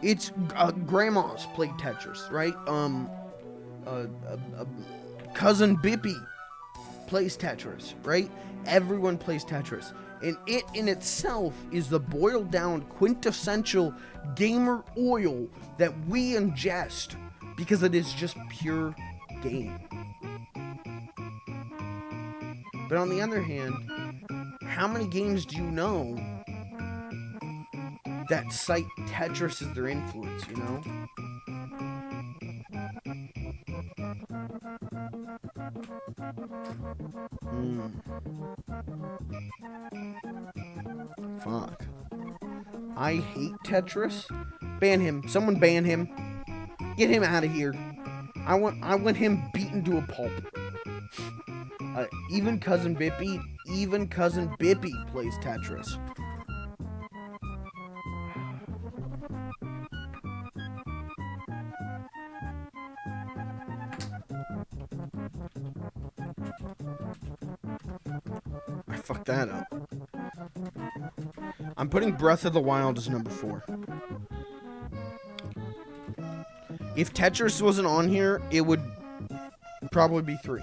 It's grandma's played Tetris, right? Cousin Bippy plays Tetris, right? Everyone plays Tetris. And it in itself is the boiled down quintessential gamer oil that we ingest because it is just pure game. But on the other hand, how many games do you know that cite Tetris as their influence, you know? Fuck. I hate Tetris. Ban him. Someone ban him. Get him out of here. I want him beaten to a pulp. Even Cousin Bippy plays Tetris. I fucked that up. I'm putting Breath of the Wild as number 4. If Tetris wasn't on here, it would probably be 3.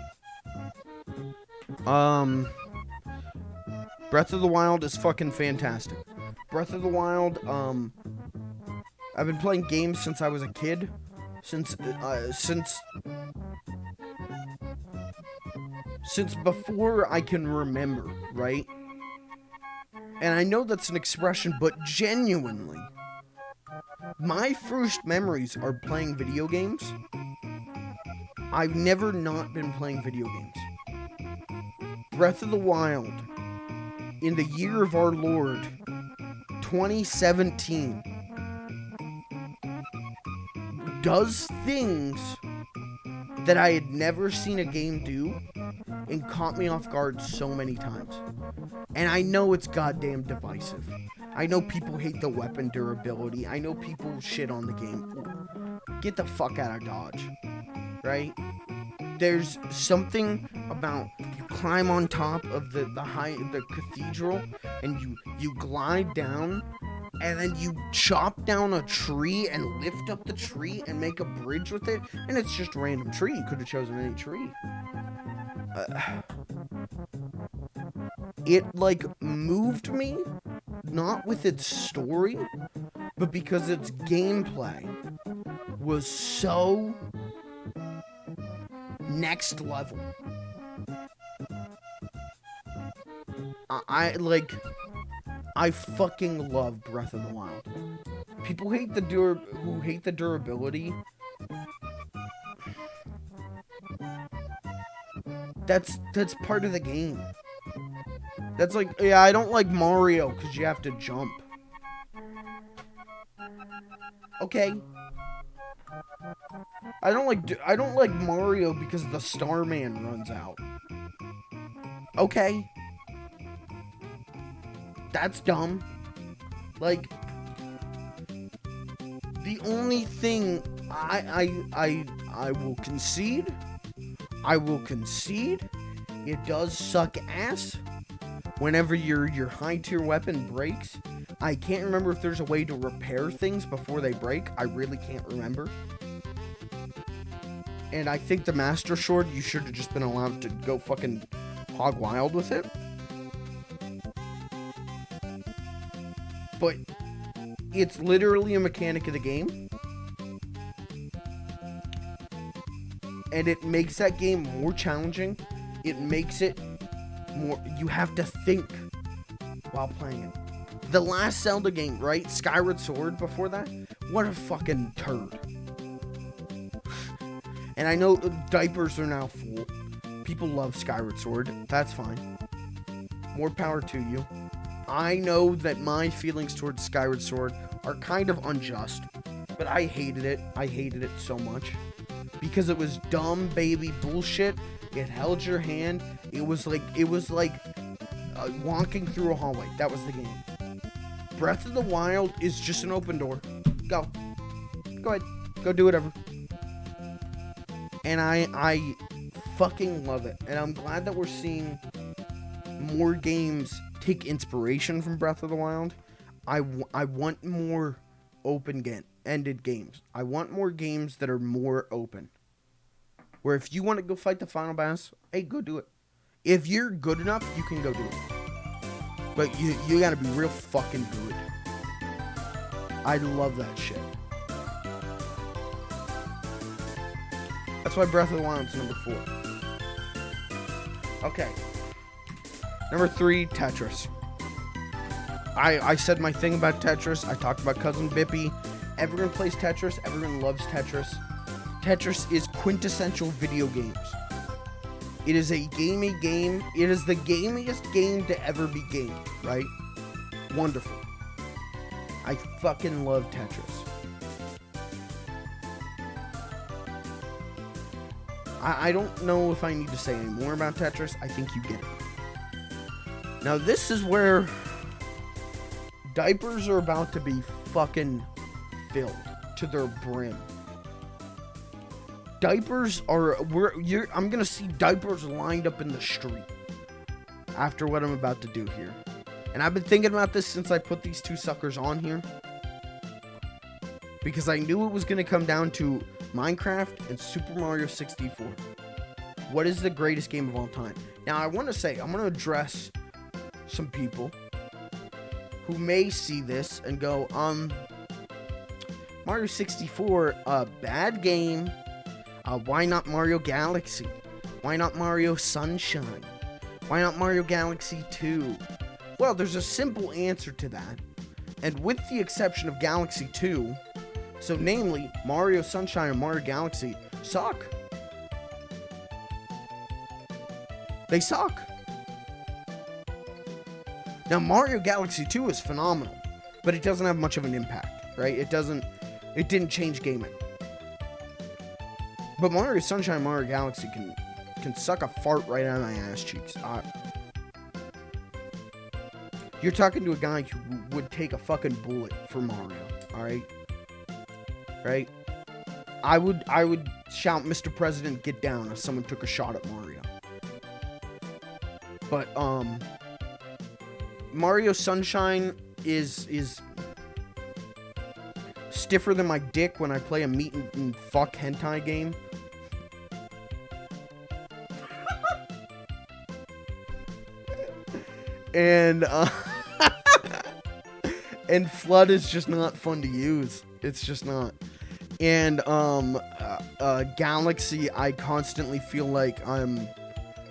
Breath of the Wild is fucking fantastic. Breath of the Wild, I've been playing games since I was a kid. Since before I can remember, right? And I know that's an expression, but genuinely, my first memories are playing video games. I've never not been playing video games. Breath of the Wild, in the year of our Lord, 2017, does things that I had never seen a game do and caught me off guard so many times. And I know it's goddamn divisive. I know people hate the weapon durability. I know people shit on the game. Get the fuck out of Dodge. Right? There's something about you climb on top of the cathedral and you glide down and then you chop down a tree and lift up the tree and make a bridge with it, and it's just a random tree. You could have chosen any tree. It, like, moved me, not with its story, but because its gameplay was so next level. I fucking love Breath of the Wild. People who hate the durability. That's part of the game. That's like, yeah, I don't like Mario because you have to jump. Okay. I don't like Mario because the Starman runs out. Okay. That's dumb. Like, the only thing I will concede, it does suck ass whenever your high tier weapon breaks. I can't remember if there's a way to repair things before they break. I really can't remember. And I think the Master Sword, you should have just been allowed to go fucking hog wild with it. But it's literally a mechanic of the game. And it makes that game more challenging. It makes it more... You have to think while playing it. The last Zelda game, right? Skyward Sword before that? What a fucking turd. And I know diapers are now full. People love Skyward Sword. That's fine. More power to you. I know that my feelings towards Skyward Sword are kind of unjust, but I hated it. I hated it so much because it was dumb baby bullshit. It held your hand. It was like walking through a hallway. That was the game. Breath of the Wild is just an open door. Go ahead. Go do whatever. And I fucking love it. And I'm glad that we're seeing more games take inspiration from Breath of the Wild. I want more open-ended games. I want more games that are more open. Where if you want to go fight the final boss, hey, go do it. If you're good enough, you can go do it. But you gotta be real fucking good. I love that shit. That's why Breath of the Wild is number 4. Okay. Number 3, Tetris. I said my thing about Tetris. I talked about Cousin Bippy. Everyone plays Tetris. Everyone loves Tetris. Tetris is quintessential video games. It is a gamey game. It is the gamiest game to ever be gamed, right? Wonderful. I fucking love Tetris. I don't know if I need to say any more about Tetris. I think you get it. Now, this is where diapers are about to be fucking filled to their brim. Diapers are... I'm going to see diapers lined up in the street after what I'm about to do here. And I've been thinking about this since I put these two suckers on here. Because I knew it was going to come down to Minecraft and Super Mario 64. What is the greatest game of all time? Now, I want to say, I'm going to address some people who may see this and go, Mario 64, a bad game. Why not Mario Galaxy? Why not Mario Sunshine? Why not Mario Galaxy 2? Well, there's a simple answer to that. And with the exception of Galaxy 2, so namely, Mario Sunshine and Mario Galaxy suck. They suck. Now, Mario Galaxy 2 is phenomenal, but it doesn't have much of an impact, right? It didn't change gaming. But Mario Sunshine and Mario Galaxy can suck a fart right out of my ass cheeks. You're talking to a guy who would take a fucking bullet for Mario, alright? Right? I would shout, Mr. President, get down if someone took a shot at Mario. But, Mario Sunshine is stiffer than my dick when I play a meat and fuck hentai game. And and Flood is just not fun to use. It's just not. And Galaxy, I constantly feel like I'm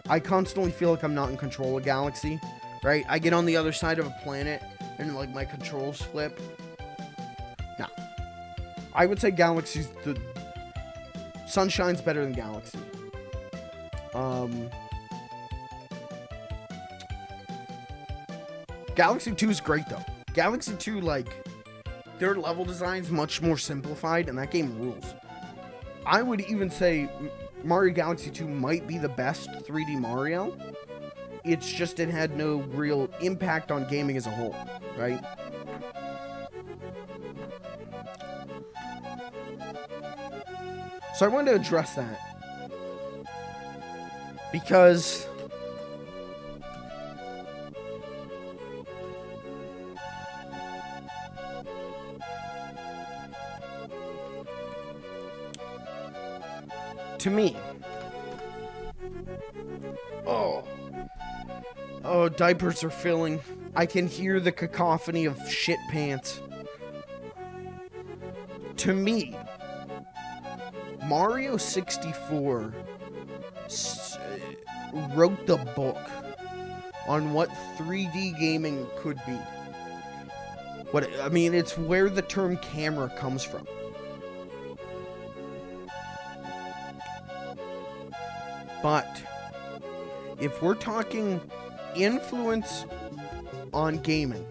not in control of Galaxy, right? I get on the other side of a planet and like my controls flip. No. I would say Galaxy's Sunshine's better than Galaxy. Galaxy 2 is great though. Galaxy 2, like, their level design's much more simplified, and that game rules. I would even say Mario Galaxy 2 might be the best 3D Mario. It's just it had no real impact on gaming as a whole, right? So I wanted to address that. Because to me, oh, diapers are filling. I can hear the cacophony of shit pants. To me, Mario 64 wrote the book on what 3D gaming could be. It's where the term camera comes from. But if we're talking influence on gaming,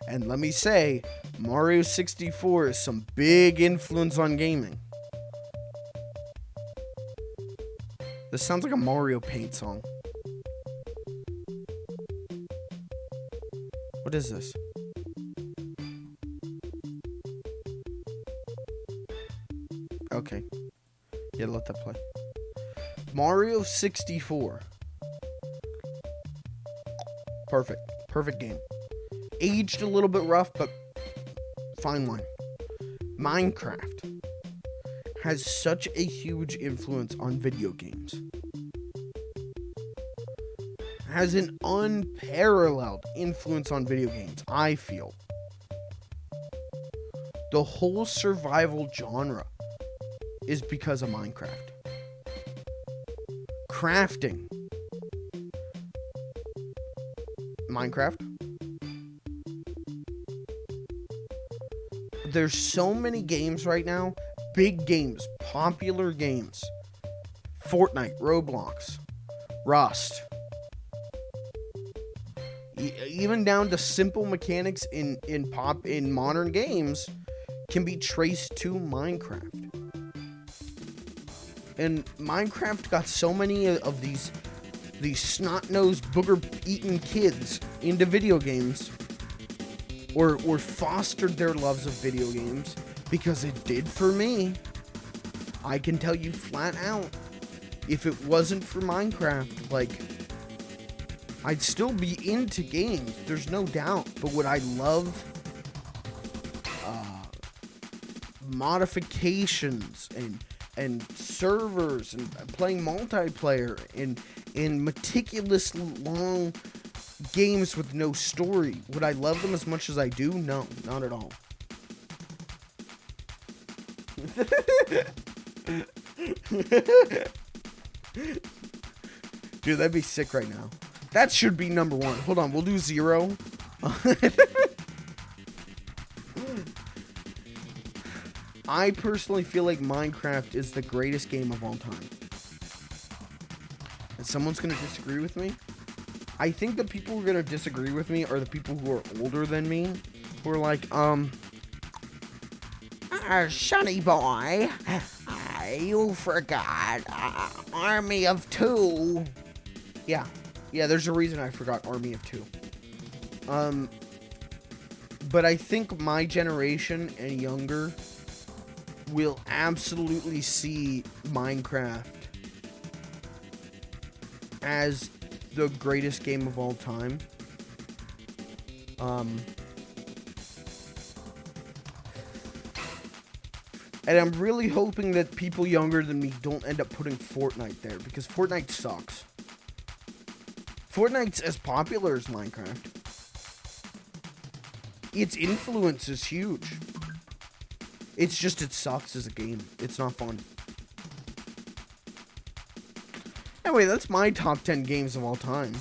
and let me say, Mario 64 is some big influence on gaming. This sounds like a Mario Paint song. What is this? Okay. Yeah, let that play. Mario 64. Perfect. Perfect game. Aged a little bit rough, but fine line. Minecraft has such a huge influence on video games. Has an unparalleled influence on video games, I feel. The whole survival genre is because of Minecraft. Crafting. Minecraft. There's so many games right now, big games, popular games. Fortnite, Roblox, Rust. Even down to simple mechanics in modern games can be traced to Minecraft. And Minecraft got so many of these snot-nosed, booger-eating kids into video games, or fostered their loves of video games, because it did for me. I can tell you flat out, if it wasn't for Minecraft, like, I'd still be into games, there's no doubt. But would I love modifications and servers and playing multiplayer and meticulous long games with no story? Would I love them as much as I do? No, not at all. Dude, that'd be sick right now. That should be number one. Hold on, we'll do 0. I personally feel like Minecraft is the greatest game of all time. And someone's going to disagree with me. I think the people who are going to disagree with me are the people who are older than me. Who are like, Sonny boy, you forgot Army of Two. Yeah, there's a reason I forgot Army of Two. But I think my generation and younger will absolutely see Minecraft as the greatest game of all time. And I'm really hoping that people younger than me don't end up putting Fortnite there, because Fortnite sucks. Fortnite's as popular as Minecraft. Its influence is huge. It's just, it sucks as a game. It's not fun. Anyway, that's my top 10 games of all time.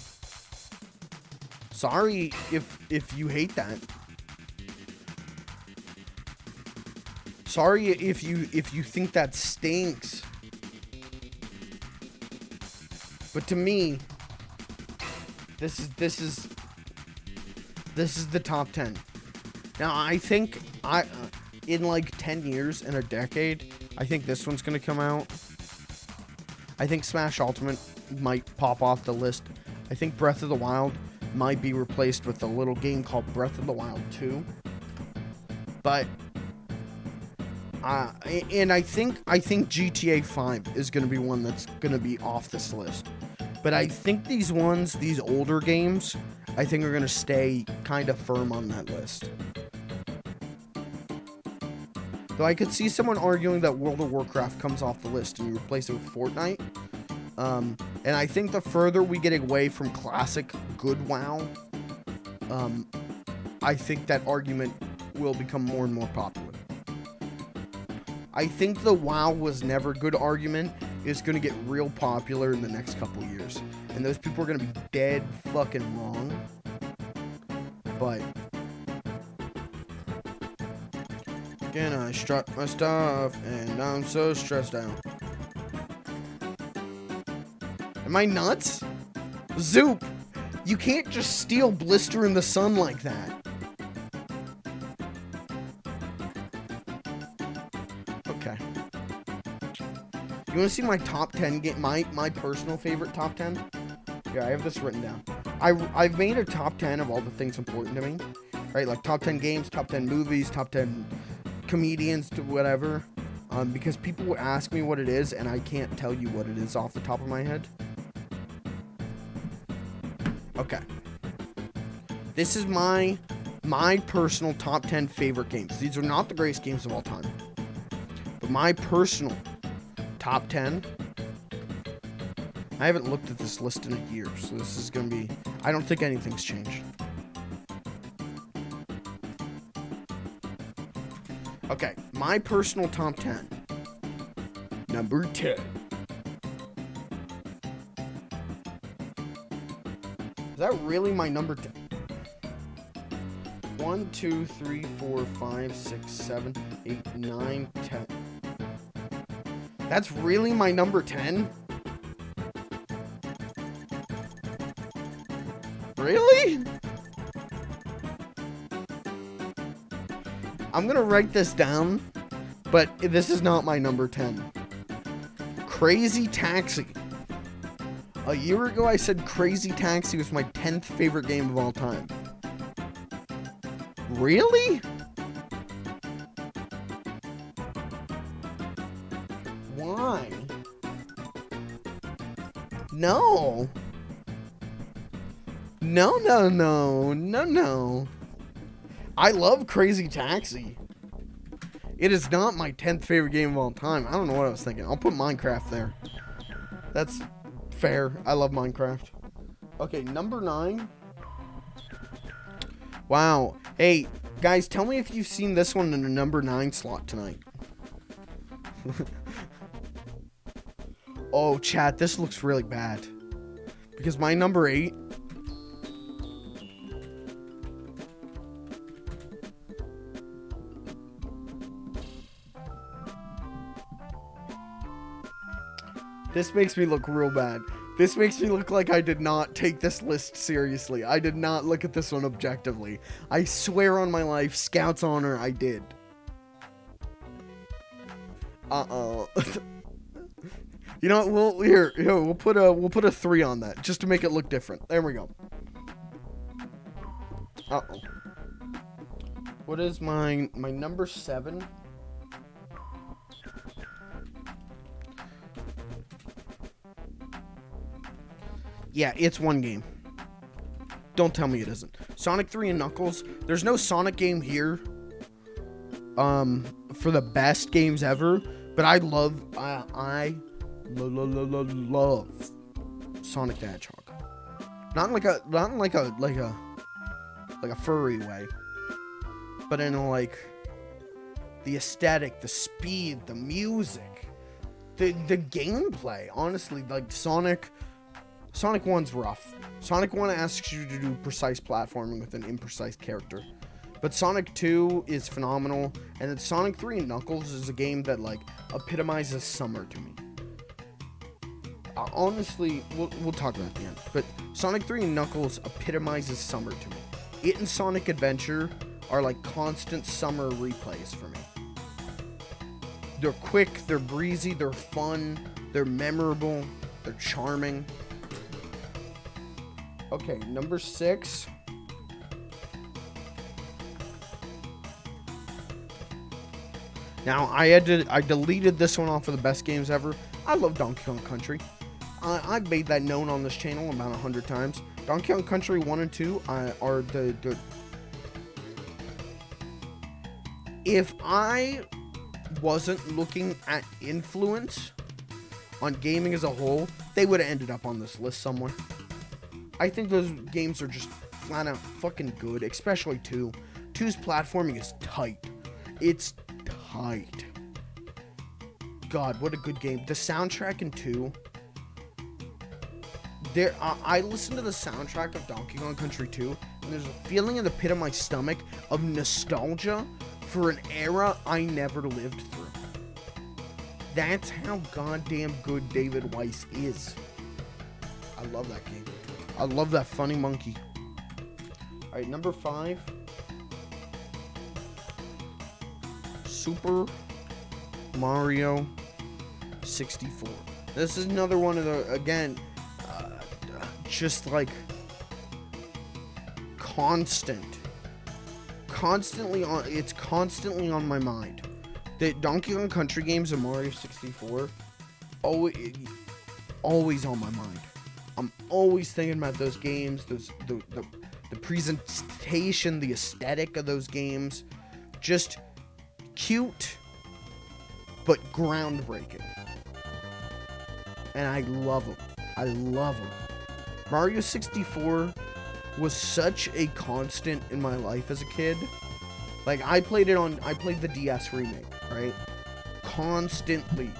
Sorry if you hate that. Sorry if you think that stinks. But to me, this is the top 10. Now, I think in like 10 years, in a decade, I think this one's gonna come out. I think Smash Ultimate might pop off the list. I think Breath of the Wild might be replaced with a little game called Breath of the Wild 2. But and I think GTA 5 is going to be one that's going to be off this list. But I think these older games, I think are going to stay kind of firm on that list. Though I could see someone arguing that World of Warcraft comes off the list and you replace it with Fortnite. And I think the further we get away from classic good WoW, I think that argument will become more and more popular. I think the WoW was never good argument is going to get real popular in the next couple years. And those people are going to be dead fucking wrong. But again, I strut my stuff and I'm so stressed out. Am I nuts? Zoop, you can't just steal Blister in the Sun like that. Okay. You want to see my top 10 game, my personal favorite top 10? Yeah, I have this written down. I've made a top 10 of all the things important to me. Right, like top 10 games, top 10 movies, top 10 comedians, to whatever. Because people will ask me what it is, and I can't tell you what it is off the top of my head. Okay. This is my personal top 10 favorite games. These are not the greatest games of all time. But my personal top 10. I haven't looked at this list in a year, so this is going to be... I don't think anything's changed. Okay, my personal top 10. Number 10. Is that really my number 10? 1, 2, 3, 4, 5, 6, 7, 8, 9, 10. That's really my number 10? Really? I'm gonna write this down, but this is not my number 10. Crazy Taxi. A year ago, I said Crazy Taxi was my 10th favorite game of all time. Really? Why? No. No. I love Crazy Taxi. It is not my 10th favorite game of all time. I don't know what I was thinking. I'll put Minecraft there. That's fair. I love Minecraft. Okay, number 9. Wow. Hey, guys, tell me if you've seen this one in the number 9 slot tonight. Oh, chat, this looks really bad. Because my number 8... This makes me look real bad. This makes me look like I did not take this list seriously. I did not look at this one objectively. I swear on my life, Scout's honor, I did. Uh-oh. You know what? We'll put a 3 on that just to make it look different. There we go. Uh-oh. What is my number 7? Yeah, it's one game. Don't tell me it isn't. Sonic 3 and Knuckles. There's no Sonic game here. for the best games ever, but I love Sonic the Hedgehog. Not in like a furry way, but in a, like, the aesthetic, the speed, the music, the gameplay. Honestly, like Sonic 1's rough. Sonic 1 asks you to do precise platforming with an imprecise character. But Sonic 2 is phenomenal, and then Sonic 3 and Knuckles is a game that, like, epitomizes summer to me. Honestly, we'll talk about it at the end, but Sonic 3 and Knuckles epitomizes summer to me. It and Sonic Adventure are like constant summer replays for me. They're quick, they're breezy, they're fun, they're memorable, they're charming. Okay, number 6. Now, I deleted this one off of the best games ever. I love Donkey Kong Country. I've made that known on this channel about 100 times. Donkey Kong Country 1 and 2 are the... If I wasn't looking at influence on gaming as a whole, they would have ended up on this list somewhere. I think those games are just flat out fucking good, especially 2. 2's platforming is tight. It's tight. God, what a good game. The soundtrack in 2... I listened to the soundtrack of Donkey Kong Country 2, and there's a feeling in the pit of my stomach of nostalgia for an era I never lived through. That's how goddamn good David Weiss is. I love that game. I love that funny monkey. Alright, number 5. Super Mario 64. This is another one of the, again, just like constantly on my mind. The Donkey Kong Country games and Mario 64 always on my mind. I'm always thinking about those games, the presentation, the aesthetic of those games. Just cute but groundbreaking. And I love them. I love them. Mario 64 was such a constant in my life as a kid. Like, I played the DS remake, right? Constantly.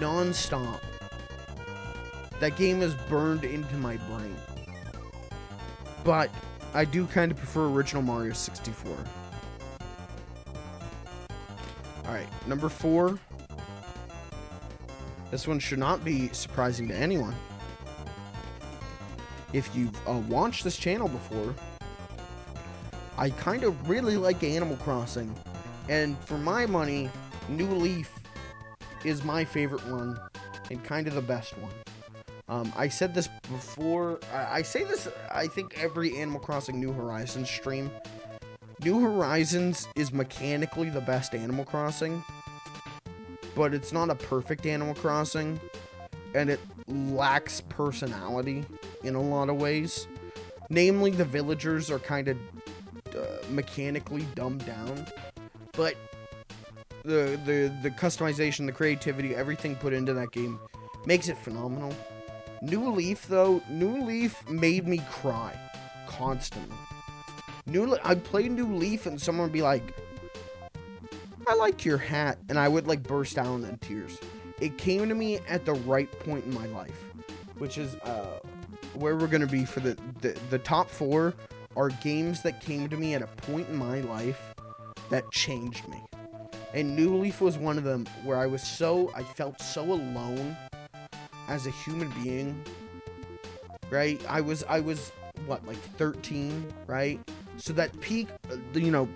Non-stop. That game is burned into my brain. But I do kind of prefer original Mario 64. Alright, number 4. This one should not be surprising to anyone. If you've watched this channel before, I kind of really like Animal Crossing. And for my money, New Leaf is my favorite one and kind of the best one. I said this before. I say this, I think, every Animal Crossing New Horizons stream. New Horizons is mechanically the best Animal Crossing, but it's not a perfect Animal Crossing, and it lacks personality in a lot of ways. Namely, the villagers are kind of mechanically dumbed down, but the customization, the creativity, everything put into that game makes it phenomenal. New Leaf, though, New Leaf made me cry constantly. I'd play New Leaf and someone would be like, I like your hat, and I would like burst out in tears. It came to me at the right point in my life, which is where we're gonna be for the top 4 are games that came to me at a point in my life that changed me. And New Leaf was one of them, where I felt so alone as a human being, right? I was what, like 13, right? So that peak,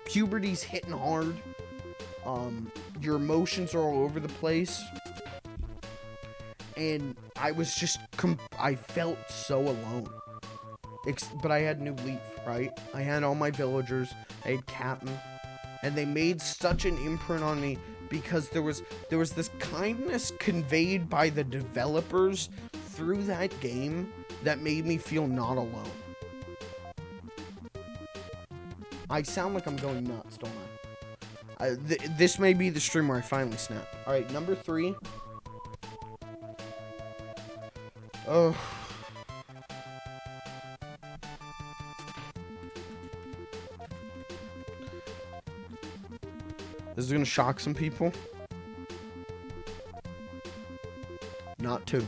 puberty's hitting hard. Your emotions are all over the place. And I was just, I felt so alone. But I had New Leaf, right? I had all my villagers. I had Captain. And they made such an imprint on me because there was this kindness conveyed by the developers through that game that made me feel not alone. I sound like I'm going nuts, don't This may be the stream where I finally snap. All right, number 3. Oh. This is gonna shock some people. Not 2.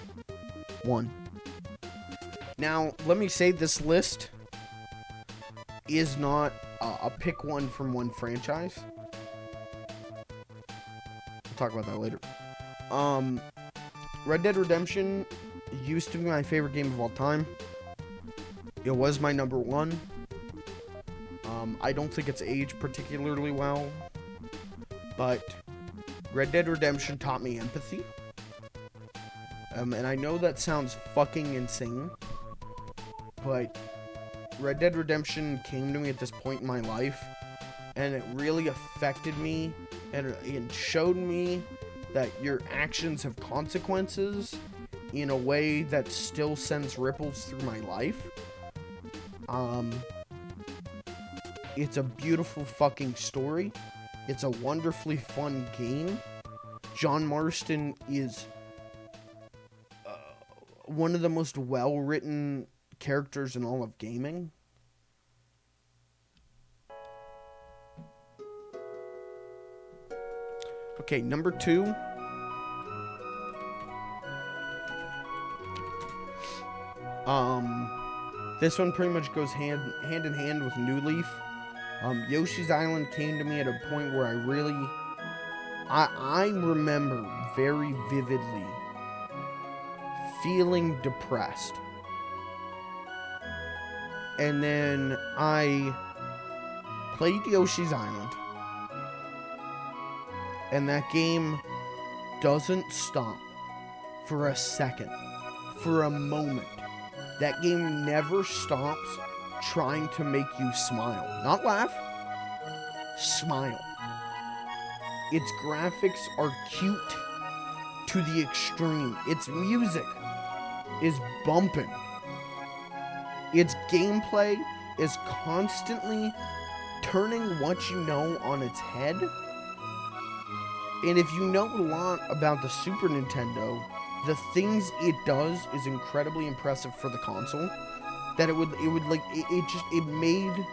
1. Now, let me say this list is not a pick one from one franchise. We'll talk about that later. Red Dead Redemption used to be my favorite game of all time. It was my number 1. I don't think it's aged particularly well, but Red Dead Redemption taught me empathy. And I know that sounds fucking insane, but Red Dead Redemption came to me at this point in my life, and it really affected me, and it showed me that your actions have consequences in a way that still sends ripples through my life. It's a beautiful fucking story. It's a wonderfully fun game. John Marston is one of the most well-written characters in all of gaming. Okay, number 2. This one pretty much goes hand in hand with New Leaf. Yoshi's Island came to me at a point where I remember very vividly feeling depressed. And then I played Yoshi's Island. And that game doesn't stop for a second, for a moment. That game never stops trying to make you smile. Not laugh, smile. Its graphics are cute to the extreme. Its music is bumping. Its gameplay is constantly turning what you know on its head. And if you know a lot about the Super Nintendo, the things it does is incredibly impressive for the console. That it made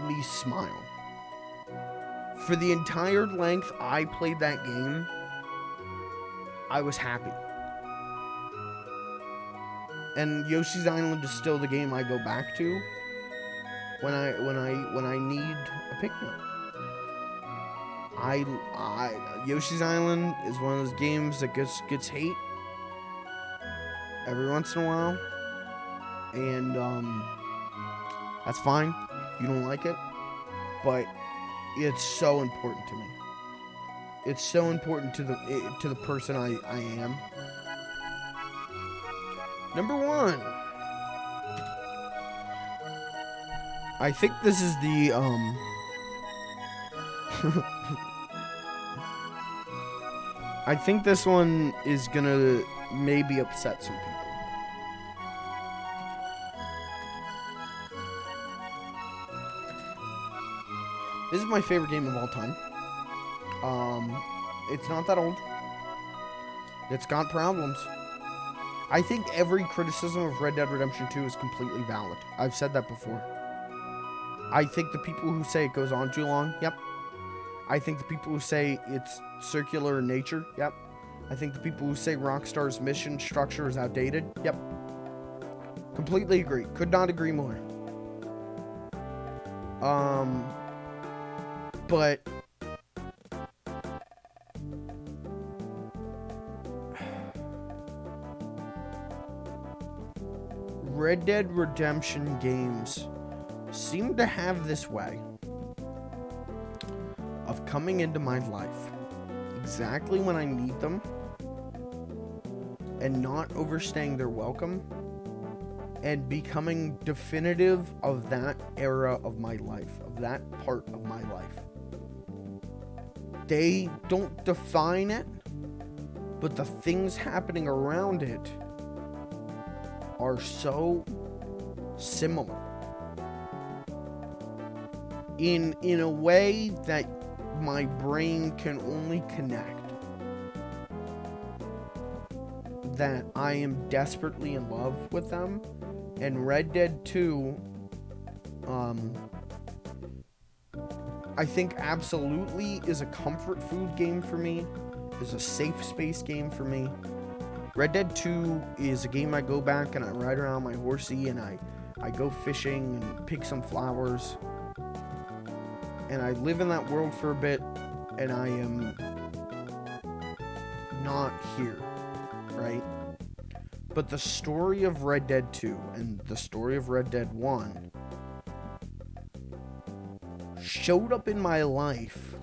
me smile. For the entire length I played that game, I was happy. And Yoshi's Island is still the game I go back to when I need a pick-me-up. Yoshi's Island is one of those games that gets hate every once in a while, and that's fine. You don't like it, but it's so important to me. It's so important to the person I am. Number 1. I think this is the I think this one is gonna maybe upset some people. This is my favorite game of all time. It's not that old. It's got problems. I think every criticism of Red Dead Redemption 2 is completely valid. I've said that before. I think the people who say it goes on too long, yep. I think the people who say it's circular in nature, yep. I think the people who say Rockstar's mission structure is outdated, yep. Completely agree. Could not agree more. But Red Dead Redemption games seem to have this way of coming into my life exactly when I need them and not overstaying their welcome and becoming definitive of that era of my life, of that part of my life. They don't define it, but the things happening around it are so similar in a way that my brain can only connect that I am desperately in love with them. And Red Dead 2, I think absolutely is a comfort food game for me, is a safe space game for me. Red Dead 2 is a game I go back and I ride around my horsey and I go fishing and pick some flowers. And I live in that world for a bit, and I am not here, right? But the story of Red Dead 2 and the story of Red Dead 1 showed up in my life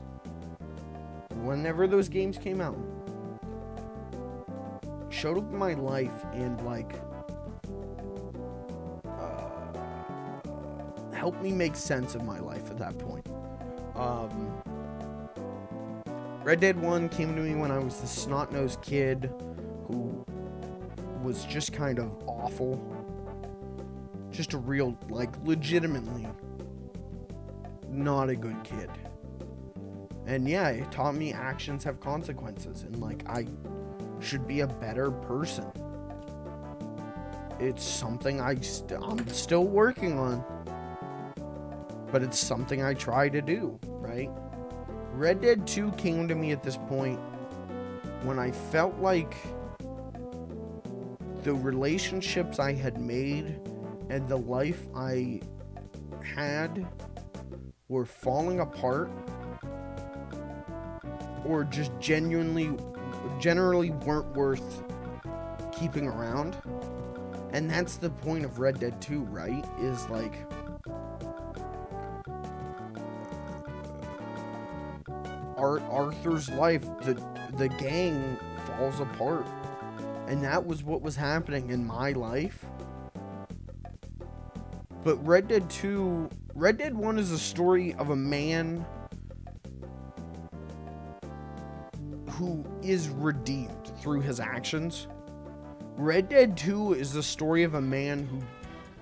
whenever those games came out. Showed up in my life and, like, helped me make sense of my life at that point. Red Dead 1 came to me when I was the snot-nosed kid who was just kind of awful. Just a real, like, legitimately not a good kid. And yeah, it taught me actions have consequences, and, like, I should be a better person. It's something I'm still working on, but it's something I try to do, right? Red Dead 2 came to me at this point when I felt like the relationships I had made and the life I had were falling apart, or just generally weren't worth keeping around. And that's the point of Red Dead 2, right? Is like, Arthur's life, the gang falls apart. And that was what was happening in my life. But Red Dead 1 is a story of a man who is redeemed through his actions. Red Dead 2 is the story of a man who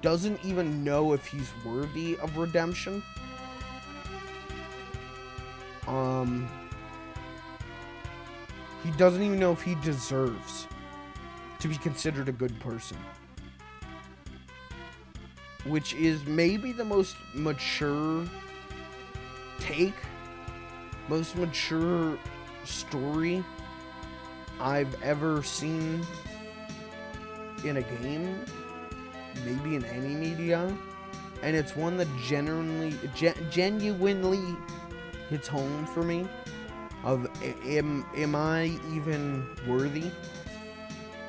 doesn't even know if he's worthy of redemption. He doesn't even know if he deserves to be considered a good person. Which is maybe the most mature take, most mature story I've ever seen in a game, maybe in any media. And it's one that genuinely hits home for me. Of am I even worthy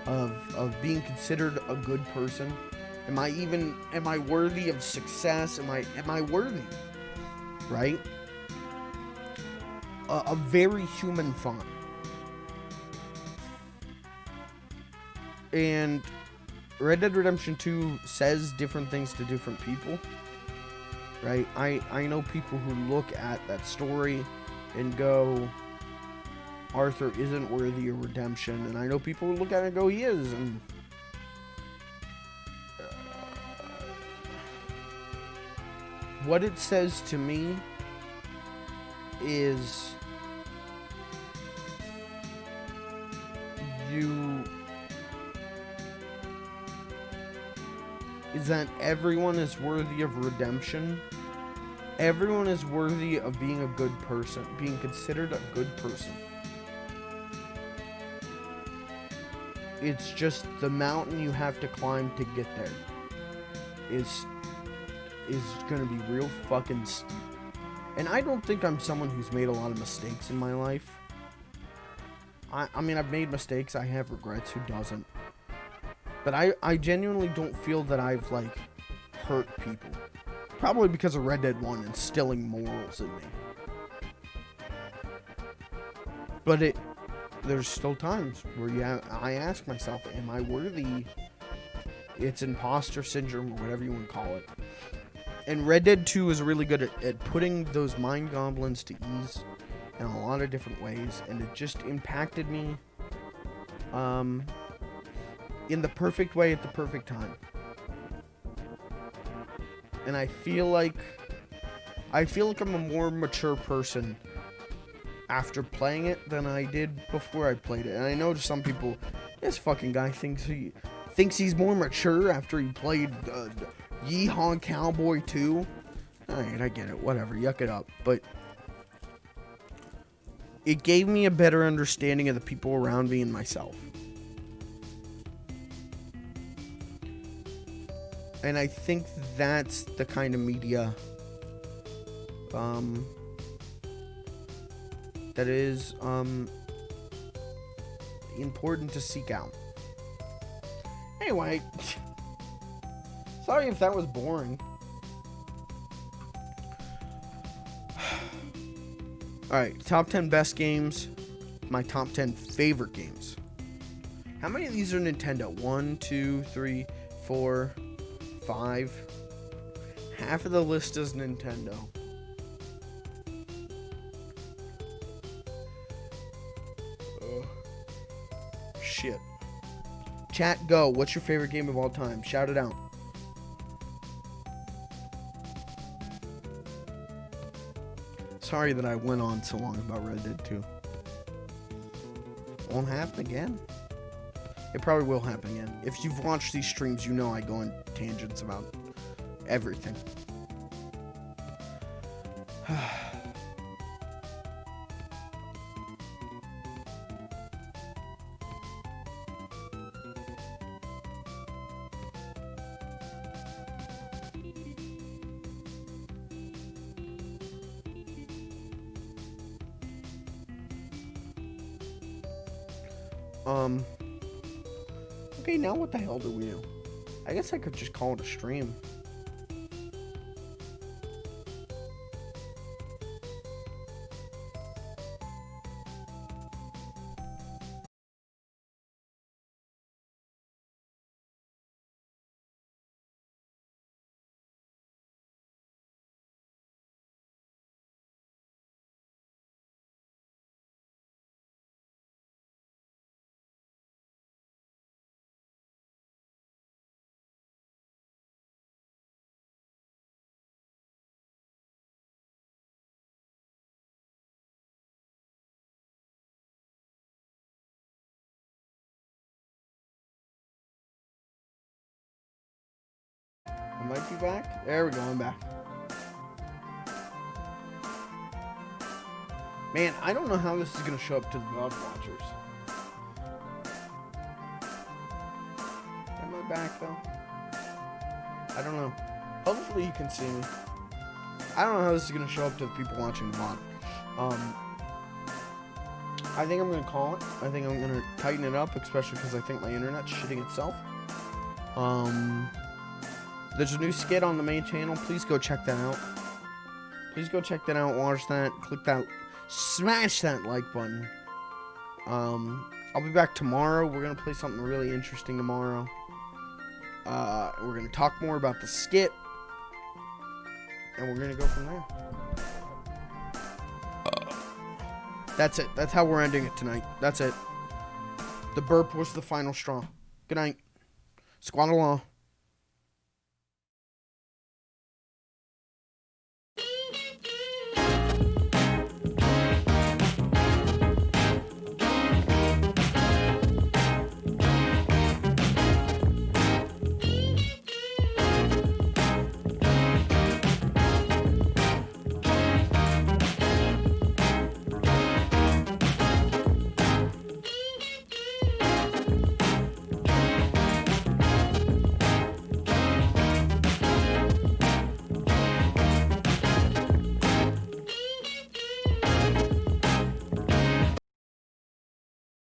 of being considered a good person? Am I worthy of success? Am I worthy? Right? A very human thought. And Red Dead Redemption 2 says different things to different people. Right? I know people who look at that story and go, Arthur isn't worthy of redemption. And I know people who look at it and go, he is. And what it says to me is that everyone is worthy of redemption. Everyone is worthy of being a good person, being considered a good person. It's just the mountain you have to climb to get there is gonna be real fucking steep. And I don't think I'm someone who's made a lot of mistakes in my life. I mean, I've made mistakes, I have regrets, who doesn't? But I genuinely don't feel that I've, like, hurt people. Probably because of Red Dead 1 instilling morals in me. But there's still times where I ask myself, am I worthy? It's imposter syndrome, or whatever you want to call it. And Red Dead 2 is really good at putting those mind goblins to ease in a lot of different ways, and it just impacted me in the perfect way at the perfect time. And I feel like I'm a more mature person after playing it than I did before I played it. And I know some people, this fucking guy thinks he's more mature after he played Yeehaw Cowboy 2. Alright, I get it. Whatever. Yuck it up. But it gave me a better understanding of the people around me and myself. And I think that's the kind of media that is important to seek out. Anyway, sorry if that was boring. Alright, top 10 best games, my top 10 favorite games. How many of these are Nintendo? 1, 2, 3, 4, 5. Half of the list is Nintendo. Shit. Chat, go. What's your favorite game of all time? Shout it out. Sorry that I went on so long about Red Dead 2. Won't happen again. It probably will happen again. If you've watched these streams, you know I go on tangents about everything. Okay, now what the hell do we do? I guess I could just call it a stream. I might be back. There we go, I'm back. Man, I don't know how this is going to show up to the VOD watchers. Am I back, though? I don't know. Hopefully you can see me. I don't know how this is going to show up to the people watching the VOD. I think I'm going to call it. I think I'm going to tighten it up, especially because I think my internet's shitting itself. There's a new skit on the main channel. Please go check that out. Please go check that out. Watch that. Click that. Smash that like button. I'll be back tomorrow. We're going to play something really interesting tomorrow. We're going to talk more about the skit. And we're going to go from there. That's it. That's how we're ending it tonight. That's it. The burp was the final straw. Good night. Squad along.